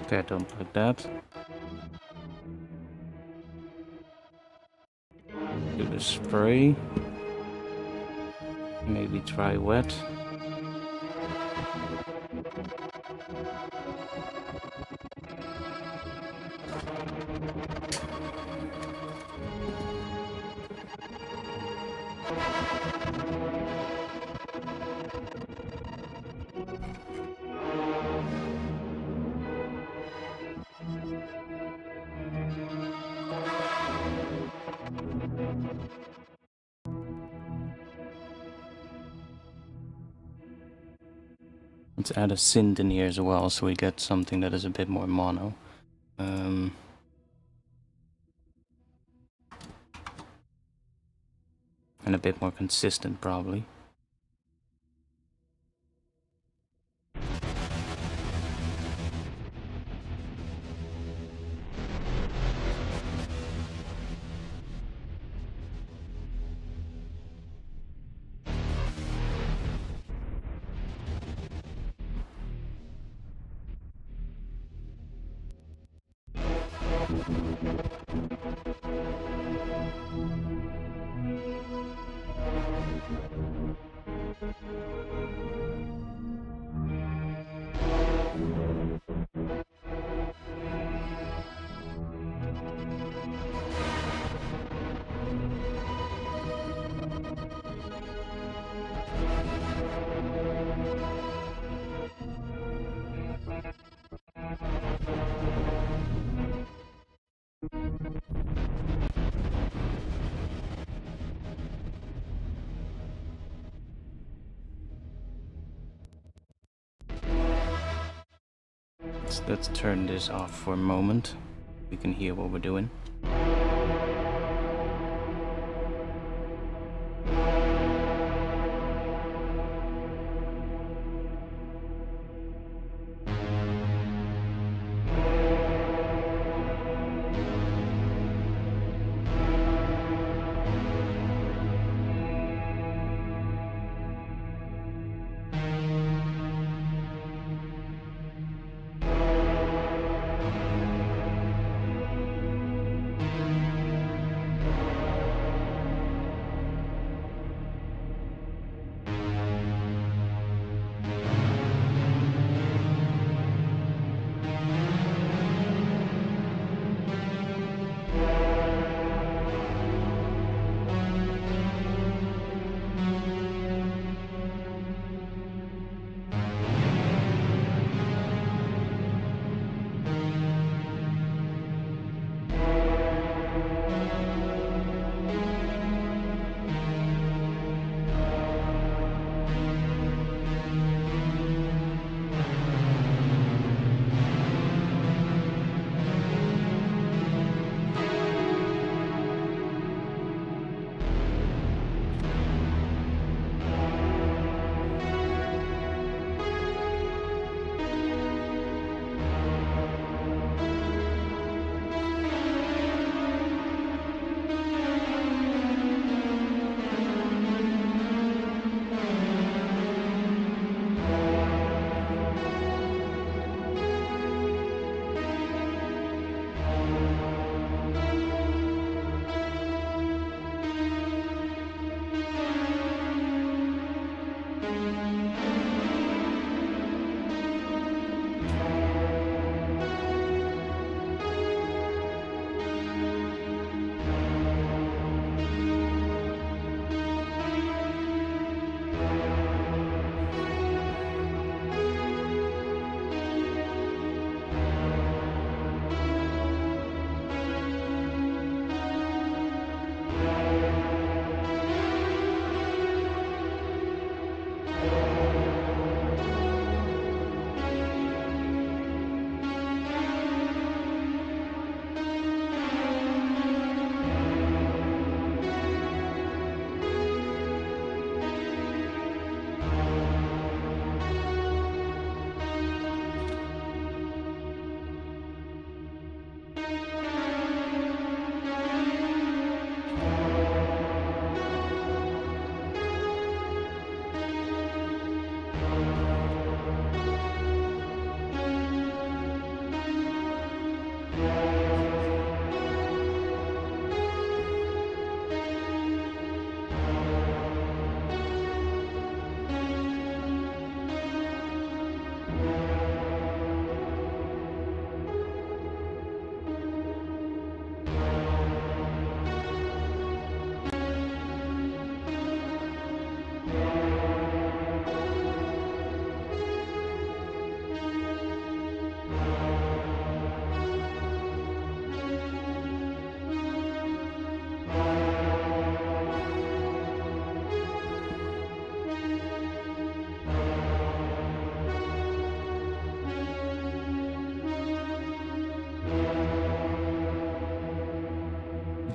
Okay, I don't like that. Do the spray. Maybe try wet. Let's add a synth in here as well, so we get something that is a bit more mono. And a bit more consistent, probably. Let's turn this off for a moment. We can hear what we're doing.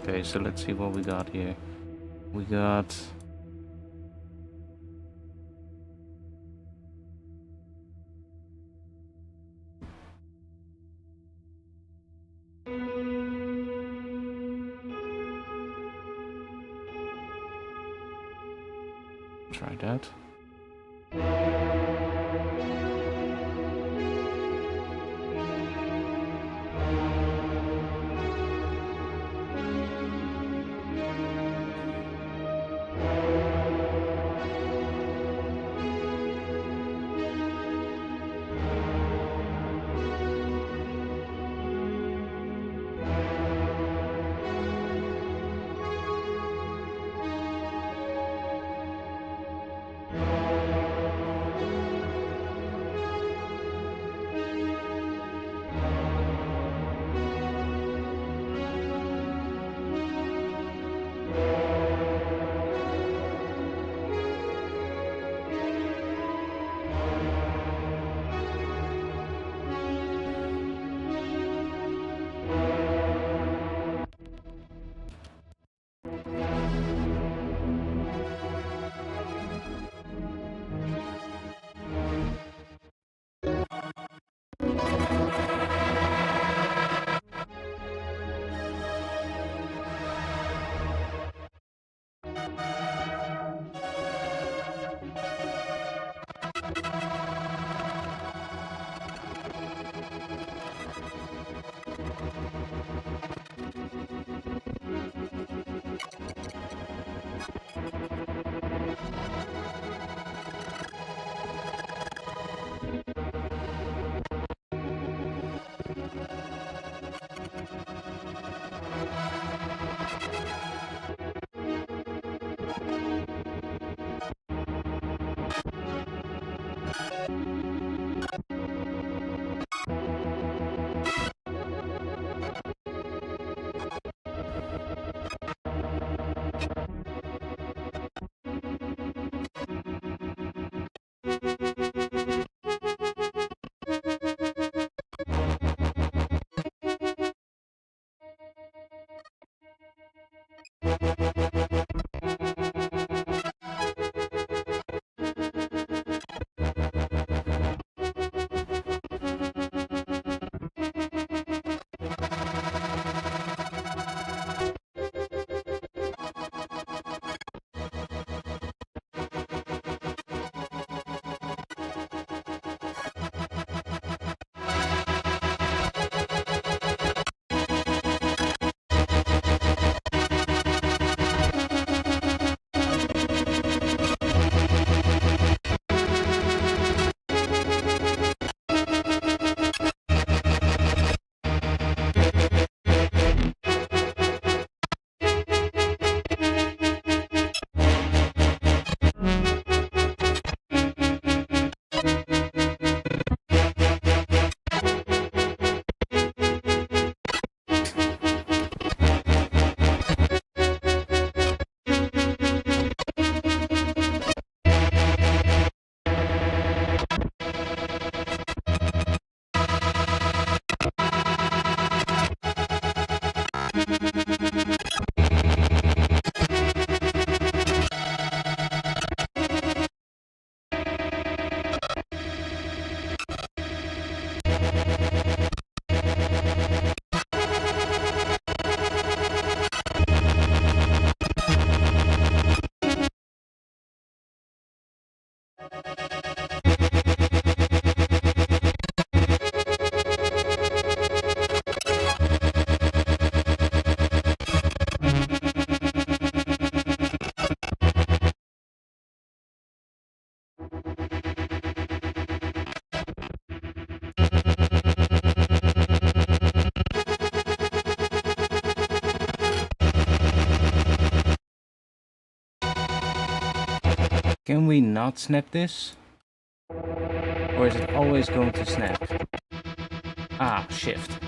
Okay, so let's see what we got here. We got... Try that. Can we not snap this? Or is it always going to snap? Ah, shift.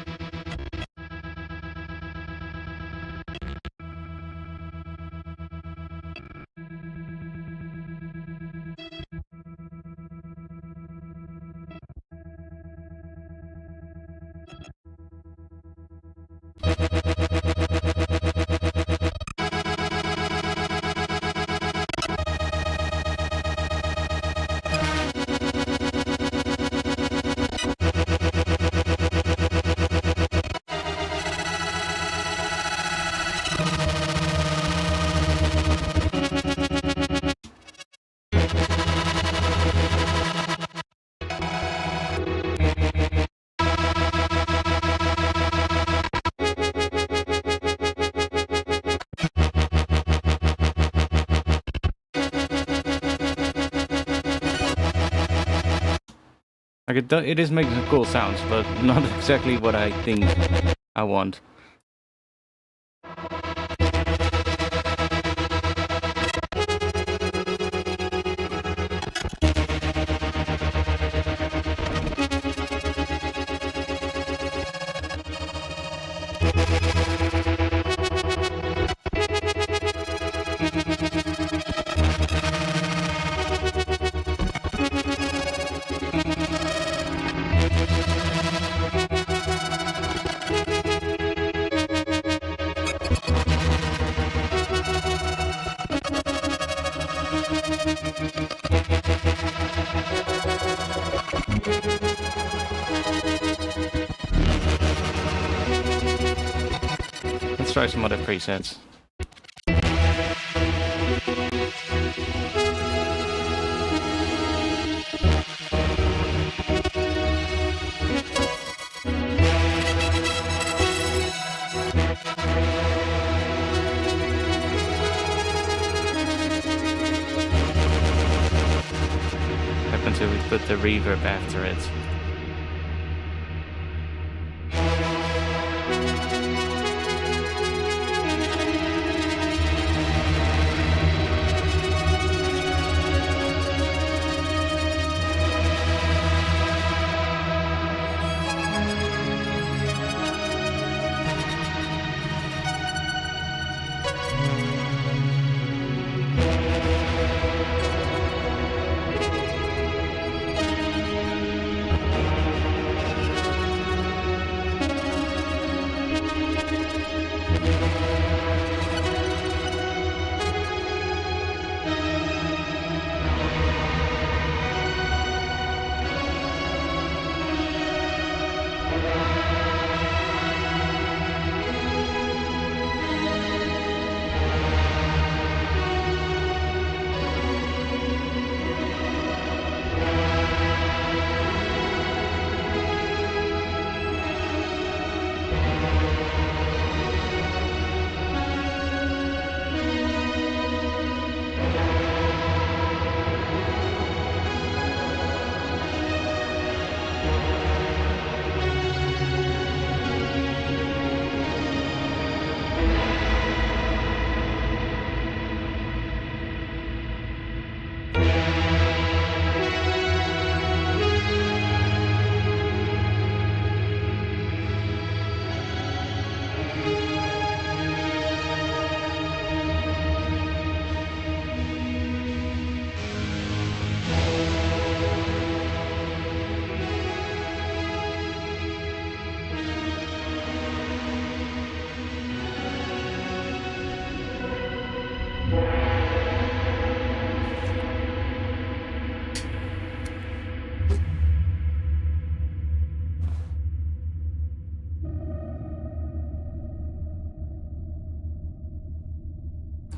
Like it is making some cool sounds, but not exactly what I think I want. Let's try some other presets. Up until we put the reverb after it.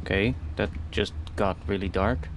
Okay, that just got really dark.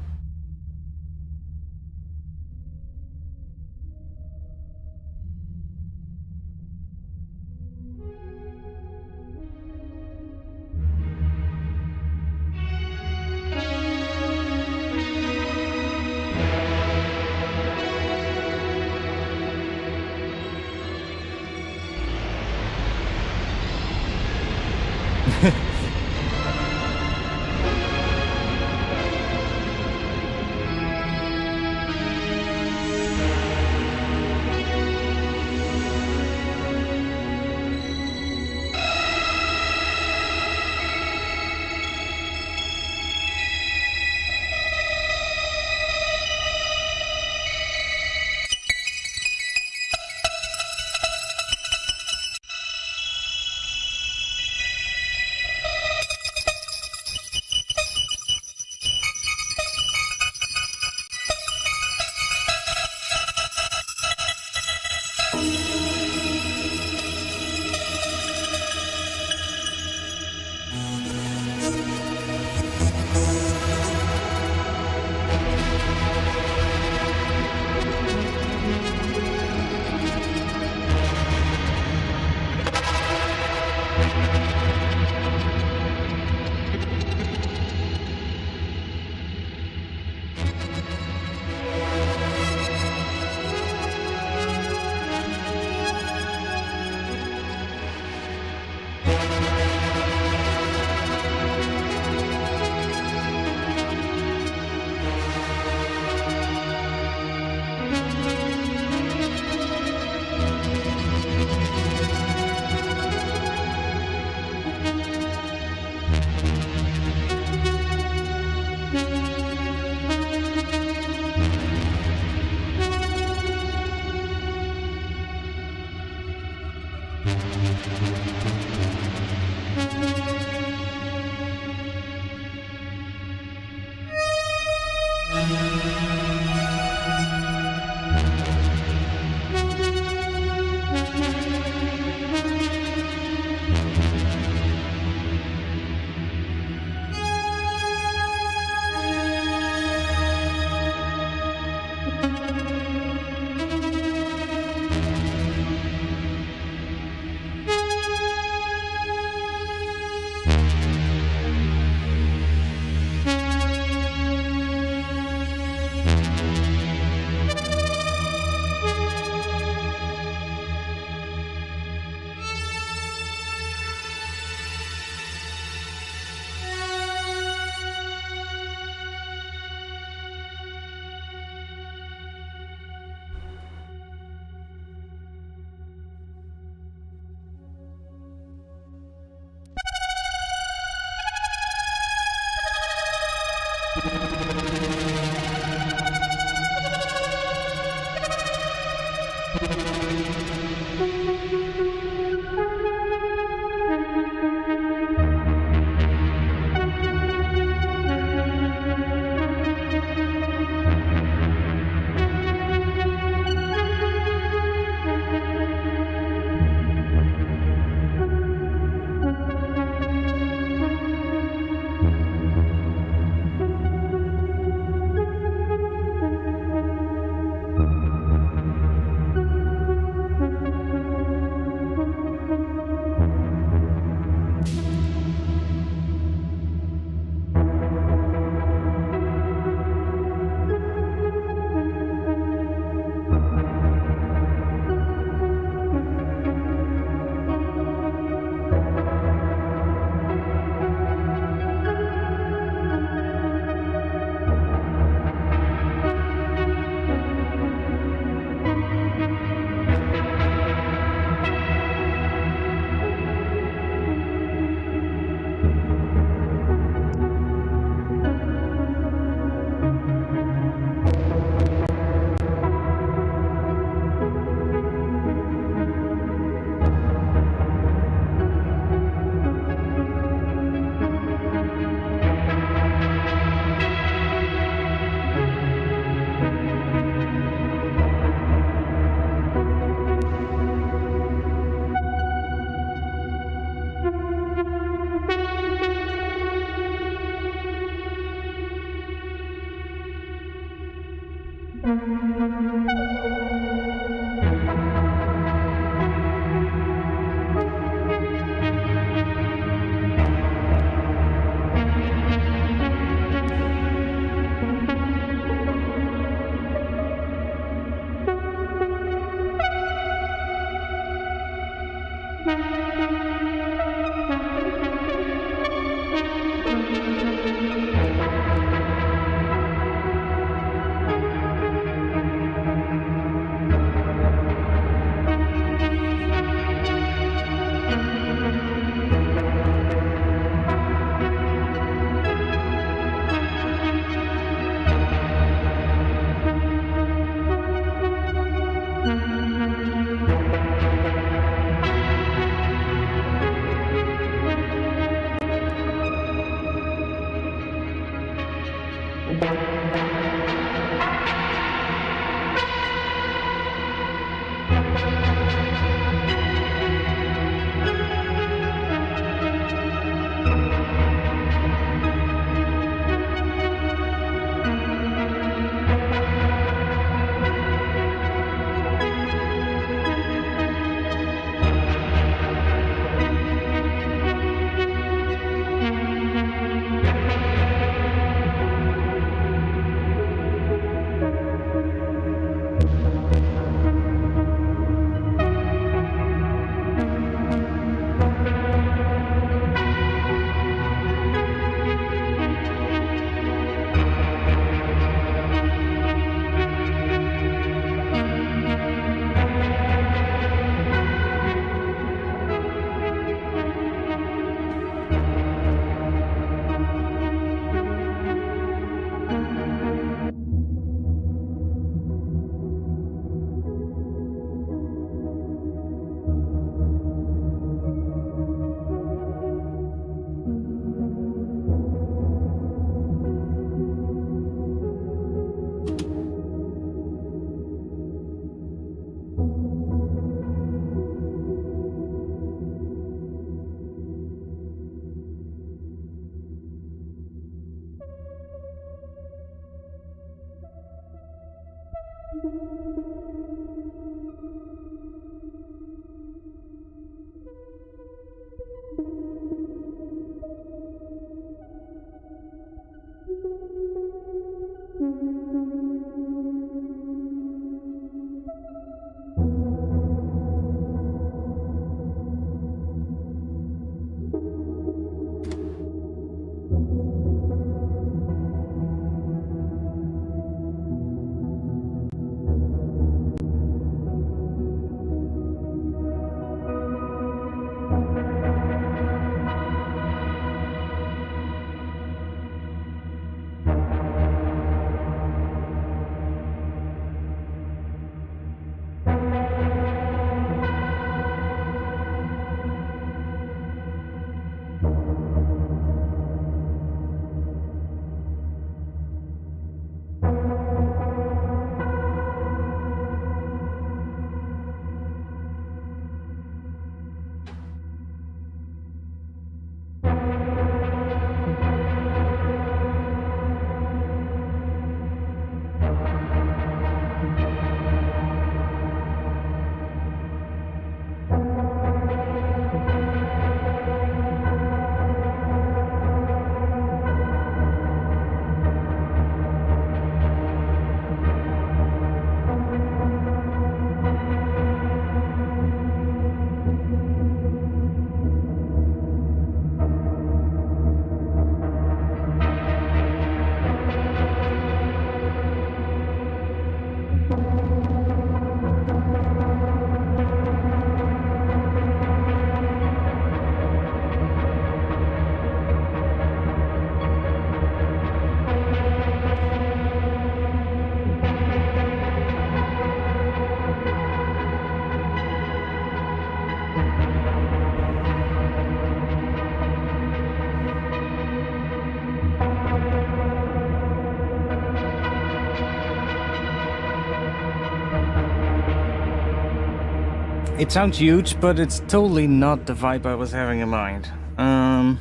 It sounds huge, but it's totally not the vibe I was having in mind. I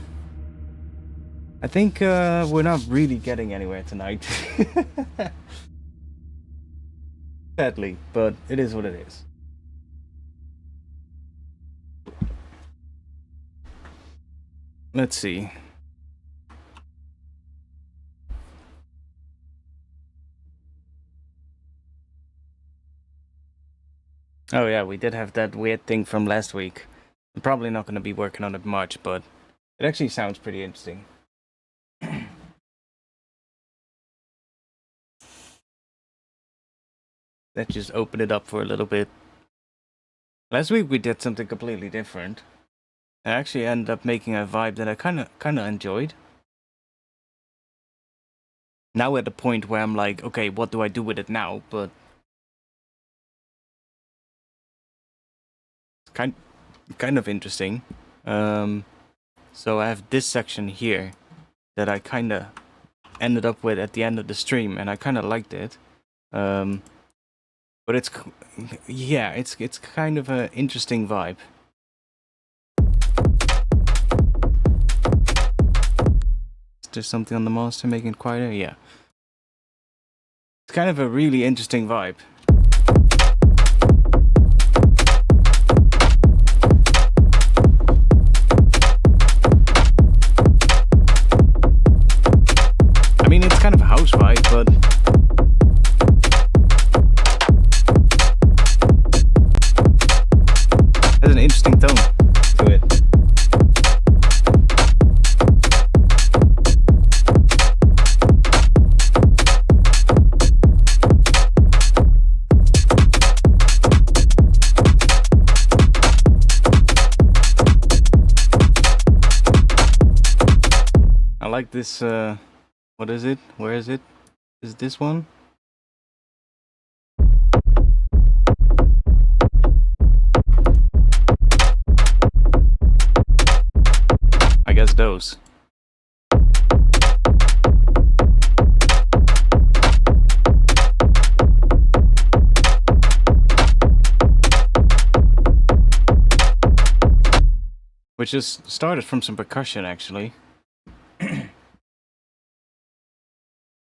think we're not really getting anywhere tonight. Sadly, but it is what it is. Let's see. Oh yeah, we did have that weird thing from last week. I'm probably not going to be working on it much, but it actually sounds pretty interesting. Let's just open it up for a little bit. Last week we did something completely different. I actually ended up making a vibe that I kind of enjoyed. Now at the point where I'm like, okay, what do I do with it now? But it's kind of interesting. So I have this section here that I kind of ended up with at the end of the stream, and I kind of liked it. But it's kind of an interesting vibe. Is there something on the master making it quieter? Yeah. It's kind of a really interesting vibe. I mean, it's kind of a house vibe, but has an interesting tone to it. I like this, what is it? Where is it? Is it this one? I guess those. Which just started from some percussion, actually.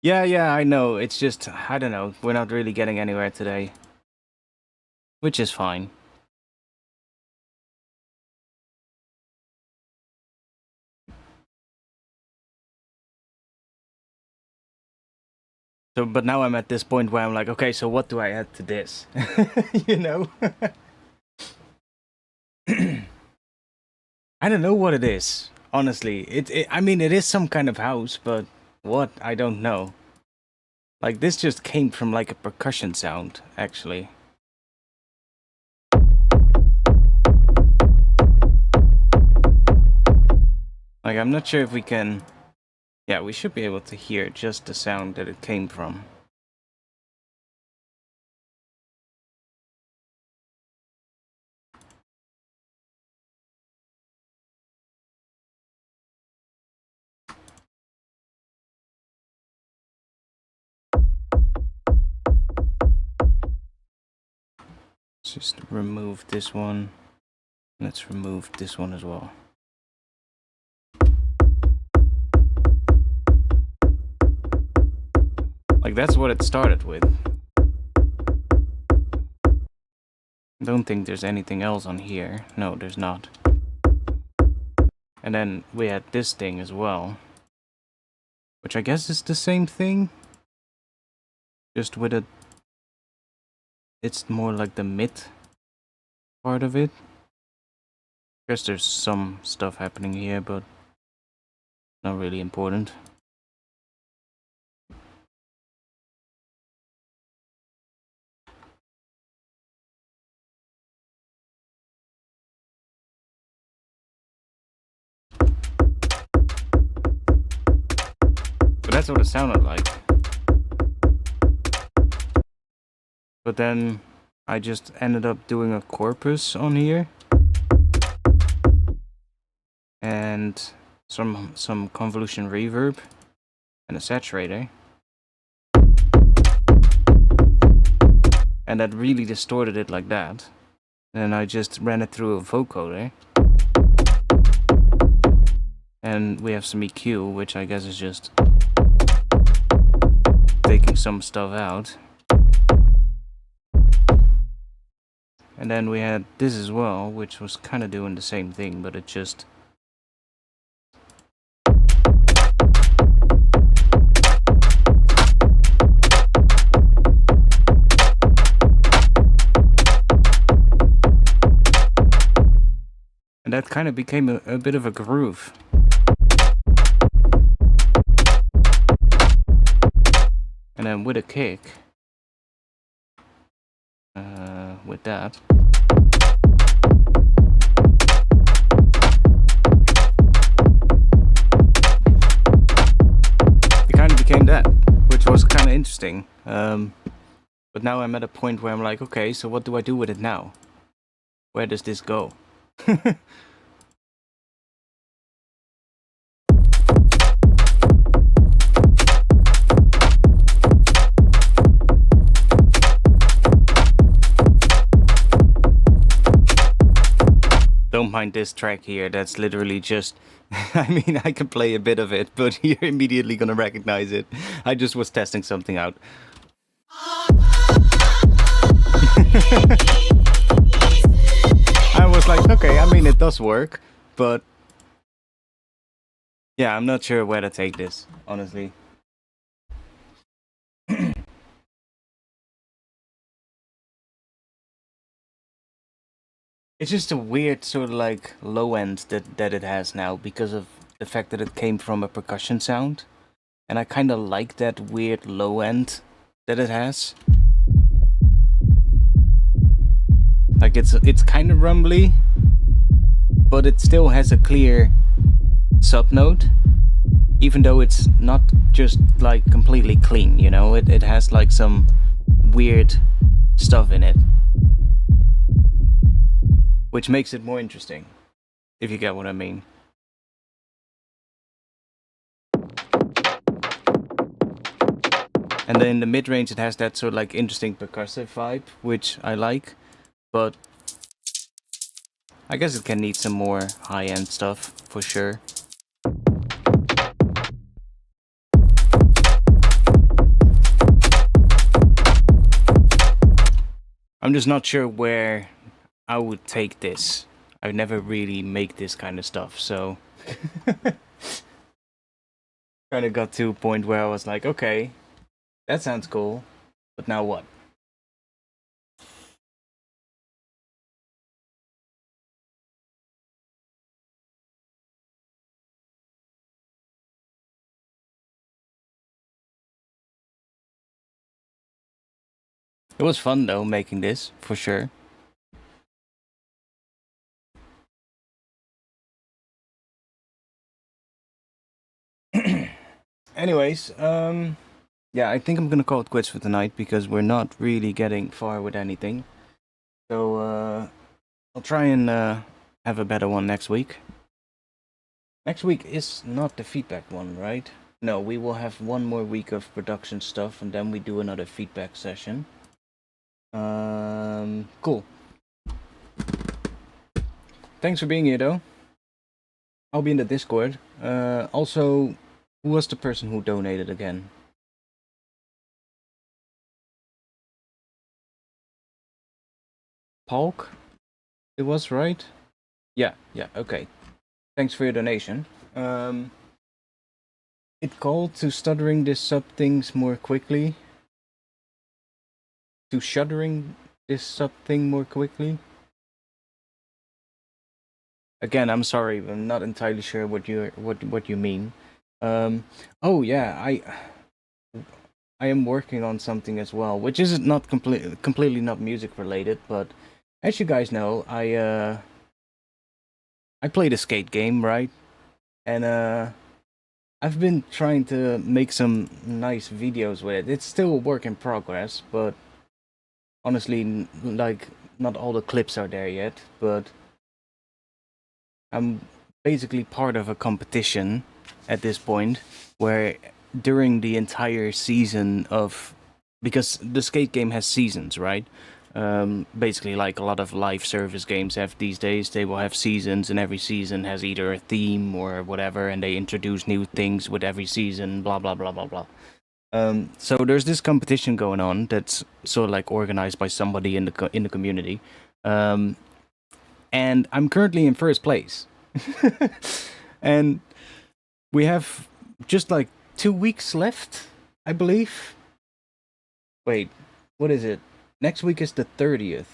Yeah, I know. It's just, I don't know. We're not really getting anywhere today. Which is fine. So, but now I'm at this point where I'm like, okay, so what do I add to this? You know? I don't know what it is, honestly. I mean, it is some kind of house, but what? I don't know. Like, this just came from, like, a percussion sound, actually. Like, I'm not sure if we can... Yeah, we should be able to hear just the sound that it came from. Let's just remove this one. Let's remove this one as well. Like, that's what it started with. I don't think there's anything else on here. No, there's not. And then we had this thing as well. Which I guess is the same thing. Just with a... It's more like the mid part of it. I guess there's some stuff happening here, but not really important. But that's what it sounded like. But then I just ended up doing a corpus on here. And some convolution reverb and a saturator. And that really distorted it like that. And I just ran it through a vocoder. And we have some EQ, which I guess is just taking some stuff out. And then we had this as well, which was kind of doing the same thing, but it just... And that kind of became a bit of a groove. And then with a kick, with that, it kind of became that, which was kind of interesting. But now I'm at a point where I'm like, okay, so what do I do with it now? Where does this go? Don't mind this track here, that's literally just... I mean, I can play a bit of it, but you're immediately gonna recognize it. I just was testing something out. I was like, okay, I mean, it does work, but... yeah, I'm not sure where to take this, honestly. It's just a weird sort of like low end that it has now because of the fact that it came from a percussion sound. And I kind of like that weird low end that it has. Like it's kind of rumbly, but it still has a clear sub note. Even though it's not just like completely clean, you know, it has like some weird stuff in it. Which makes it more interesting, if you get what I mean. And then in the mid-range it has that sort of like interesting percussive vibe, which I like, but I guess it can need some more high-end stuff, for sure. I'm just not sure where I would take this. I never really make this kind of stuff, so... kind of got to a point where I was like, okay, that sounds cool, but now what? It was fun though, making this, for sure. Anyways, yeah, I think I'm gonna call it quits for tonight because we're not really getting far with anything. So, I'll try and have a better one next week. Next week is not the feedback one, right? No, we will have one more week of production stuff and then we do another feedback session. Cool. Thanks for being here though. I'll be in the Discord. Also, who was the person who donated again? Polk? It was, right? Yeah, okay. Thanks for your donation. It called to stuttering this sub things more quickly. To shuddering this sub thing more quickly. Again, I'm sorry, I'm not entirely sure what you mean. Oh yeah, I am working on something as well, which is not completely not music related, but as you guys know, I played a skate game, right? And I've been trying to make some nice videos with it. It's still a work in progress, but honestly, like, not all the clips are there yet, but I'm basically part of a competition at this point where during the entire season of... because the skate game has seasons, right? Basically like a lot of live service games have these days, they will have seasons, and every season has either a theme or whatever, and they introduce new things with every season, blah blah blah blah blah. So there's this competition going on that's sort of like organized by somebody in the community, And I'm currently in first place. And we have just like 2 weeks left, I believe. Wait, what is it? Next week is the 30th.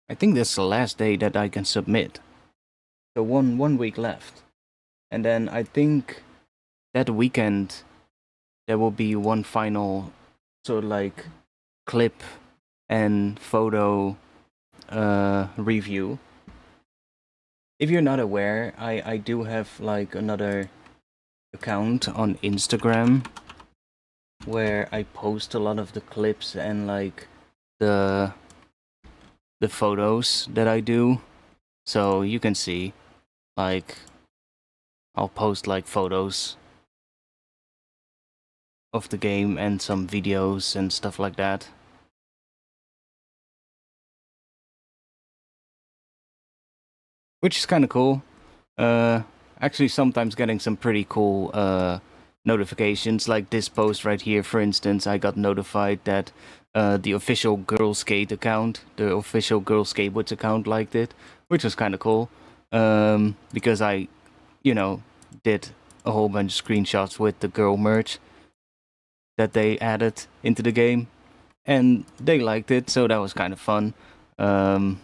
I think that's the last day that I can submit. So one week left. And then I think that weekend there will be one final sort of like clip and photo review. If you're not aware, I do have like another account on Instagram where I post a lot of the clips and like the photos that I do. So you can see, like, I'll post like photos of the game and some videos and stuff like that. Which is kind of cool. Actually, sometimes getting some pretty cool notifications, like this post right here, for instance. I got notified that the official Girl Skate account, the official Girl Skateboards account, liked it, which was kind of cool. Because I, did a whole bunch of screenshots with the girl merch that they added into the game, and they liked it, so that was kind of fun. And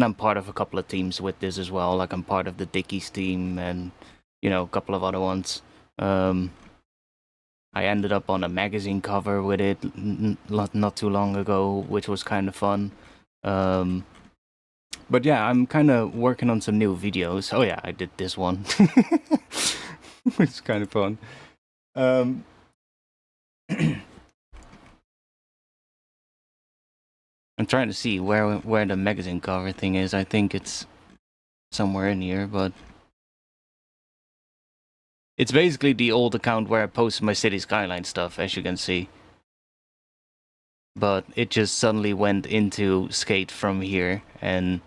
I'm part of a couple of teams with this as well. Like, I'm part of the Dickies team and, a couple of other ones. I ended up on a magazine cover with it not too long ago, which was kind of fun. But yeah, I'm kind of working on some new videos. Oh yeah, I did this one. Which is kind of fun. I'm trying to see where the magazine cover thing is. I think it's somewhere in here, but it's basically the old account where I post my city skyline stuff, as you can see. But it just suddenly went into Skate from here, and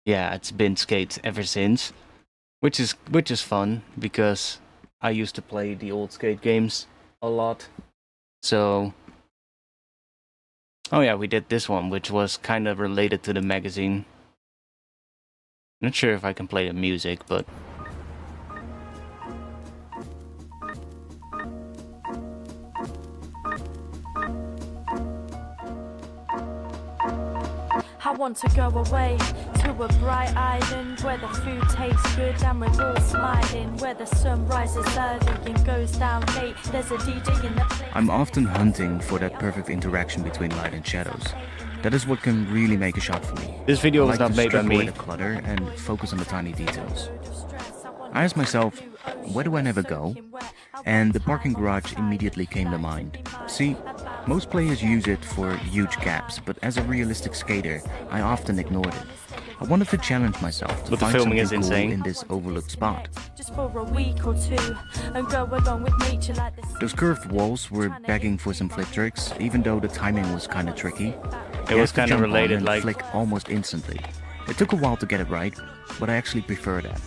yeah, it's been Skate ever since, which is fun because I used to play the old Skate games a lot. So, oh yeah, we did this one, which was kind of related to the magazine. Not sure if I can play the music, but I want to go away to a bright island where the food tastes good and we're all smiling, where the sun rises early and goes down late. There's a DJ in the place. I'm often hunting for that perfect interaction between light and shadows. That is what can really make a shot for me. This video was not made by me. I like to strip away the clutter and focus on the tiny details. I asked myself, where do I never go? And the parking garage immediately came to mind. See, most players use it for huge gaps, but as a realistic skater, I often ignored it. I wanted to challenge myself to find something cool in this overlooked spot. Just for a week or two and go along with nature like this. Those curved walls were begging for some flip tricks, even though the timing was kind of tricky. It was kind of related, like flick almost instantly. It took a while to get it right, but I actually prefer that.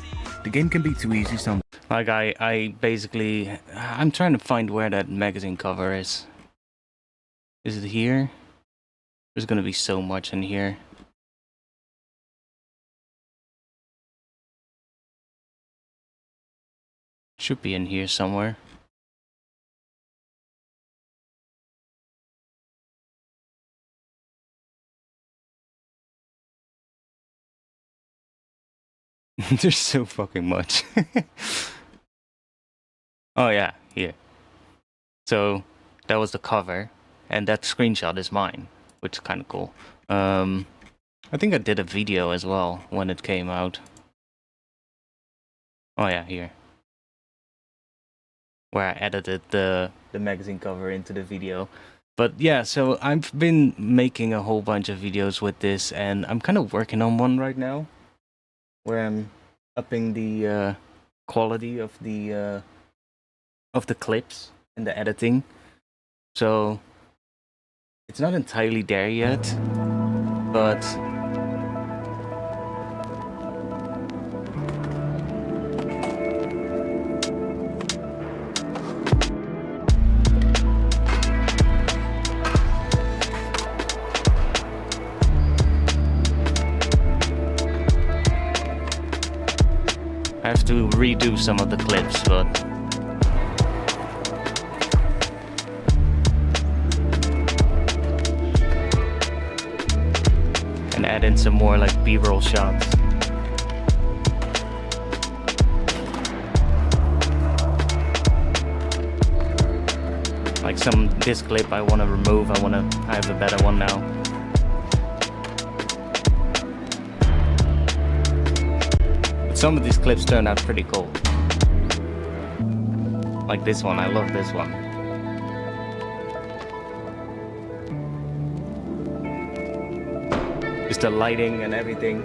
The game can be too easy sometimes. Like I'm trying to find where that magazine cover is. Is it here? There's gonna be so much in here. Should be in here somewhere. There's so fucking much. Oh yeah, here. So that was the cover, and that screenshot is mine, which is kind of cool. I think I did a video as well when it came out. Oh yeah, here. Where I edited the magazine cover into the video. But yeah, so I've been making a whole bunch of videos with this, and I'm kind of working on one right now, where I'm upping the quality of the clips and the editing. So it's not entirely there yet, but to redo some of the clips, but and add in some more like B-roll shots. Like this clip I want to remove. I have a better one now. But some of these clips turned out pretty cool. Like this one, I love this one. Just the lighting and everything.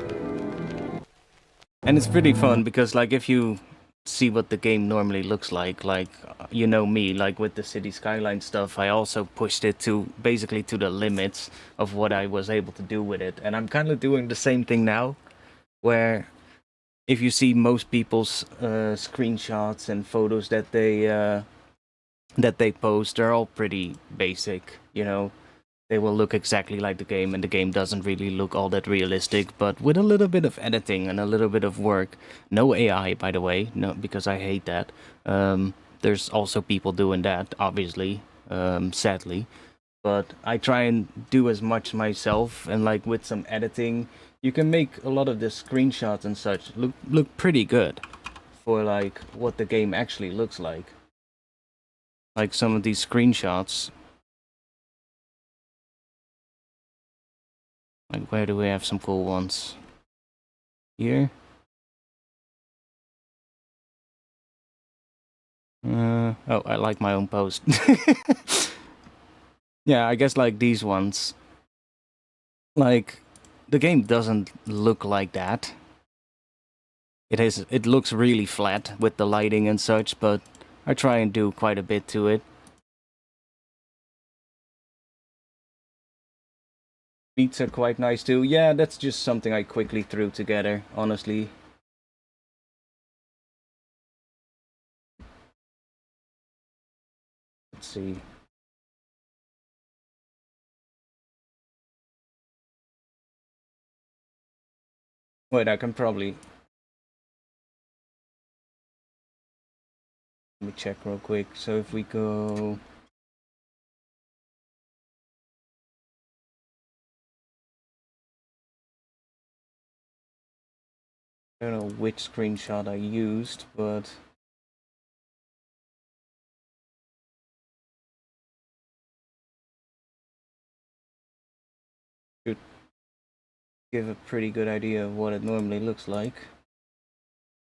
And it's pretty fun because like if you see what the game normally looks like you know me, like with the city skyline stuff, I also pushed it to basically to the limits of what I was able to do with it. And I'm kind of doing the same thing now, where if you see most people's screenshots and photos that they post, they're all pretty basic, you know. They will look exactly like the game, and the game doesn't really look all that realistic, but with a little bit of editing and a little bit of work. No AI, by the way, no, because I hate that. There's also people doing that, obviously, sadly. But I try and do as much myself, and like with some editing, you can make a lot of the screenshots and such look pretty good for like what the game actually looks like. Like some of these screenshots. Like, where do we have some cool ones? Here? Oh, I like my own post. Yeah, I guess like these ones. Like, the game doesn't look like that. It looks really flat with the lighting and such, but I try and do quite a bit to it. Beats are quite nice too. Yeah, that's just something I quickly threw together, honestly. Let's see. Wait, I can probably... Let me check real quick. So if we go... I don't know which screenshot I used, but should give a pretty good idea of what it normally looks like.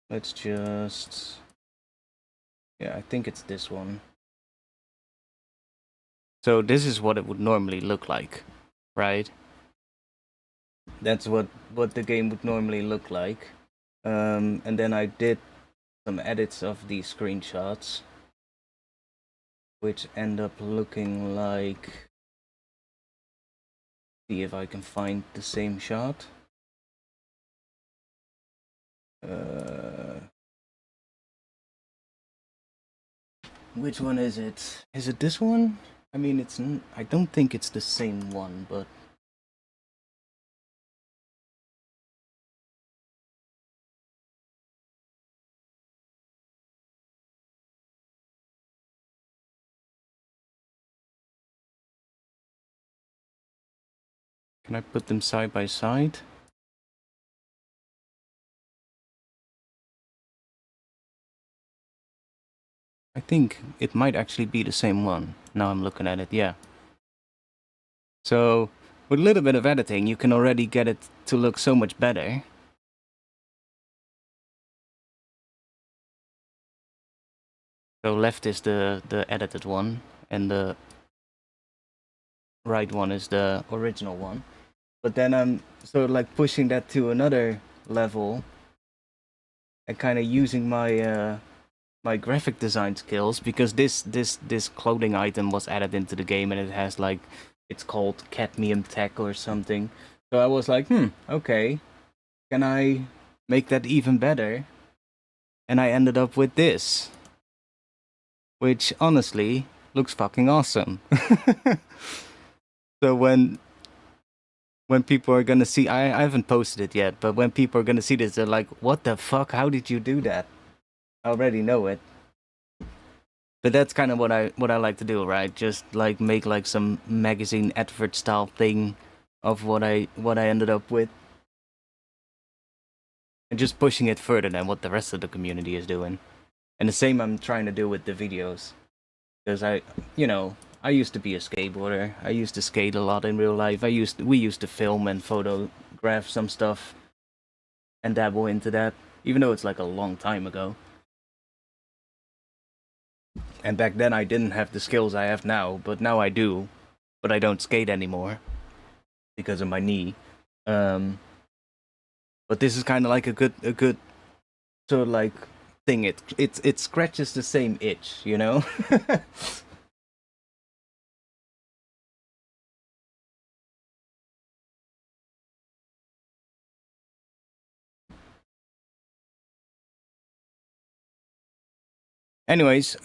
Let's just... Yeah, I think it's this one. So this is what it would normally look like, right? That's what the game would normally look like. And then I did some edits of these screenshots, which end up looking like... See if I can find the same shot. Which one is it? Is it this one? I mean, I don't think it's the same one, but... Can I put them side by side? I think it might actually be the same one. Now I'm looking at it, yeah. So, with a little bit of editing, you can already get it to look so much better. So left is the edited one, and the right one is the original one. But then I'm sort of like pushing that to another level and kind of using my my graphic design skills, because this clothing item was added into the game, and it has like, it's called cadmium tech or something. So I was like, okay, can I make that even better? And I ended up with this, which honestly looks fucking awesome. So when people are gonna see, I haven't posted it yet, but when people are gonna see this, they're like, what the fuck, how did you do that? I already know it. But that's kind of what I like to do, right? Just like make like some magazine advert style thing of what I ended up with. And just pushing it further than what the rest of the community is doing. And the same I'm trying to do with the videos. Because I used to be a skateboarder. I used to skate a lot in real life. We used to film and photograph some stuff and dabble into that, even though it's like a long time ago. And back then I didn't have the skills I have now, but now I do. But I don't skate anymore because of my knee. But this is kind of like a good sort of like thing. It scratches the same itch, you know. Anyways,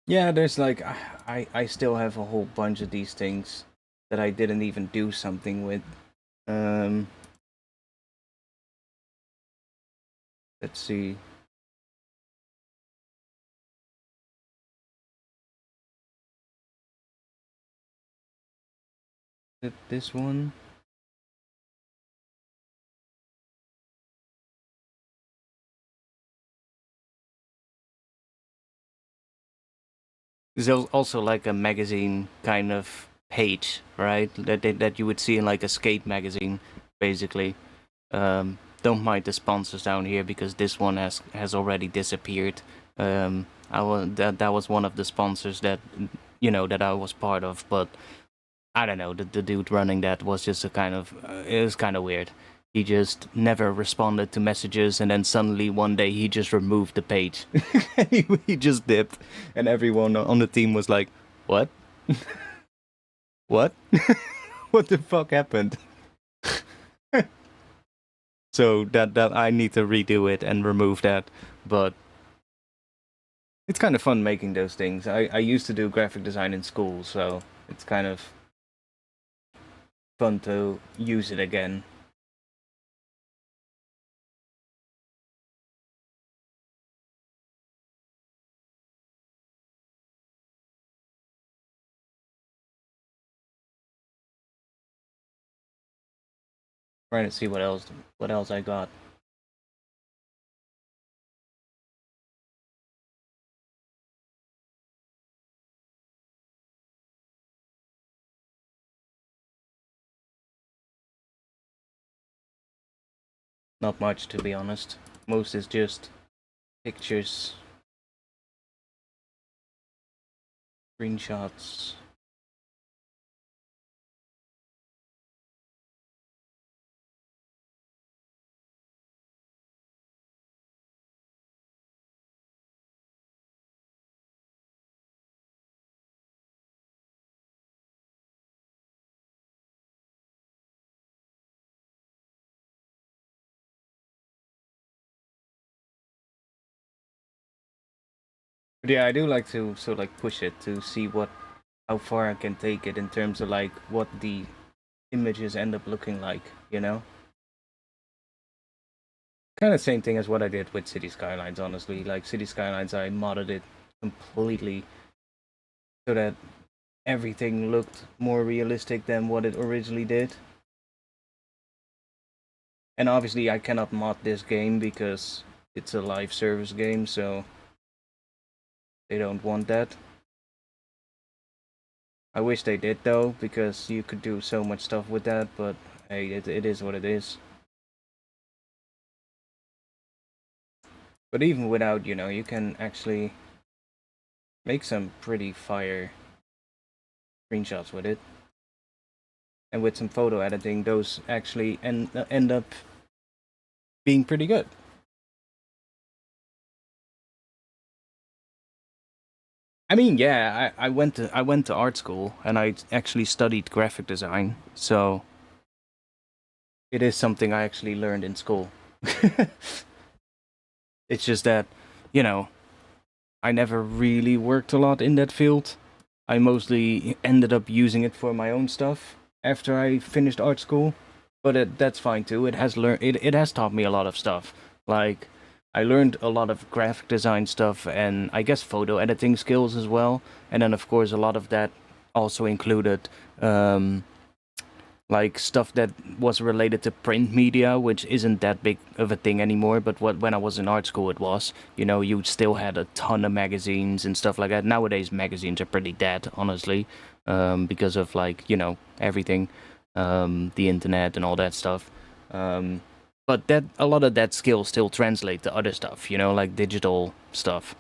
yeah, there's like I still have a whole bunch of these things that I didn't even do something with. Let's see. This one. There's also like a magazine kind of page, right? That you would see in like a skate magazine, basically. Don't mind the sponsors down here because this one has already disappeared. That was one of the sponsors that that I was part of, but I don't know. The dude running that was just it was kind of weird. He just never responded to messages, and then suddenly one day he just removed the page. He just dipped, and everyone on the team was like, "What? What? What the fuck happened?" So that I need to redo it and remove that, but it's kind of fun making those things. I used to do graphic design in school, so it's kind of fun to use it again. Trying to see what else I got. Not much, to be honest. Most is just pictures, screenshots. But yeah, I do like to sort of like push it to see how far I can take it in terms of like what the images end up looking like, you know? Kind of same thing as what I did with City Skylines, honestly. Like City Skylines, I modded it completely so that everything looked more realistic than what it originally did. And obviously I cannot mod this game because it's a live service game, so they don't want that. I wish they did though, because you could do so much stuff with that, but hey, it is what it is. But even without, you can actually make some pretty fire screenshots with it. And with some photo editing, those actually end up being pretty good. I mean, yeah, I went to art school and I actually studied graphic design, so it is something I actually learned in school. It's just that, I never really worked a lot in that field. I mostly ended up using it for my own stuff after I finished art school. But that's fine too. It has taught me a lot of stuff. Like, I learned a lot of graphic design stuff and I guess photo editing skills as well. And then of course a lot of that also included like stuff that was related to print media, which isn't that big of a thing anymore. But when I was in art school, it was. You know, you still had a ton of magazines and stuff like that. Nowadays, magazines are pretty dead, honestly, because of like, you know, everything, the internet and all that stuff. But that a lot of that skill still translate to other stuff, you know, like digital stuff.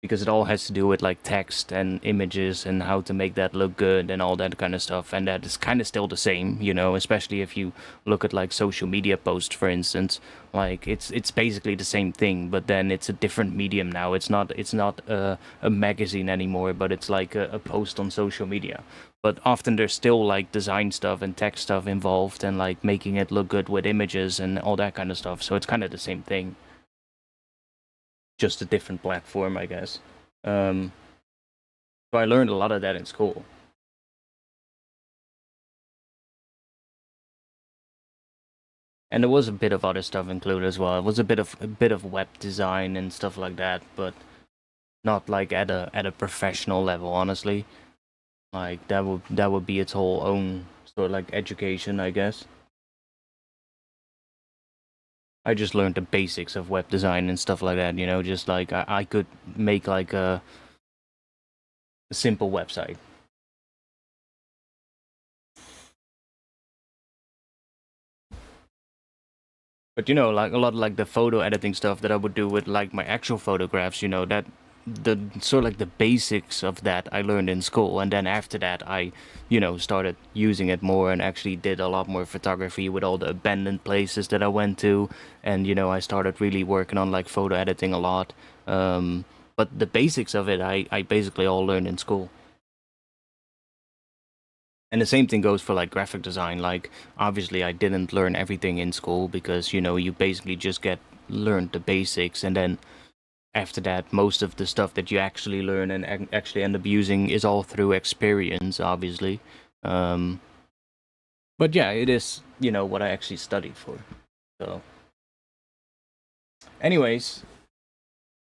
Because it all has to do with like text and images and how to make that look good and all that kind of stuff. And that is kind of still the same, you know, especially if you look at like social media posts, for instance. Like it's basically the same thing, but then it's a different medium now. It's not a magazine anymore, but it's like a post on social media. But often there's still like design stuff and text stuff involved and like making it look good with images and all that kind of stuff. So it's kind of the same thing. Just a different platform, I guess. So I learned a lot of that in school. And there was a bit of other stuff included as well. It was a bit of web design and stuff like that, but not like at a professional level, honestly. Like that would be its whole own sort of like education, I guess. I just learned the basics of web design and stuff like that, you know, just like I could make like a simple website. But you know, like a lot of like the photo editing stuff that I would do with like my actual photographs, you know, that the sort of like the basics of that I learned in school, and then after that I, you know, started using it more and actually did a lot more photography with all the abandoned places that I went to, and you know I started really working on like photo editing a lot. But the basics of it I basically all learned in school. And the same thing goes for like graphic design. Like obviously I didn't learn everything in school because you know you basically just learned the basics, and then after that, most of the stuff that you actually learn and actually end up using is all through experience, obviously. But yeah, it is, you know, what I actually studied for. So, anyways,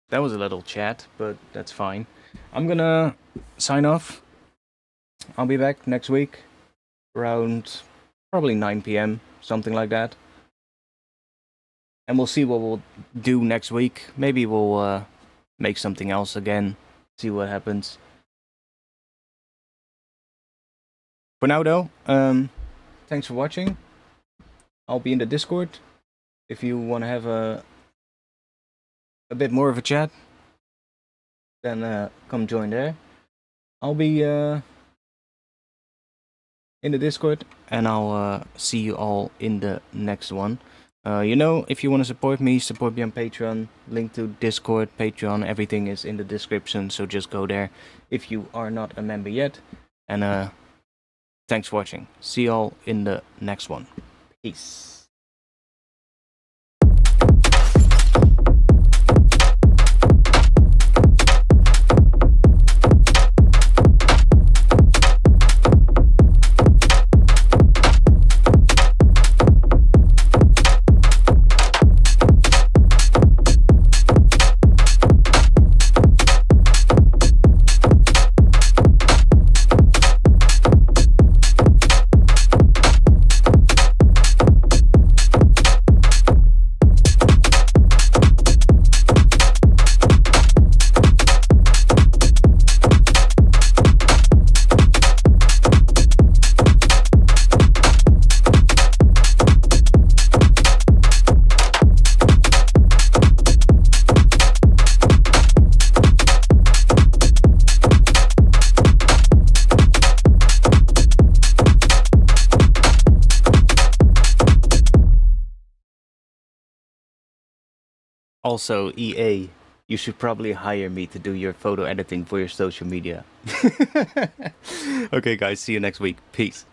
that was a little chat, but that's fine. I'm gonna sign off. I'll be back next week around probably 9 p.m., something like that. And we'll see what we'll do next week. Maybe we'll make something else again. See what happens. For now, though, thanks for watching. I'll be in the Discord if you want to have a bit more of a chat. Then come join there. I'll be in the Discord, and I'll see you all in the next one. You know, if you want to support me on Patreon. Link to Discord, Patreon, everything is in the description, so just go there if you are not a member yet. And thanks for watching. See you all in the next one. Peace. Also, EA, you should probably hire me to do your photo editing for your social media. Okay, guys, see you next week. Peace.